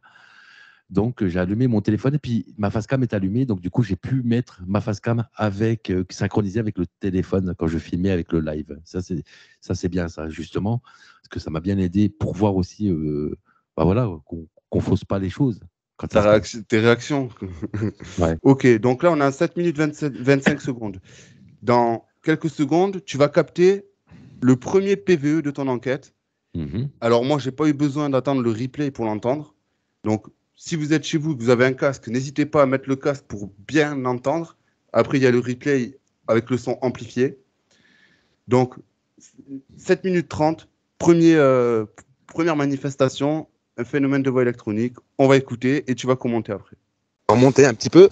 B: Donc, j'ai allumé mon téléphone et puis ma face cam est allumée. Donc, du coup, j'ai pu mettre ma face cam avec, synchronisée avec le téléphone quand je filmais avec le live. Ça, c'est bien, ça, justement, parce que ça m'a bien aidé pour voir aussi, bah voilà, qu'on fausse pas les choses quand ça se passe.
A: tes réactions.
B: Ouais.
A: Ok, donc là, on a 7 minutes 25 secondes. Dans quelques secondes, tu vas capter le premier PVE de ton enquête.
B: Mhm.
A: Alors, moi, j'ai pas eu besoin d'attendre le replay pour l'entendre. Donc, si vous êtes chez vous, que vous avez un casque, n'hésitez pas à mettre le casque pour bien l'entendre. Après, il y a le replay avec le son amplifié. Donc, 7 minutes 30, première manifestation, un phénomène de voix électronique. On va écouter et tu vas commenter après.
C: On va monter un petit peu.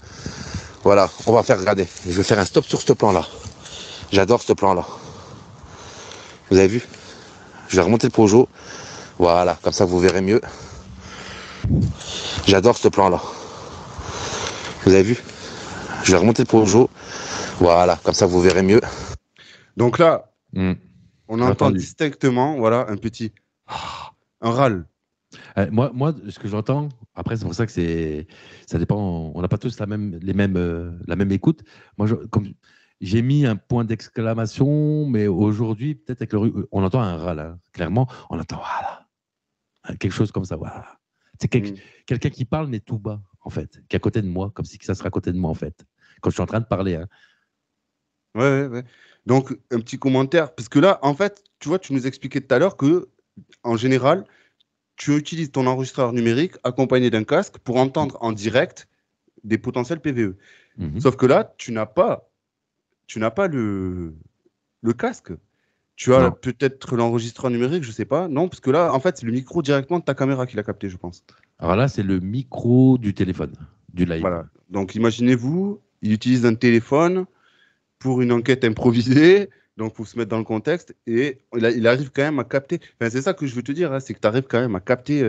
C: Voilà, on va faire regarder. Je vais faire un stop sur ce plan-là. J'adore ce plan-là. Vous avez vu? Je vais remonter le projo. Voilà, comme ça vous verrez mieux. J'adore ce plan-là. Vous avez vu? Je vais remonter le projo. Voilà, comme ça vous verrez mieux.
A: Donc là,
B: Mhm.
A: on
B: J'ai
A: entend
B: entendu.
A: distinctement, voilà, un petit, un râle.
B: Moi, ce que j'entends, après, c'est pour ça que ça dépend. On n'a pas tous la même écoute. Moi, comme j'ai mis un point d'exclamation, mais aujourd'hui, peut-être on entend un râle, hein. Clairement, on entend voilà, quelque chose comme ça. Voilà. C'est
A: Mm.
B: quelqu'un qui parle, mais tout bas, en fait, qui est à côté de moi, comme si ça serait à côté de moi, en fait, quand je suis en train de parler, hein.
A: Ouais, ouais, ouais. Donc, un petit commentaire. Parce que là, en fait, tu vois, tu nous expliquais tout à l'heure que, en général, tu utilises ton enregistreur numérique accompagné d'un casque pour entendre en direct des potentiels PVE.
B: Mhm.
A: Sauf que là, tu n'as pas le casque. Tu as
B: Non.
A: peut-être l'enregistreur numérique, je sais pas. Non, parce que là, en fait, c'est le micro directement de ta caméra qui l'a capté, je pense.
B: Alors là, c'est le micro du téléphone, du live.
A: Voilà. Donc, imaginez-vous, il utilise un téléphone pour une enquête improvisée. Donc, faut se mettre dans le contexte. Et il arrive quand même à capter. Enfin, c'est ça que je veux te dire, hein, c'est que tu arrives quand même à capter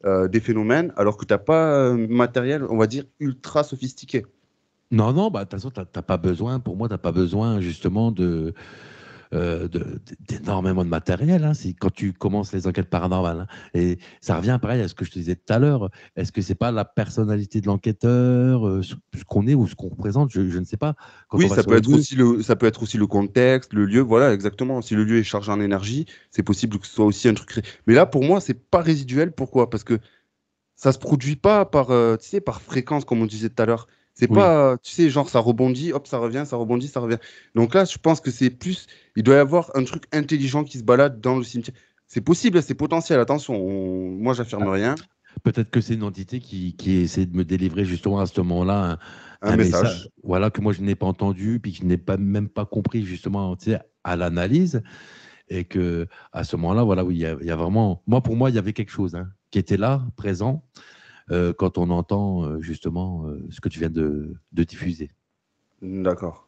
A: des phénomènes alors que tu n'as pas un matériel, on va dire, ultra sophistiqué.
B: Non, non, bah, de toute façon, t'as pas besoin, pour moi, tu n'as pas besoin justement d'énormément de matériel, hein. C'est quand tu commences les enquêtes paranormales, hein. Et ça revient pareil à ce que je te disais tout à l'heure. Est-ce que c'est pas la personnalité de l'enquêteur, ce qu'on est ou ce qu'on représente, je ne sais pas. Quand on
A: Oui,
B: va sur les lieux,
A: ça peut être aussi le contexte, le lieu, voilà, exactement. Si le lieu est chargé en énergie, c'est possible que ce soit aussi un truc. Mais là, pour moi, c'est pas résiduel. Pourquoi? Parce que ça se produit pas par, tu sais, par fréquence, comme on disait tout à l'heure. C'est
B: oui.
A: pas, tu sais, genre ça rebondit, hop, ça revient, ça rebondit, ça revient. Donc là, je pense que c'est plus, il doit y avoir un truc intelligent qui se balade dans le cimetière. C'est possible, c'est potentiel. Attention, moi, j'affirme
B: Ah,
A: rien.
B: peut-être que c'est une entité qui essaie de me délivrer justement à ce moment-là
A: Un
B: un message,
A: message.
B: voilà, que moi je n'ai pas entendu, puis que je n'ai pas, même pas compris justement, tu sais, à l'analyse. Et que à ce moment-là, voilà, oui, il y a vraiment, moi pour moi, il y avait quelque chose, hein, qui était là, présent, quand on entend justement ce que tu viens de diffuser.
A: D'accord.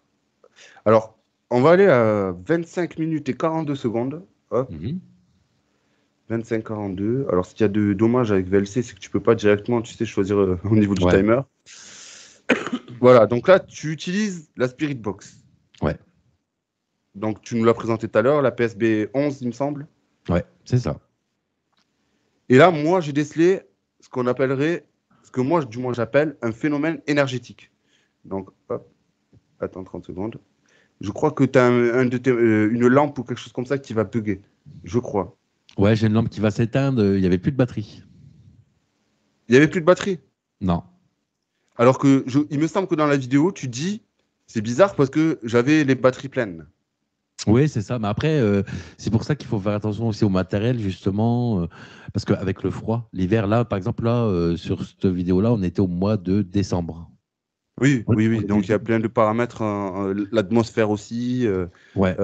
A: Alors, on va aller à 25 minutes et 42 secondes. Hop,
B: Mhm.
A: 25-42. Alors, ce qu'il y a de dommage avec VLC, c'est que tu peux pas directement, tu sais, choisir au niveau du
B: Ouais,
A: timer. Voilà, donc là, tu utilises la Spirit Box.
B: ouais,
A: Donc, tu nous l'as présenté tout à l'heure, la PSB 11, il me semble.
B: ouais, c'est ça.
A: Et là, moi, j'ai décelé ce qu'on appellerait, ce que moi, du moins, j'appelle un phénomène énergétique. Donc, hop, attends 30 secondes. Je crois que tu as une lampe ou quelque chose comme ça qui va bugger. Je crois.
B: Ouais, j'ai une lampe qui va s'éteindre. Il n'y avait plus de batterie.
A: Il n'y avait plus de batterie.
B: Non.
A: Alors que il me semble que dans la vidéo, tu dis, c'est bizarre parce que j'avais les batteries pleines.
B: Oui, c'est ça. Mais après, c'est pour ça qu'il faut faire attention aussi au matériel, justement, parce qu'avec le froid, l'hiver, là, par exemple, là, sur cette vidéo-là, on était au mois de décembre.
A: Oui,
B: On-
A: oui,
B: on
A: oui.
B: était-
A: Donc, il y a plein de paramètres, l'atmosphère aussi.
B: Ouais.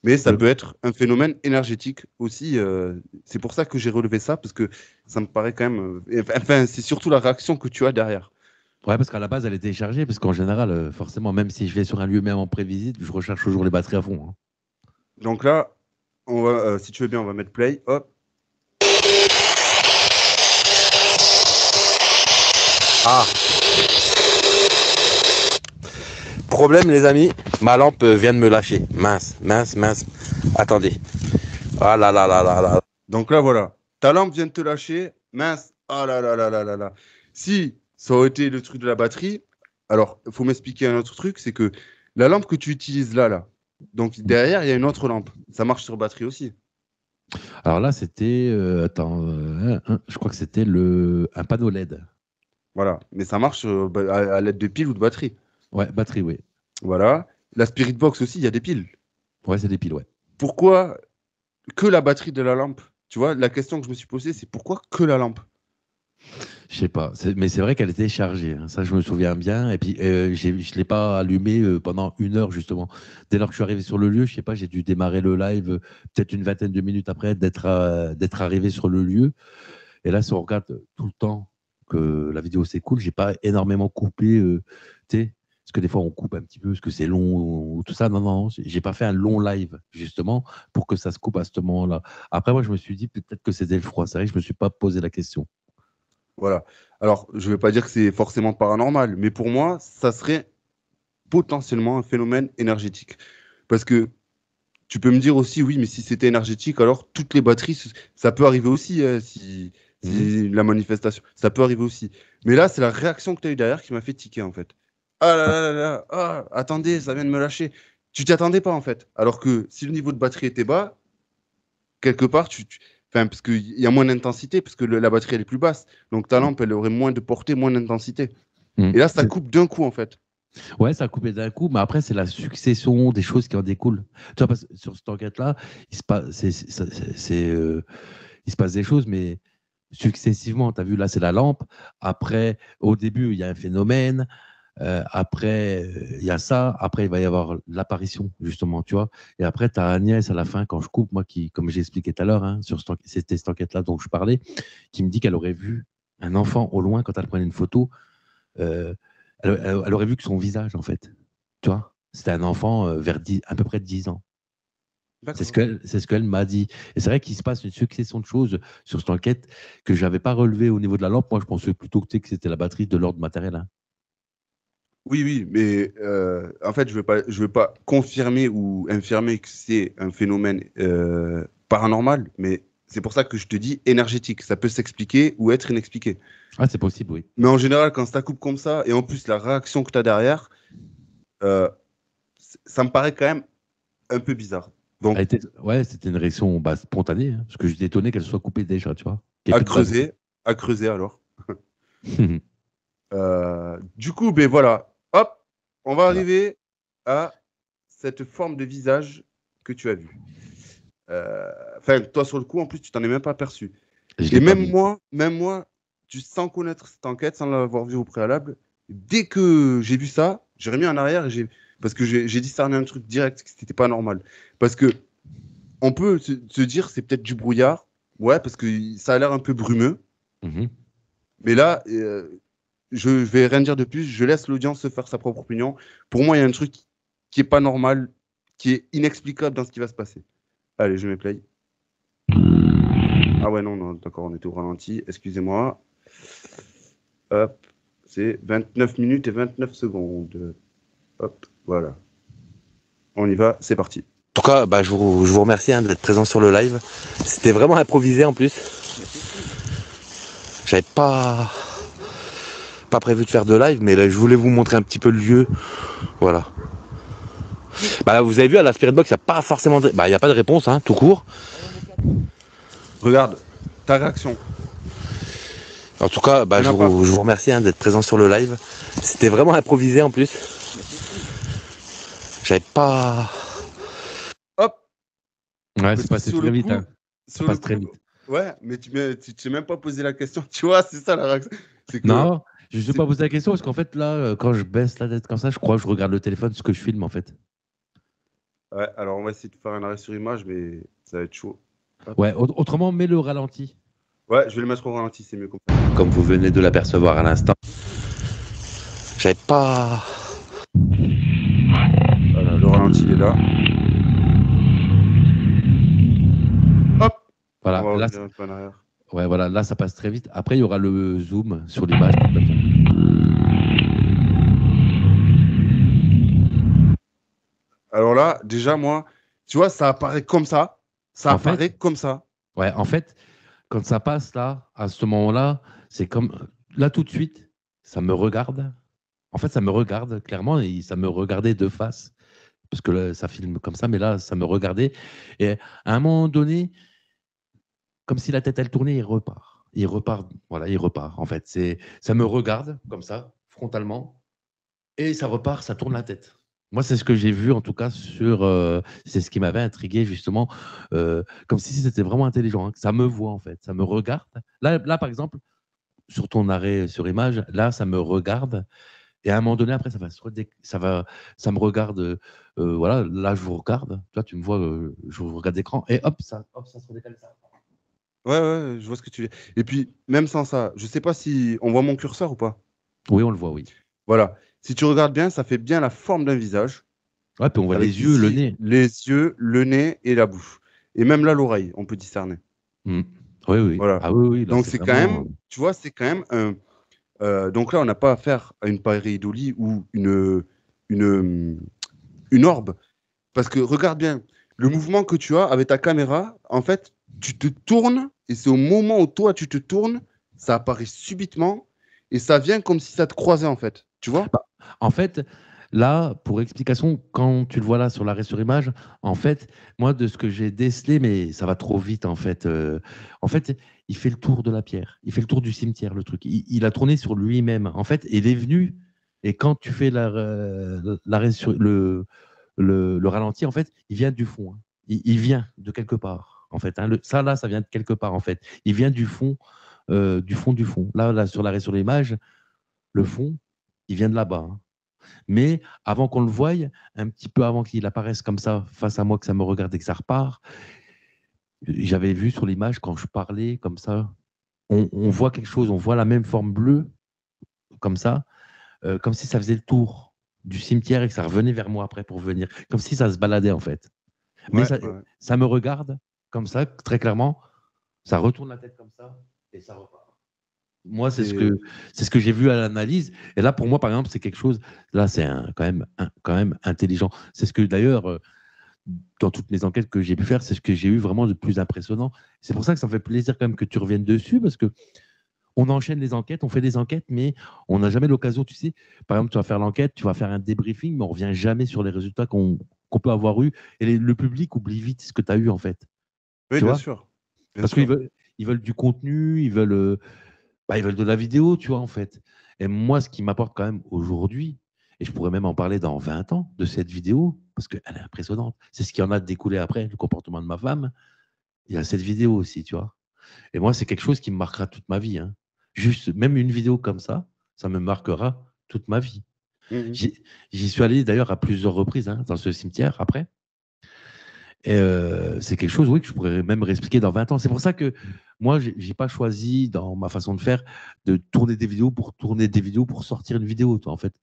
A: Mais ça
B: Le-
A: peut être un phénomène énergétique aussi. C'est pour ça que j'ai relevé ça, parce que ça me paraît quand même. Enfin, c'est surtout la réaction que tu as derrière.
B: Ouais, parce qu'à la base, elle était chargée, parce qu'en général, forcément, même si je vais sur un lieu, même en prévisite, je recherche toujours les batteries à fond, hein.
A: Donc là, on va, si tu veux bien, on va mettre play. Hop.
C: Ah, problème, les amis, ma lampe vient de me lâcher. Mince, mince, mince. Attendez. Ah là là là là là.
A: Donc là, voilà. Ta lampe vient de te lâcher. Mince. Ah là là là là là là. Si ça aurait été le truc de la batterie, alors, il faut m'expliquer un autre truc, c'est que la lampe que tu utilises là, donc derrière, il y a une autre lampe. Ça marche sur batterie aussi.
B: Alors là, c'était, attends, je crois que c'était un panneau LED.
A: Voilà. Mais ça marche à l'aide de piles ou de batterie.
B: Ouais, batterie, oui.
A: Voilà. La Spirit Box aussi, il y a des piles.
B: Ouais, c'est des piles, ouais.
A: Pourquoi que la batterie de la lampe? Tu vois, la question que je me suis posée, c'est pourquoi que la lampe?
B: Je sais pas, mais c'est vrai qu'elle était chargée, hein. Ça, je me souviens bien. Et puis, je ne l'ai pas allumée pendant 1 heure, justement. Dès lors que je suis arrivé sur le lieu, je sais pas, j'ai dû démarrer le live peut-être une vingtaine de minutes après d'être arrivé sur le lieu. Et là, si on regarde tout le temps que la vidéo s'écoule, j'ai pas énormément coupé, tu sais, parce que des fois, on coupe un petit peu, parce que c'est long ou tout ça. Non, non, j'ai pas fait un long live, justement, pour que ça se coupe à ce moment-là. Après, moi, je me suis dit peut-être que c'était le froid. C'est vrai que je me suis pas posé la question.
A: Voilà. Alors, je ne vais pas dire que c'est forcément paranormal, mais pour moi, ça serait potentiellement un phénomène énergétique. Parce que tu peux me dire aussi, oui, mais si c'était énergétique, alors toutes les batteries, ça peut arriver aussi, si la manifestation, ça peut arriver aussi. Mais là, c'est la réaction que tu as eu derrière qui m'a fait tiquer, en fait. Ah là là là là, ah, attendez, ça vient de me lâcher. Tu t'y attendais pas, en fait. Alors que si le niveau de batterie était bas, quelque part, enfin, parce qu'il y a moins d'intensité, parce que la batterie, elle est plus basse. Donc ta lampe, elle aurait moins de portée, moins d'intensité.
B: Mmh.
A: Et là, ça coupe d'un coup, en fait.
B: Ouais, ça a coupé d'un coup, mais après, c'est la succession des choses qui en découlent. Tu vois, parce que sur cette enquête-là, il se passe des choses, mais successivement. Tu as vu, là, c'est la lampe. Après, au début, il y a un phénomène. Après, il y a ça. Après, il va y avoir l'apparition, justement, tu vois. Et après, tu as Agnès à la fin, quand je coupe, moi, comme j'ai expliqué tout à l'heure, hein, c'était cette enquête-là dont je parlais, qui me dit qu'elle aurait vu un enfant au loin quand elle prenait une photo. Euh, elle aurait vu que son visage, en fait. Tu vois, c'était un enfant vers à peu près de 10 ans. C'est ce qu'elle m'a dit. Et c'est vrai qu'il se passe une succession de choses sur cette enquête que je n'avais pas relevé au niveau de la lampe. Moi, je pensais plutôt que c'était la batterie de l'ordre matériel, hein.
A: Oui, oui, mais en fait, je vais pas confirmer ou infirmer que c'est un phénomène paranormal, mais c'est pour ça que je te dis énergétique. Ça peut s'expliquer ou être inexpliqué.
B: Ah, c'est possible, oui.
A: Mais en général, quand ça coupe comme ça, et en plus la réaction que tu as derrière, ça me paraît quand même un peu bizarre. Donc,
B: Ouais, c'était une réaction spontanée, hein, parce que j'étais étonné qu'elle soit coupée déjà, tu vois.
A: à creuser alors. Du coup, ben voilà, hop, on va arriver à cette forme de visage que tu as vu. Enfin, toi sur le coup, en plus, tu t'en es même pas aperçu. Et même moi, tu sens connaître cette enquête, sans l'avoir vue au préalable, dès que j'ai vu ça, j'ai remis en arrière parce que j'ai discerné un truc direct, que c'était pas normal. Parce que on peut se dire c'est peut-être du brouillard, ouais, parce que ça a l'air un peu brumeux. Mais là, je vais rien dire de plus, je laisse l'audience se faire sa propre opinion. Pour moi, il y a un truc qui est pas normal, qui est inexplicable dans ce qui va se passer. Allez, je mets play. Ah ouais, non, d'accord, on était au ralenti, excusez-moi. Hop, c'est 29 minutes et 29 secondes. Hop, voilà. On y va, c'est parti.
C: En tout cas, je vous remercie d'être présent sur le live. C'était vraiment improvisé en plus. J'avais pas... Pas prévu de faire de live, mais là, je voulais vous montrer un petit peu le lieu. Voilà. Bah, vous avez vu, à la Spirit Box, il n'y a pas forcément de... Bah, il n'y a pas de réponse, hein, tout court.
A: Regarde, ta réaction.
C: En tout cas, bah, je vous remercie d'être présent sur le live. C'était vraiment improvisé en plus. J'avais pas...
A: Hop.
B: Ouais, c'est passé très vite. Hein. Ça passe très vite.
A: Ouais, mais tu t'es même pas posé la question. Tu vois, c'est ça la réaction.
B: Non, je ne vais pas poser la question parce qu'en fait, là, quand je baisse la tête comme ça, je crois que je regarde le téléphone, ce que je filme en fait.
A: Ouais, alors on va essayer de faire un arrêt sur image, mais ça va être chaud.
B: Hop. Ouais, autrement, mets le ralenti.
A: Ouais, je vais le mettre au ralenti, c'est mieux comme ça.
B: Comme vous venez de l'apercevoir à l'instant.
C: J'avais pas...
A: Voilà, le ralenti il est là. Hop.
B: Voilà,
A: on va
B: là,
A: un peu en arrière.
B: Ouais, voilà, là ça passe très vite. Après, il y aura le zoom sur l'image.
A: Alors là, déjà, moi, tu vois, ça apparaît comme ça. Ça apparaît comme ça.
B: Ouais, en fait, quand ça passe là, à ce moment-là, c'est comme là tout de suite, ça me regarde. En fait, ça me regarde clairement et ça me regardait de face. Parce que là, ça filme comme ça, mais là, ça me regardait. Et à un moment donné, comme si la tête, elle tournait, il repart. Il repart, voilà, il repart. En fait, ça me regarde comme ça, frontalement, et ça repart, ça tourne la tête. Moi, c'est ce que j'ai vu, en tout cas, c'est ce qui m'avait intrigué, justement, comme si c'était vraiment intelligent, hein, que ça me voit, en fait, ça me regarde. Là, par exemple, sur ton arrêt sur image, là, ça me regarde, et à un moment donné, après, ça me regarde, voilà, là, je vous regarde, toi, tu me vois, je vous regarde d'écran, et hop, ça se redécale, ça.
A: Ouais, je vois ce que tu veux. Et puis, même sans ça, je sais pas si on voit mon curseur ou pas.
B: Oui, on le voit, oui.
A: Voilà. Si tu regardes bien, ça fait bien la forme d'un visage.
B: Ouais, puis on voit les yeux, le nez.
A: Les yeux, le nez et la bouche. Et même là, l'oreille, on peut discerner.
B: Oui, oui.
A: Voilà.
B: Ah oui, là,
A: donc, c'est quand même, tu vois, c'est quand même un. Donc là, on n'a pas affaire à une pareidolie ou une orbe. Parce que regarde bien, le mouvement que tu as avec ta caméra, en fait, tu te tournes et c'est au moment où toi, tu te tournes, ça apparaît subitement et ça vient comme si ça te croisait, en fait. Tu vois?
B: En fait, là, pour explication, quand tu le vois là sur l'arrêt sur image, en fait, moi, de ce que j'ai décelé, mais ça va trop vite, en fait. Il fait le tour de la pierre. Il fait le tour du cimetière, le truc. Il a tourné sur lui-même. En fait, il est venu. Et quand tu fais l'arrêt sur le ralenti, en fait, il vient du fond. Hein. Il vient de quelque part, en fait. Hein. Ça, là, ça vient de quelque part, en fait. Il vient du fond, du fond, du fond. Là, sur l'arrêt sur l'image, le fond, il vient de là-bas. Hein. Mais avant qu'on le voie, un petit peu avant qu'il apparaisse comme ça face à moi, que ça me regarde et que ça repart, j'avais vu sur l'image, quand je parlais comme ça, on voit quelque chose, on voit la même forme bleue, comme ça, comme si ça faisait le tour du cimetière et que ça revenait vers moi après pour venir, comme si ça se baladait en fait. Mais ça me regarde comme ça, très clairement, ça retourne la tête comme ça et ça repart. Moi, c'est ce que j'ai vu à l'analyse. Et là, pour moi, par exemple, c'est quelque chose. Là, c'est quand même intelligent. C'est ce que d'ailleurs, dans toutes les enquêtes que j'ai pu faire, c'est ce que j'ai eu vraiment de plus impressionnant. C'est pour ça que ça me fait plaisir quand même que tu reviennes dessus, parce que on enchaîne les enquêtes, on fait des enquêtes, mais on n'a jamais l'occasion. Tu sais, par exemple, tu vas faire l'enquête, tu vas faire un débriefing, mais on revient jamais sur les résultats qu'on peut avoir eu. Et le public oublie vite ce que tu as eu en fait.
A: Oui, bien sûr.
B: Parce qu'ils veulent du contenu, ils veulent de la vidéo, tu vois, en fait. Et moi, ce qui m'apporte quand même aujourd'hui, et je pourrais même en parler dans 20 ans de cette vidéo, parce qu'elle est impressionnante. C'est ce qui en a découlé après, le comportement de ma femme. Il y a cette vidéo aussi, tu vois. Et moi, c'est quelque chose qui me marquera toute ma vie. Hein. Juste, même une vidéo comme ça me marquera toute ma vie.
A: Mmh.
B: J'y suis allé d'ailleurs à plusieurs reprises dans ce cimetière après. Et c'est quelque chose, oui, que je pourrais même réexpliquer dans 20 ans. C'est pour ça que moi, je n'ai pas choisi dans ma façon de faire de tourner des vidéos pour sortir une vidéo, toi, en fait.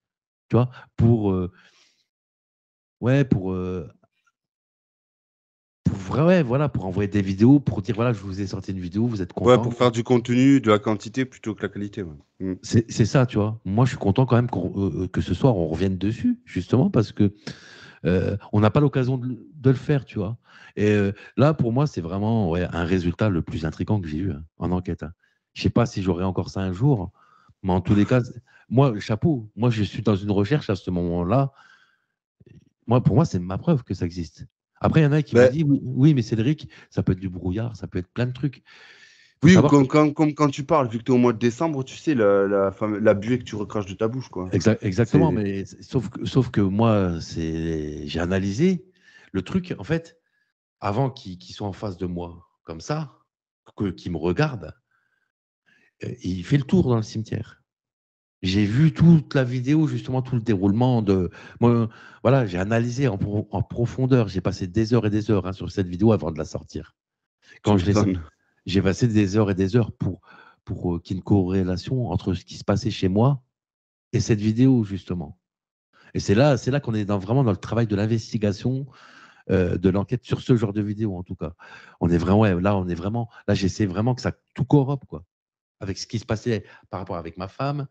B: Tu vois, pour envoyer des vidéos, pour dire, voilà, je vous ai sorti une vidéo, vous êtes content.
A: Ouais, pour faire du contenu, de la quantité plutôt que la qualité. Ouais.
B: Mmh. C'est ça, tu vois. Moi, je suis content quand même que ce soir, on revienne dessus, justement, parce que on n'a pas l'occasion de le faire, tu vois. Et là, pour moi, c'est vraiment un résultat le plus intriguant que j'ai eu en enquête. Je ne sais pas si j'aurai encore ça un jour, mais en tous les cas, moi, chapeau. Moi, je suis dans une recherche à ce moment-là. Moi, pour moi, c'est ma preuve que ça existe. Après, il y en a qui m'ont
A: Ben,
B: dit, oui, oui, mais Cédric, ça peut être du brouillard, ça peut être plein de trucs. Il faut
A: oui, ou
B: savoir que
A: comme quand tu parles, vu que tu es au mois de décembre, tu sais, la buée que tu recraches de ta bouche, quoi.
B: Exactement,
A: C'est...
B: mais sauf que moi, j'ai analysé le truc, en fait, avant qu'ils soient en face de moi, comme ça, qu'ils me regardent, il fait le tour dans le cimetière. J'ai vu toute la vidéo, justement, tout le déroulement de. Moi, voilà, j'ai analysé en profondeur. J'ai passé des heures et des heures sur cette vidéo avant de la sortir.
A: Tu
B: Quand je l'ai
A: m'étonnes.
B: J'ai passé des heures et des heures pour qu'il y ait une corrélation entre ce qui se passait chez moi et cette vidéo, justement. Et c'est là qu'on est vraiment dans le travail de l'investigation, de l'enquête sur ce genre de vidéo, en tout cas. On est vraiment, ouais, là, j'essaie vraiment que ça tout corrobe, quoi. Avec ce qui se passait par rapport avec ma femme,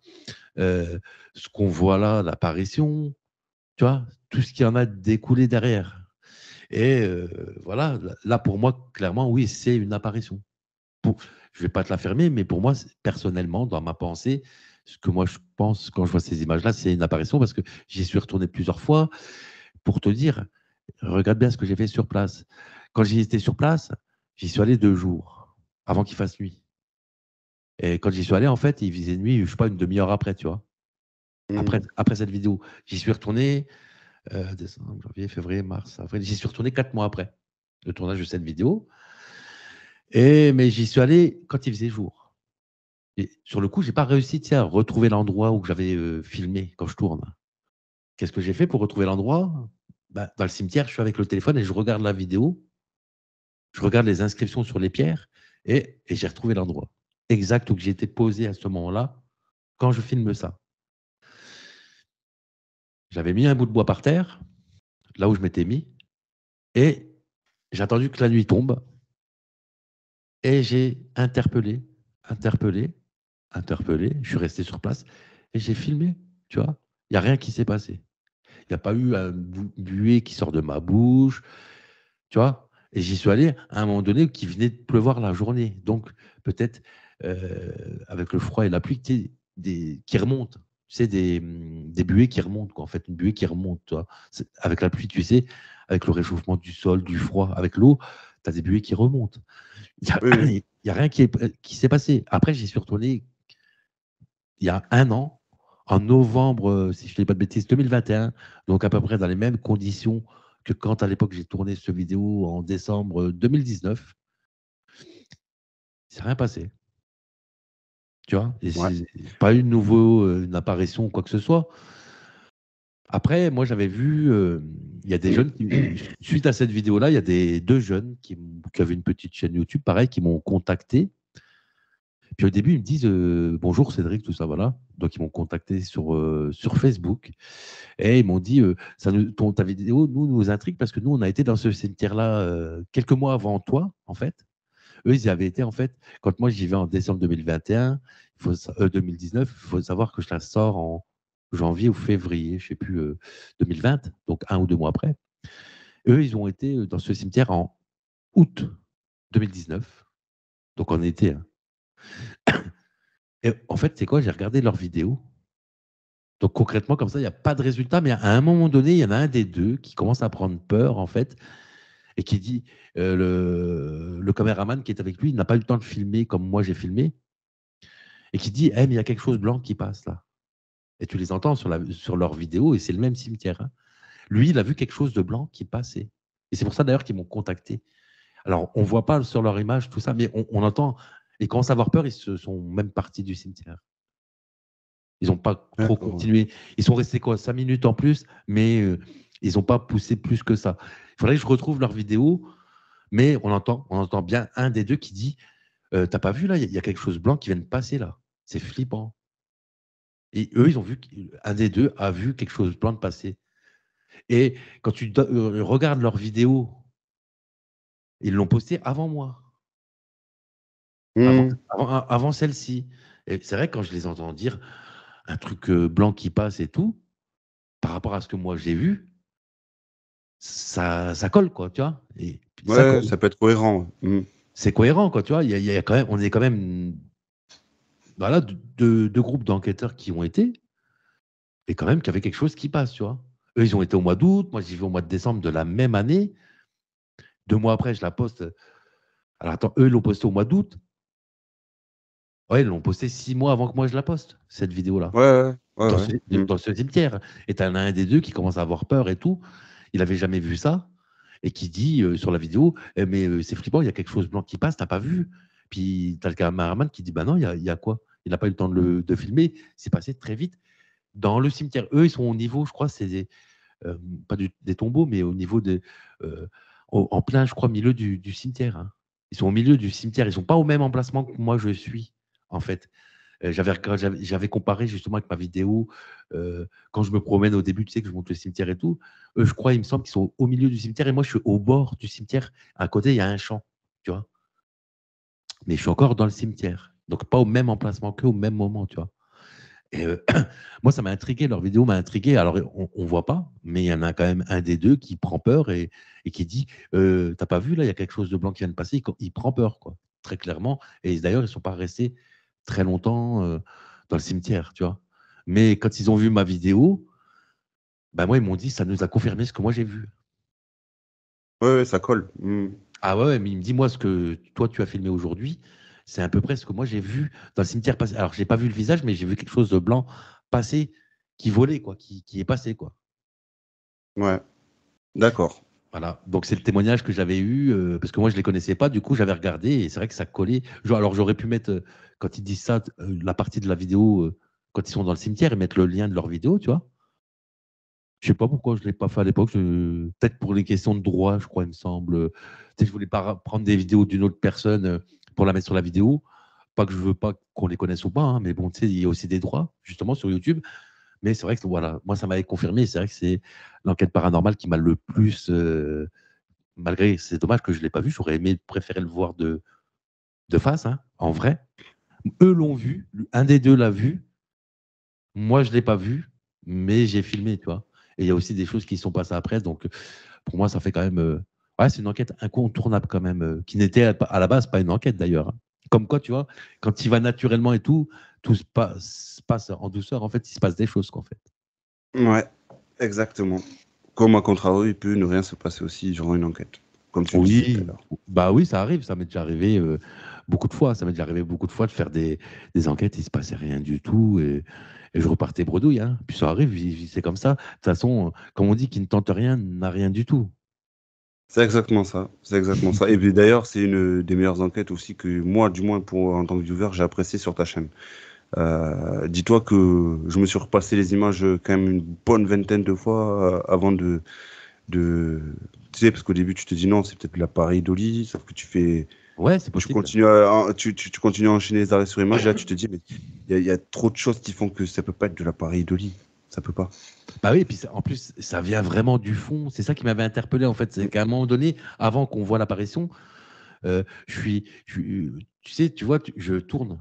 B: euh, ce qu'on voit là, l'apparition, tu vois, tout ce qui en a découlé derrière. Et voilà, là, pour moi, clairement, oui, c'est une apparition. Je ne vais pas te l'affirmer, mais pour moi, personnellement, dans ma pensée, ce que moi je pense quand je vois ces images-là, c'est une apparition parce que j'y suis retourné plusieurs fois pour te dire, regarde bien ce que j'ai fait sur place. Quand j'y étais sur place, j'y suis allé 2 jours avant qu'il fasse nuit. Et quand j'y suis allé, en fait, il faisait nuit, je ne sais pas, une demi-heure après, tu vois.
A: Hmm.
B: Après cette vidéo, j'y suis retourné décembre, janvier, février, mars, avril. J'y suis retourné 4 mois après le tournage de cette vidéo. Mais j'y suis allé quand il faisait jour. Et sur le coup, j'ai pas réussi, à retrouver l'endroit où j'avais filmé quand je tourne. Qu'est-ce que j'ai fait pour retrouver l'endroit? Bah, dans le cimetière, je suis avec le téléphone et je regarde la vidéo, je regarde les inscriptions sur les pierres et j'ai retrouvé l'endroit exact où j'ai été posé à ce moment-là quand je filme ça. J'avais mis un bout de bois par terre, là où je m'étais mis, et j'ai attendu que la nuit tombe et j'ai interpellé, interpellé. Je suis resté sur place et j'ai filmé, tu vois. Il n'y a rien qui s'est passé. Il n'y a pas eu un buée qui sort de ma bouche, tu vois. Et j'y suis allé à un moment donné qui venait de pleuvoir la journée. Donc, peut-être, avec le froid et la pluie, qui remontent. Tu sais, des buées qui remontent, quoi. En fait, une buée qui remonte, tu vois. Avec la pluie, tu sais, avec le réchauffement du sol, du froid, avec l'eau, tu as des buées qui remontent. Il
A: Oui, oui.
B: n'y a rien qui s'est passé. Après, j'y suis retourné il y a un an, en novembre, si je ne dis pas de bêtises, 2021, donc à peu près dans les mêmes conditions que quand à l'époque j'ai tourné cette vidéo en décembre 2019. Il s'est rien passé. Tu vois, et
A: Ouais.
B: c'est pas eu de nouveau une apparition ou quoi que ce soit. Après, moi j'avais vu, il y a des jeunes suite à cette vidéo-là, il y a deux jeunes qui avaient une petite chaîne YouTube, pareil, qui m'ont contacté. Puis au début, ils me disent bonjour Cédric, tout ça, voilà. Donc ils m'ont contacté sur Facebook et ils m'ont dit ta vidéo nous intrigue parce que nous, on a été dans ce cimetière-là quelques mois avant toi, en fait. Eux, ils y avaient été, en fait, quand moi j'y vais en décembre 2021, 2019, il faut savoir que je la sors en janvier ou février, je ne sais plus, 2020, donc 1 ou 2 mois après. Eux, ils ont été dans ce cimetière en août 2019, donc en été, hein. Et en fait, c'est quoi? J'ai regardé leurs vidéos. Donc concrètement, comme ça, il n'y a pas de résultat, mais à un moment donné, il y en a un des deux qui commence à prendre peur, en fait, et qui dit, le caméraman qui est avec lui, il n'a pas eu le temps de filmer comme moi j'ai filmé, et qui dit, mais il y a quelque chose de blanc qui passe là. Et tu les entends sur leur vidéo, et c'est le même cimetière, hein. Lui, il a vu quelque chose de blanc qui passait. Et c'est pour ça d'ailleurs qu'ils m'ont contacté. Alors, on ne voit pas sur leur image tout ça, mais on entend. Ils commencent à avoir peur, ils se sont même partis du cimetière. Ils n'ont pas trop
A: D'accord.
B: continué. Ils sont restés quoi, 5 minutes en plus, mais ils n'ont pas poussé plus que ça. Il faudrait que je retrouve leur vidéo, mais on entend bien un des deux qui dit t'as pas vu là, il y a quelque chose de blanc qui vient de passer là. C'est flippant. Et eux, ils ont vu, un des deux a vu quelque chose de blanc de passer. Et quand tu regardes leur vidéo, ils l'ont posté avant moi, avant,
A: Hmm.
B: avant celle-ci. Et c'est vrai, quand je les entends dire un truc blanc qui passe et tout, par rapport à ce que moi j'ai vu, ça colle, quoi, tu vois. Et ça
A: Ouais,
B: colle.
A: ça peut être cohérent. Hmm.
B: C'est cohérent, quoi, tu vois. Il y a quand même, on est quand même, voilà, deux groupes d'enquêteurs qui ont été. et quand même qu'il y avait quelque chose qui passe, tu vois. Eux, ils ont été au mois d'août, moi j'y vais au mois de décembre de la même année. 2 mois après, je la poste. Alors attends, eux, ils l'ont posté au mois d'août. Ouais, ils l'ont posté 6 mois avant que moi je la poste, cette vidéo-là.
A: Ouais, ouais,
B: Dans
A: ouais.
B: ce,
A: Mm.
B: dans ce cimetière. Et t'en as un des deux qui commence à avoir peur et tout. Il n'avait jamais vu ça. Et qui dit sur la vidéo, mais c'est flippant, il y a quelque chose de blanc qui passe, t'as pas vu. Puis t'as le caméraman qui dit, bah non, il y a quoi? Il n'a pas eu le temps de filmer, c'est passé très vite. Dans le cimetière, eux, ils sont au niveau, je crois, c'est euh, pas des tombeaux, mais au niveau euh, en plein, je crois, milieu du cimetière. Hein. Ils sont au milieu du cimetière, ils sont pas au même emplacement que moi je suis, en fait. J'avais comparé justement avec ma vidéo quand je me promène au début, tu sais, que je monte le cimetière et tout. Eux, je crois, il me semble qu'ils sont au milieu du cimetière et moi, je suis au bord du cimetière. À côté, il y a un champ, tu vois. Mais je suis encore dans le cimetière. Donc, pas au même emplacement qu'eux, au même moment, tu vois. Et moi, ça m'a intrigué, leur vidéo m'a intrigué. Alors, on ne voit pas, mais il y en a quand même un des deux qui prend peur et qui dit t'as pas vu, là, il y a quelque chose de blanc qui vient de passer. Il prend peur, quoi, très clairement. Et d'ailleurs, ils ne sont pas restés très longtemps dans le cimetière, tu vois. Mais quand ils ont vu ma vidéo, bah, moi, ils m'ont dit ça nous a confirmé ce que moi j'ai vu.
A: Ouais, ouais, ça colle. Mm.
B: Ah ouais, mais il me dit moi, ce que toi, tu as filmé aujourd'hui, c'est à peu près ce que moi j'ai vu dans le cimetière passer. Alors, je n'ai pas vu le visage, mais j'ai vu quelque chose de blanc passer qui volait, quoi, qui est passé, quoi.
A: Ouais, d'accord.
B: Voilà, donc c'est le témoignage que j'avais eu, parce que moi je ne les connaissais pas, du coup j'avais regardé et c'est vrai que ça collait. Alors j'aurais pu mettre, quand ils disent ça, la partie de la vidéo, quand ils sont dans le cimetière, et mettre le lien de leur vidéo, tu vois. Je ne sais pas pourquoi je ne l'ai pas fait à l'époque, peut-être pour les questions de droit, je crois, il me semble. Tu sais, je ne voulais pas prendre des vidéos d'une autre personne pour la mettre sur la vidéo. Pas que je ne veux pas qu'on les connaisse ou pas, hein, mais bon, tu sais, il y a aussi des droits, justement, sur YouTube. Mais c'est vrai que voilà, moi ça m'avait confirmé, c'est vrai que c'est l'enquête paranormale qui m'a le plus malgré, c'est dommage que je ne l'ai pas vu, j'aurais aimé préférer le voir de face, hein, en vrai. Eux l'ont vu, un des deux l'a vu, moi je ne l'ai pas vu, mais j'ai filmé, tu vois. Et il y a aussi des choses qui sont passées après, donc pour moi ça fait quand même... ouais, c'est une enquête incontournable quand même, qui n'était à la base pas une enquête d'ailleurs. Hein. Comme quoi, tu vois, quand il va naturellement et tout se passe en douceur, en fait, il se passe des choses, quoi, en fait.
A: Ouais, exactement. Comme à contrario, il peut ne rien se passer aussi durant une enquête, comme tu le disais tout à
B: Oui,
A: l'heure.
B: bah oui, ça arrive, ça m'est déjà arrivé beaucoup de fois. Ça m'est déjà arrivé beaucoup de fois de faire des enquêtes, il ne se passait rien du tout et je repartais bredouille. Hein. Puis ça arrive, c'est comme ça. De toute façon, comme on dit, qui ne tente rien n'a rien du tout.
A: C'est exactement ça. C'est exactement ça. Et puis d'ailleurs, c'est une des meilleures enquêtes aussi que moi, du moins pour en tant que viewer, j'ai apprécié sur ta chaîne. Dis-toi que je me suis repassé les images quand même une bonne vingtaine de fois avant de... Tu sais, parce qu'au début, tu te dis non, c'est peut-être l'appareil Dolly, sauf que
B: Ouais, c'est
A: tu
B: possible.
A: continues tu continues à enchaîner les arrêts sur image, et là, tu te dis, mais il y a trop de choses qui font que ça peut pas être de l'appareil Dolly. Ça peut pas.
B: Bah oui, et puis en plus, ça vient vraiment du fond. C'est ça qui m'avait interpellé, en fait. C'est qu'à un moment donné, avant qu'on voit l'apparition, tu sais, tu vois, je tourne.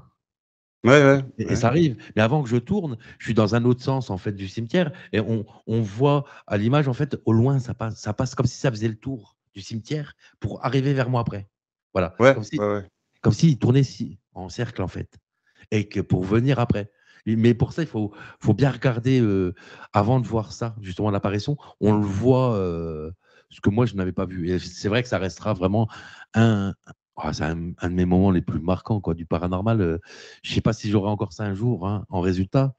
A: Ouais, ouais,
B: Et
A: ouais.
B: ça arrive. Mais avant que je tourne, je suis dans un autre sens en fait du cimetière et on voit à l'image en fait au loin ça passe comme si ça faisait le tour du cimetière pour arriver vers moi après. Voilà,
A: Ouais, ouais, ouais.
B: comme s'il tournait en cercle en fait et que pour venir après. Mais pour ça faut bien regarder avant de voir ça justement l'apparition. On le voit ce que moi je n'avais pas vu et c'est vrai que ça restera vraiment un c'est un de mes moments les plus marquants quoi, du paranormal. Je ne sais pas si j'aurai encore ça un jour hein, en résultat,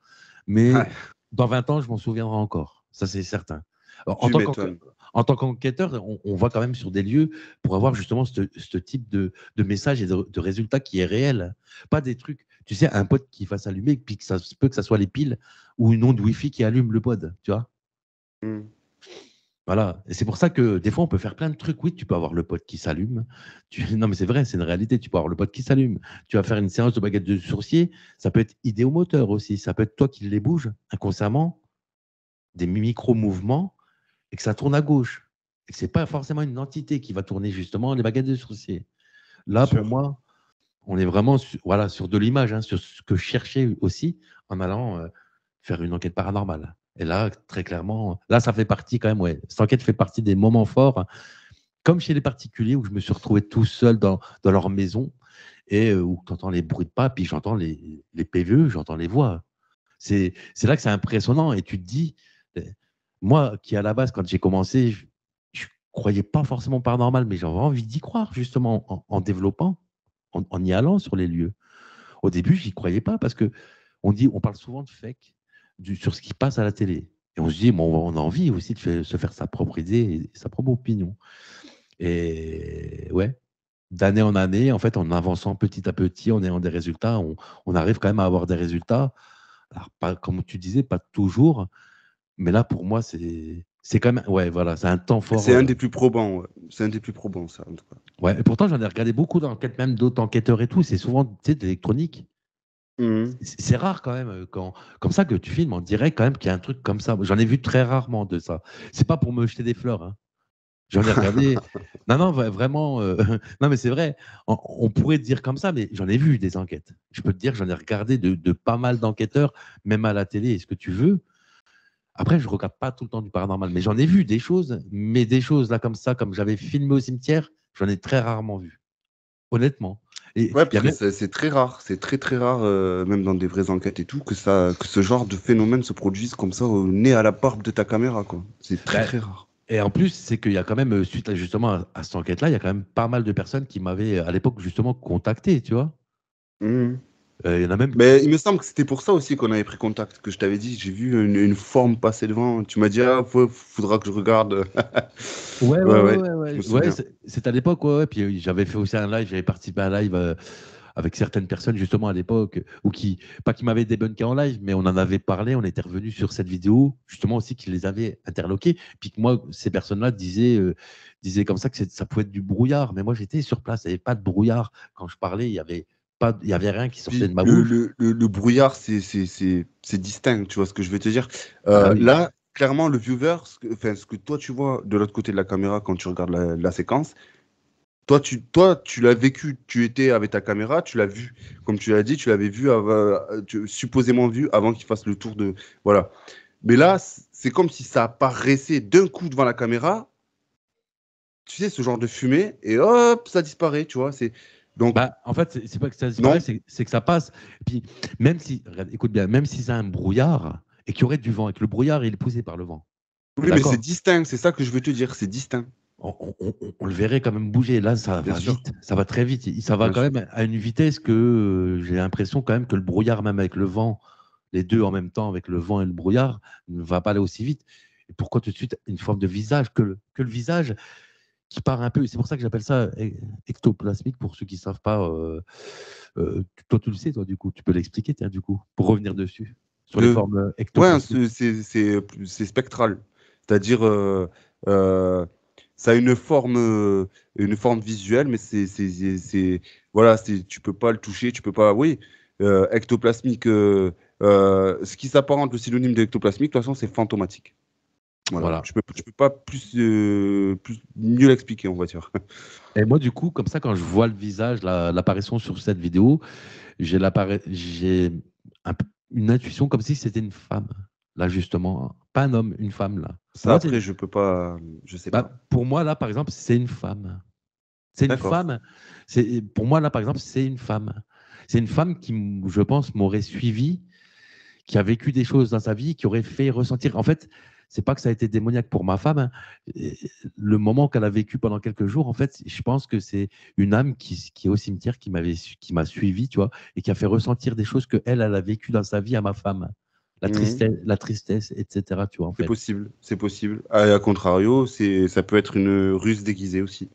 B: mais
A: Ouais,
B: dans 20 ans, je m'en souviendrai encore. Ça, c'est certain. Alors,
A: tu m'étonnes.
B: en tant qu'enquêteur, on va quand même sur des lieux pour avoir justement ce type de message et de résultat qui est réel. Pas des trucs, tu sais, un pod qui fasse allumer, puis que ça se peut que ça soit les piles ou une onde Wi-Fi qui allume le pod, tu vois.
A: Hmm.
B: Voilà. Et c'est pour ça que des fois, on peut faire plein de trucs. Oui, tu peux avoir le pod qui s'allume. Non, mais c'est vrai, c'est une réalité. Tu peux avoir le pod qui s'allume. Tu vas faire une séance de baguette de sourcier. Ça peut être idéomoteur aussi. Ça peut être toi qui les bouges inconsciemment, des micro-mouvements, et que ça tourne à gauche. Et que ce n'est pas forcément une entité qui va tourner justement les baguettes de sourcier.
A: Bien
B: Là, pour
A: sûr.
B: moi, on est vraiment voilà, sur de l'image, hein, sur ce que je cherchais aussi en allant faire une enquête paranormale. Et là, très clairement, là, ça fait partie quand même, ouais. Cette enquête fait partie des moments forts, hein, comme chez les particuliers où je me suis retrouvé tout seul dans leur maison et où tu entends les bruits de pas, puis j'entends les PVE, j'entends les voix. C'est là que c'est impressionnant et tu te dis, moi qui à la base, quand j'ai commencé, je croyais pas forcément au paranormal, mais j'avais envie d'y croire justement en développant, en y allant sur les lieux. Au début, j'y croyais pas parce que on parle souvent de fake sur ce qui passe à la télé. Et on se dit, bon, on a envie aussi de se faire sa propre idée et sa propre opinion. Et ouais, d'année en année, en fait, en avançant petit à petit, en ayant des résultats, on arrive quand même à avoir des résultats. Alors, pas, comme tu disais, pas toujours, mais là, pour moi, c'est quand même, ouais, voilà, c'est un temps fort.
A: C'est un des plus probants, ouais. C'est un des plus probants, ça, en tout cas.
B: Ouais, et pourtant, j'en ai regardé beaucoup d'enquêtes, même d'autres enquêteurs et tout. C'est souvent, tu sais, de l'électronique.
A: Mhm.
B: C'est rare quand même, comme ça, que tu filmes en direct quand même qu'il y a un truc comme ça. J'en ai vu très rarement de ça. C'est pas pour me jeter des fleurs, hein. J'en ai regardé. Non, non, vraiment. Non, mais c'est vrai. On pourrait dire comme ça, mais j'en ai vu des enquêtes. Je peux te dire que j'en ai regardé de pas mal d'enquêteurs, même à la télé, est-ce que tu veux. Après, je regarde pas tout le temps du paranormal, mais j'en ai vu des choses, mais des choses là comme ça, comme j'avais filmé au cimetière, j'en ai très rarement vu, honnêtement. Et
A: Ouais,
B: il y
A: parce
B: a
A: que
B: même,
A: c'est très rare, c'est très très rare, même dans des vraies enquêtes et tout, que ce genre de phénomène se produise comme ça au nez à la barbe de ta caméra, quoi. C'est très
B: ben,
A: très rare.
B: et en plus, c'est qu'il y a quand même, suite justement à cette enquête-là, il y a quand même pas mal de personnes qui m'avaient à l'époque justement contacté, tu vois.
A: Mhm.
B: Il y en a même
A: Mais il me semble que c'était pour ça aussi qu'on avait pris contact, que je t'avais dit, j'ai vu une forme passer devant. Tu m'as dit, ah, faudra que je regarde.
B: ouais, ouais,
A: Ouais,
B: ouais,
A: ouais,
B: ouais,
A: je me
B: ouais. Ouais,
A: souviens.
B: c'est à l'époque, ouais, ouais. Puis j'avais fait aussi un live, j'avais participé à un live avec certaines personnes justement à l'époque, ou pas qui m'avaient débunké en live, mais on en avait parlé, on était revenu sur cette vidéo, justement aussi qui les avait interloqués, puis que moi, ces personnes-là disaient comme ça que ça pouvait être du brouillard, mais moi j'étais sur place, il n'y avait pas de brouillard. Quand je parlais, il y avait rien qui sortait
A: Puis
B: de ma bouche.
A: le brouillard, c'est distinct, tu vois ce que je veux te dire.
B: Ah oui.
A: Là, clairement, le viewer, enfin, ce que toi tu vois de l'autre côté de la caméra quand tu regardes la séquence, toi, tu l'as vécu, tu étais avec ta caméra, tu l'as vu, comme tu l'as dit, tu l'avais vu, supposément vu avant qu'il fasse le tour de. Voilà. Mais là, c'est comme si ça apparaissait d'un coup devant la caméra, tu sais, ce genre de fumée, et hop, ça disparaît, tu vois. Donc,
B: Bah, en fait, c'est pas que ça disparaît,
A: non.
B: c'est que ça passe. Et puis, même si, regarde, écoute bien, même si c'est un brouillard et qu'il y aurait du vent et que le brouillard il est poussé par le vent, t'es
A: Oui, mais c'est
B: d'accord?
A: distinct, c'est ça que je veux te dire, c'est distinct,
B: On le verrait quand même bouger. Là, ça
A: bien
B: va
A: sûr,
B: vite, ça va très vite. Ça va
A: bien
B: quand
A: sûr.
B: même à une vitesse que j'ai l'impression quand même que le brouillard, même avec le vent, les deux en même temps, avec le vent et le brouillard, ne va pas aller aussi vite. Et pourquoi tout de suite une forme de visage que le visage qui part un peu. C'est pour ça que j'appelle ça ectoplasmique pour ceux qui ne savent pas. Toi, tu le sais, toi, du coup, tu peux l'expliquer, tiens, du coup, pour revenir dessus, sur les
A: Le...
B: formes
A: Ouais, hein,
B: ectoplasmiques.
A: c'est spectral. C'est-à-dire, ça a une forme visuelle, mais voilà, tu peux pas le toucher, tu peux pas. Oui, ectoplasmique. Ce qui s'apparente, le synonyme d'ectoplasmique, de toute façon, c'est fantomatique. Voilà,
B: Voilà.
A: je peux pas mieux l'expliquer, on va dire.
B: Et moi, du coup, comme ça, quand je vois le visage, l'apparition sur cette vidéo, j'ai une intuition comme si c'était une femme, là, justement. Pas un homme, une femme, là. Pour
A: Ça,
B: moi,
A: après, je peux pas, je sais pas.
B: pour moi, là, par exemple, c'est une femme. C'est une
A: D'accord.
B: femme. Pour moi, là, par exemple, c'est une femme. C'est une femme qui, je pense, m'aurait suivi, qui a vécu des choses dans sa vie, qui aurait fait ressentir. En fait, c'est pas que ça a été démoniaque pour ma femme, hein. Le moment qu'elle a vécu pendant quelques jours, en fait, je pense que c'est une âme qui est au cimetière, qui m'a suivi, tu vois, et qui a fait ressentir des choses que elle a vécu dans sa vie à ma femme.
A: Mhm.
B: La tristesse, etc., tu vois, en
A: C'est
B: fait.
A: possible, c'est possible. À contrario, ça peut être une ruse déguisée aussi.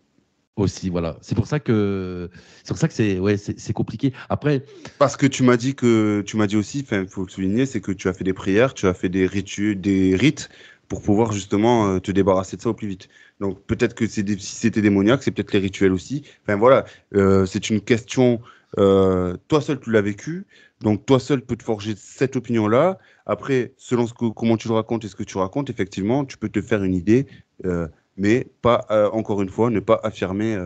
B: Aussi, voilà. C'est pour ça que ouais, c'est compliqué. Après,
A: Parce que tu m'as dit aussi, enfin, il faut le souligner, c'est que tu as fait des prières, tu as fait des rites pour pouvoir justement te débarrasser de ça au plus vite. Donc peut-être que si c'était démoniaque, c'est peut-être les rituels aussi. Enfin voilà, c'est une question. Toi seul, tu l'as vécu, donc toi seul peux te forger cette opinion-là. Après, selon comment tu le racontes et ce que tu racontes, effectivement, tu peux te faire une idée, mais pas encore une fois, ne pas affirmer.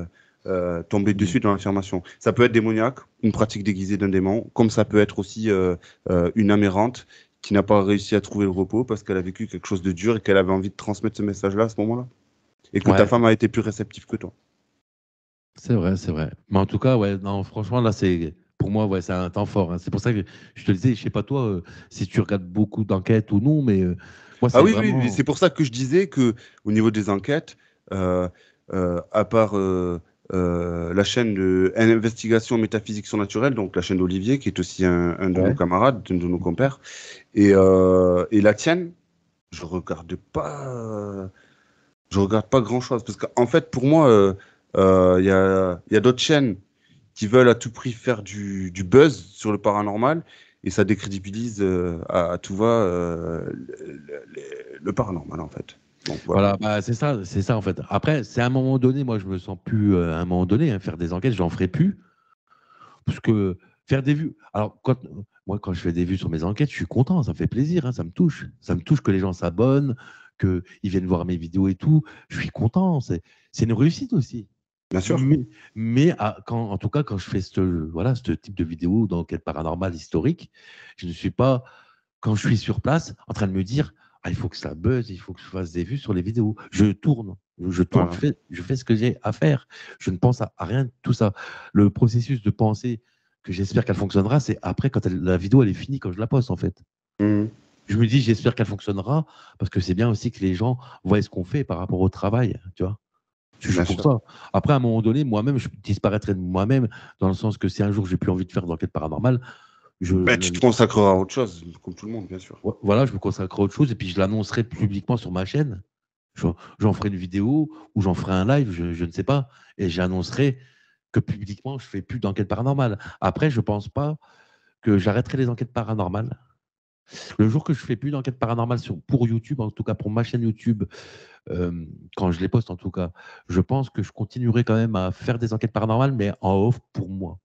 A: Tomber
B: mm,
A: dessus dans l'affirmation. Ça peut être démoniaque, une pratique déguisée d'un démon, comme ça peut être aussi une âme errante qui n'a pas réussi à trouver le repos parce qu'elle a vécu quelque chose de dur et qu'elle avait envie de transmettre ce message-là à ce moment-là. Et que ta
B: ouais,
A: femme a été plus réceptive que toi.
B: c'est vrai, c'est vrai. Mais en tout cas, ouais, non, franchement, là, pour moi, ouais, c'est un temps fort, hein. C'est pour ça que je te le disais, je sais pas toi, si tu regardes beaucoup d'enquêtes ou non, mais moi,
A: Ah
B: c'est
A: oui, oui, oui,
B: vraiment.
A: c'est pour ça que je disais que au niveau des enquêtes, euh, à part la chaîne de Investigation Métaphysique Surnaturelle, donc la chaîne d'Olivier, qui est aussi un de nos
B: Ouais.
A: camarades, un de nos compères, et la tienne, je regarde pas, je regarde pas grand-chose. Parce qu'en fait, pour moi, il y a d'autres chaînes qui veulent à tout prix faire du buzz sur le paranormal et ça décrédibilise à tout va le paranormal en fait. Donc voilà.
B: Voilà, bah, c'est ça en fait. Après, c'est à un moment donné, moi, je me sens plus, à un moment donné, hein, faire des enquêtes, j'en ferai plus. Parce que faire des vues. Alors, moi, quand je fais des vues sur mes enquêtes, je suis content, ça me fait plaisir, hein, ça me touche. Ça me touche que les gens s'abonnent, qu'ils viennent voir mes vidéos et tout. Je suis content. C'est une réussite aussi.
A: Bien sûr.
B: Mais en tout cas, quand je fais voilà, ce type de vidéo d'enquête paranormale historique, je ne suis pas, quand je suis sur place, en train de me dire, ah, il faut que ça buzz, il faut que je fasse des vues sur les vidéos. Je tourne,
A: Voilà.
B: je fais ce que j'ai à faire. Je ne pense à rien de tout ça. Le processus de pensée que j'espère qu'elle fonctionnera, c'est après, quand la vidéo elle est finie, quand je la poste, en fait.
A: Mhm.
B: Je me dis, j'espère qu'elle fonctionnera, parce que c'est bien aussi que les gens voient ce qu'on fait par rapport au travail, tu vois. Je suis
A: Bien
B: pour
A: sûr.
B: ça. Après, à un moment donné, moi-même, je disparaîtrais de moi-même, dans le sens que si un jour j'ai plus envie de faire d'enquête paranormale,
A: Ben, tu te consacreras à autre chose, comme tout le monde, bien sûr.
B: voilà, je me consacrerai à autre chose et puis je l'annoncerai publiquement sur ma chaîne. J'en ferai une vidéo ou j'en ferai un live, je ne sais pas, et j'annoncerai que publiquement, je ne fais plus d'enquête paranormale. Après, je ne pense pas que j'arrêterai les enquêtes paranormales. Le jour que je ne fais plus d'enquête paranormale pour YouTube, en tout cas pour ma chaîne YouTube, quand je les poste en tout cas, je pense que je continuerai quand même à faire des enquêtes paranormales, mais en off pour moi.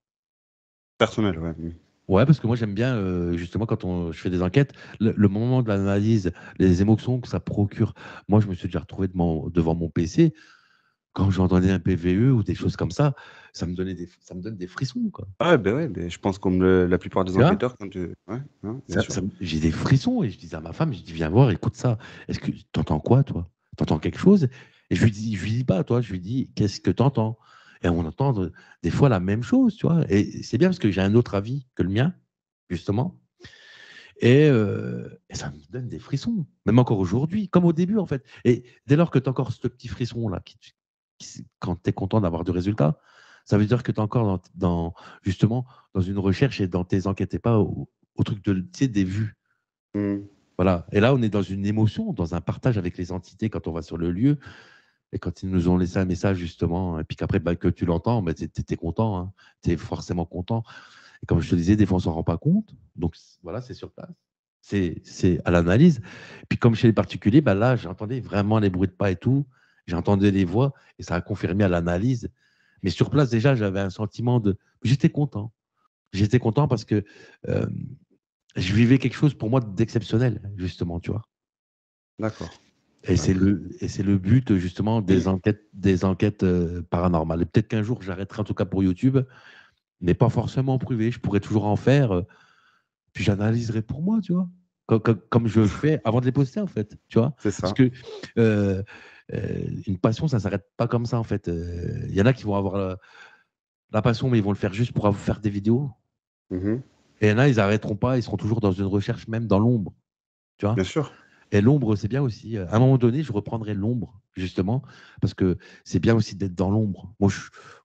A: Personnel, ouais. Mhm.
B: Ouais, parce que moi j'aime bien justement quand je fais des enquêtes, le moment de l'analyse, les émotions que ça procure. Moi, je me suis déjà retrouvé devant mon PC quand j'entendais un PVE ou des choses comme ça ça me donne des frissons, quoi.
A: Ah ben ouais, ben, je pense comme la plupart des
B: Tu vois?
A: enquêteurs quand ouais, hein, bien sûr.
B: J'ai des frissons et je disais à ma femme, je dis viens voir, écoute ça. Est-ce que t'entends quoi, toi? T'entends quelque chose? Et je lui dis pas, toi, je lui dis qu'est-ce que t'entends? Et on entend des fois la même chose, tu vois. Et c'est bien parce que j'ai un autre avis que le mien, justement. Et ça me donne des frissons, même encore aujourd'hui, comme au début en fait. Et dès lors que tu as encore ce petit frisson-là, quand tu es content d'avoir du résultat, ça veut dire que tu es encore justement dans une recherche et dans tes enquêtes et pas au truc tu sais, des vues.
A: Mhm.
B: Voilà. Et là, on est dans une émotion, dans un partage avec les entités quand on va sur le lieu. Et quand ils nous ont laissé un message justement, et puis qu'après bah, que tu l'entends, bah, tu es content, hein. Tu es forcément content. Et comme je te disais, des fois, on ne s'en rend pas compte. Donc voilà, c'est sur place. C'est à l'analyse. Puis comme chez les particuliers, bah là, j'entendais vraiment les bruits de pas et tout. J'entendais les voix et ça a confirmé à l'analyse. Mais sur place, déjà, j'avais un sentiment de. J'étais content. J'étais content parce que euh, je vivais quelque chose pour moi d'exceptionnel, justement, tu vois.
A: D'accord.
B: Et
A: D'accord.
B: c'est le but, justement, des enquêtes paranormales. Et peut-être qu'un jour, j'arrêterai, en tout cas pour YouTube, mais pas forcément en privé. Je pourrais toujours en faire. Puis j'analyserai pour moi, tu vois. Comme je fais avant de les poster, en fait, tu vois.
A: C'est
B: Parce
A: ça.
B: que euh, une passion, ça ne s'arrête pas comme ça, en fait. Il y en a qui vont avoir la passion, mais ils vont le faire juste pour faire des vidéos.
A: Mhm.
B: Et il y en a, ils n'arrêteront pas, ils seront toujours dans une recherche, même dans l'ombre, tu vois.
A: Bien sûr.
B: Et l'ombre, c'est bien aussi. À un moment donné, je reprendrai l'ombre, justement, parce que c'est bien aussi d'être dans l'ombre. Moi,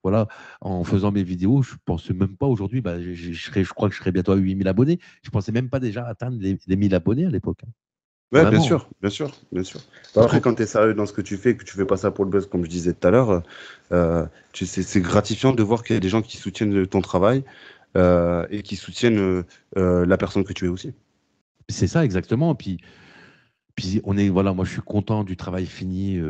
B: voilà, en faisant mes vidéos, je ne pensais même pas aujourd'hui, bah, je crois que je serais bientôt à 8000 abonnés. Je ne pensais même pas déjà atteindre les 1000 abonnés à l'époque, hein.
A: Ouais, bien
B: Vraiment.
A: sûr, bien sûr, bien sûr. Bah,
B: C'est
A: après,
B: trop.
A: quand tu es sérieux dans ce que tu fais, que tu fais pas ça pour le buzz, comme je disais tout à l'heure, c'est gratifiant de voir qu'il y a des gens qui soutiennent ton travail et qui soutiennent la personne que tu es aussi.
B: C'est ça, exactement. Puis voilà, moi, je suis content du travail fini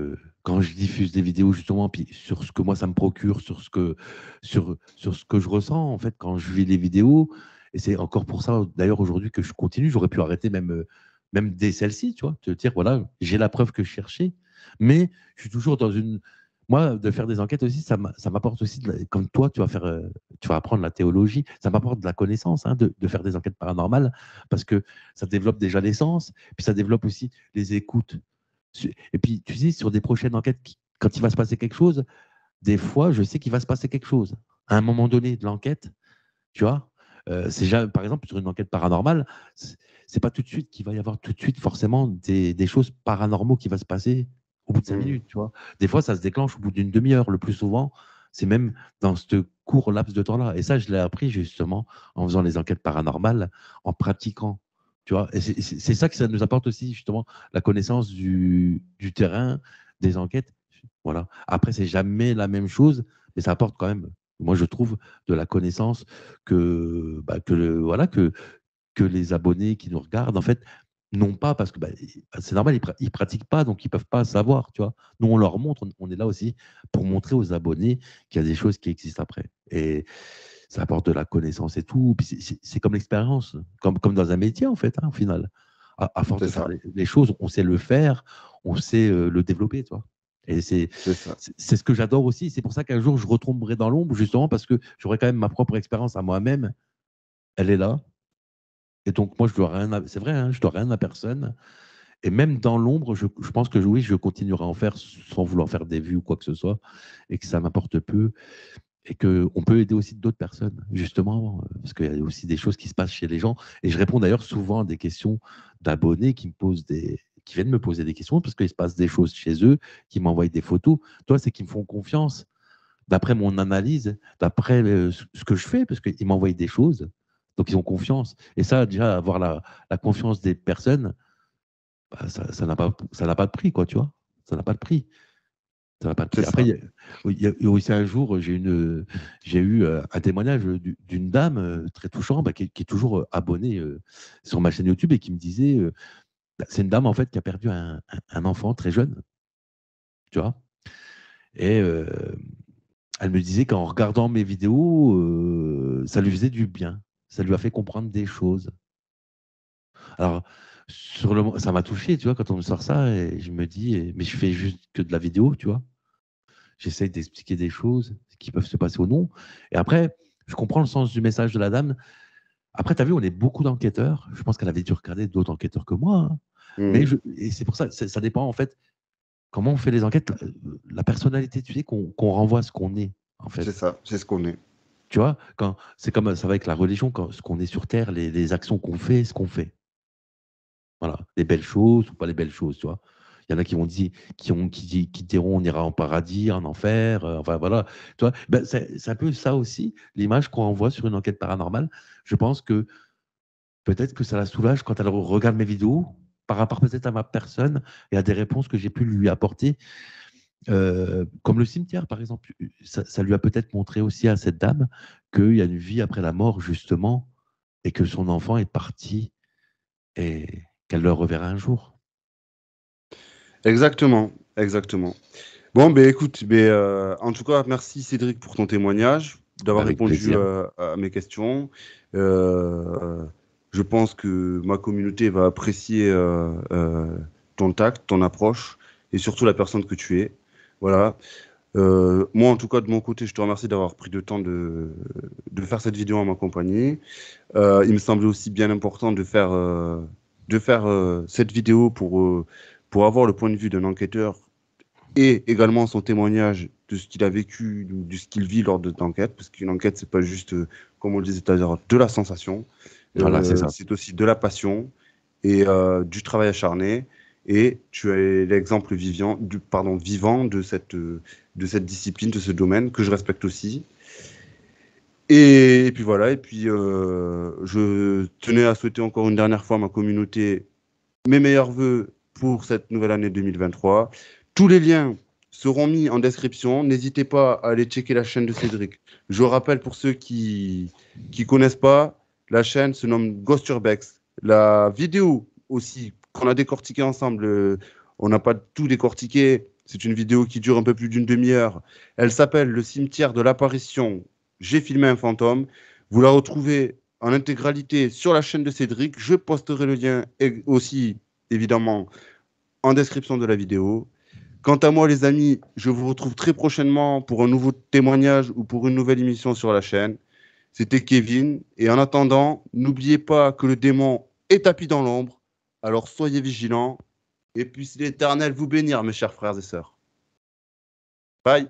B: quand je diffuse des vidéos, justement, puis sur ce que moi, ça me procure, sur ce que je ressens, en fait, quand je vis les vidéos. Et c'est encore pour ça, d'ailleurs, aujourd'hui, que je continue. J'aurais pu arrêter même dès celle-ci, tu vois, te dire, voilà, j'ai la preuve que je cherchais. Mais je suis toujours dans une. Moi, de faire des enquêtes aussi, ça m'apporte aussi, comme toi, tu vas apprendre la théologie, ça m'apporte de la connaissance, hein, de faire des enquêtes paranormales, parce que ça développe déjà les sens, puis ça développe aussi les écoutes. Et puis, tu sais, sur des prochaines enquêtes, quand il va se passer quelque chose, des fois, je sais qu'il va se passer quelque chose. À un moment donné de l'enquête, tu vois, Par exemple, sur une enquête paranormale, c'est pas tout de suite qu'il va y avoir tout de suite forcément des choses paranormaux qui vont se passer au bout de 5 minutes, tu vois. Des fois, ça se déclenche au bout d'une demi-heure. Le plus souvent, c'est même dans ce court laps de temps-là. Et ça, je l'ai appris justement en faisant les enquêtes paranormales, en pratiquant. Tu vois, et c'est ça que ça nous apporte aussi, justement, la connaissance du terrain, des enquêtes. Voilà. Après, c'est jamais la même chose, mais ça apporte quand même, moi, je trouve, de la connaissance voilà, que les abonnés qui nous regardent, en fait, n'ont pas, parce que c'est normal, ils pratiquent pas, donc ils peuvent pas savoir, tu vois. Nous, on leur montre, on est là aussi pour montrer aux abonnés qu'il y a des choses qui existent après. Et ça apporte de la connaissance et tout. Puis c'est comme l'expérience, comme dans un métier, en fait, hein, au final. À force
A: C'est
B: de faire
A: ça,
B: les choses, on sait le faire, on sait le développer, tu vois. Et
A: c'est ça.
B: c'est ce que j'adore aussi. C'est pour ça qu'un jour, je retomberai dans l'ombre, justement, parce que j'aurai quand même ma propre expérience à moi-même. Elle est là. Et donc, moi, je dois rien c'est vrai, hein, je dois rien à personne. Et même dans l'ombre, je pense que oui, je continuerai à en faire sans vouloir faire des vues ou quoi que ce soit, et que ça m'apporte peu, et qu'on peut aider aussi d'autres personnes, justement, parce qu'il y a aussi des choses qui se passent chez les gens. Et je réponds d'ailleurs souvent à des questions d'abonnés qui viennent me poser des questions, parce qu'il se passe des choses chez eux, qui m'envoient des photos. Toi, c'est qu'ils me font confiance, d'après mon analyse, d'après ce que je fais, parce qu'ils m'envoient des choses. Donc, ils ont confiance. Et ça, déjà, avoir la confiance des personnes, ça n'a pas de prix, quoi, tu vois. Ça n'a pas de prix. Ça n'a pas de
A: C'est
B: prix. Après,
A: ça.
B: il y a aussi un jour, j'ai eu un témoignage d'une dame très touchant, qui est toujours abonnée sur ma chaîne YouTube et qui me disait, c'est une dame en fait qui a perdu un enfant très jeune, tu vois. Et elle me disait qu'en regardant mes vidéos, ça lui faisait du bien. Ça lui a fait comprendre des choses. Alors, ça m'a touché, tu vois, quand on me sort ça, et je me dis, mais je fais juste que de la vidéo, tu vois. J'essaye d'expliquer des choses qui peuvent se passer ou non. Et après, je comprends le sens du message de la dame. Après, tu as vu, on est beaucoup d'enquêteurs. Je pense qu'elle avait dû regarder d'autres enquêteurs que moi, hein. Et c'est pour ça, ça dépend en fait comment on fait les enquêtes, la personnalité, tu sais, qu'on renvoie à ce qu'on est, en
A: C'est
B: fait.
A: ça, c'est ce qu'on est.
B: Tu vois, c'est comme ça va avec la religion, quand ce qu'on est sur Terre, les actions qu'on fait, ce qu'on fait. Voilà, les belles choses ou pas les belles choses, tu vois. Il y en a qui vont dire, qui diront on ira en paradis, en enfer, enfin voilà. Tu vois, c'est un peu ça aussi, l'image qu'on envoie sur une enquête paranormale. Je pense que peut-être que ça la soulage quand elle regarde mes vidéos, par rapport peut-être à ma personne et à des réponses que j'ai pu lui apporter. Comme le cimetière, par exemple. Ça lui a peut-être montré aussi à cette dame qu'il y a une vie après la mort, justement, et que son enfant est parti et qu'elle le reverra un jour.
A: Exactement, exactement. Bon, ben écoute, en tout cas, merci Cédric pour ton témoignage, d'avoir
B: Avec
A: répondu
B: plaisir.
A: à mes questions. Euh, je pense que ma communauté va apprécier ton tact, ton approche et surtout la personne que tu es. Voilà. Moi, en tout cas, de mon côté, je te remercie d'avoir pris le temps de faire cette vidéo en ma compagnie. Il me semblait aussi bien important de faire cette vidéo pour avoir le point de vue d'un enquêteur et également son témoignage de ce qu'il a vécu, de ce qu'il vit lors de l'enquête, parce qu'une enquête, c'est pas juste, comme on le disait tout à l'heure, de la sensation,
B: Voilà, c'est ça.
A: c'est aussi de la passion et du travail acharné. Et tu es l'exemple vivant de cette discipline, de ce domaine que je respecte aussi. Et puis voilà, et puis je tenais à souhaiter encore une dernière fois à ma communauté mes meilleurs voeux pour cette nouvelle année 2023. Tous les liens seront mis en description. N'hésitez pas à aller checker la chaîne de Cédric. Je rappelle pour ceux qui connaissent pas, la chaîne se nomme Ghost Urbex. La vidéo aussi qu'on a décortiquée ensemble, on n'a pas tout décortiqué. C'est une vidéo qui dure un peu plus d'une demi-heure. Elle s'appelle Le cimetière de l'apparition. J'ai filmé un fantôme. Vous la retrouvez en intégralité sur la chaîne de Cédric. Je posterai le lien aussi, évidemment, en description de la vidéo. Quant à moi, les amis, je vous retrouve très prochainement pour un nouveau témoignage ou pour une nouvelle émission sur la chaîne. C'était Kevin. Et en attendant, n'oubliez pas que le démon est tapis dans l'ombre. Alors soyez vigilants. Et puisse l'Éternel vous bénir, mes chers frères et sœurs. Bye.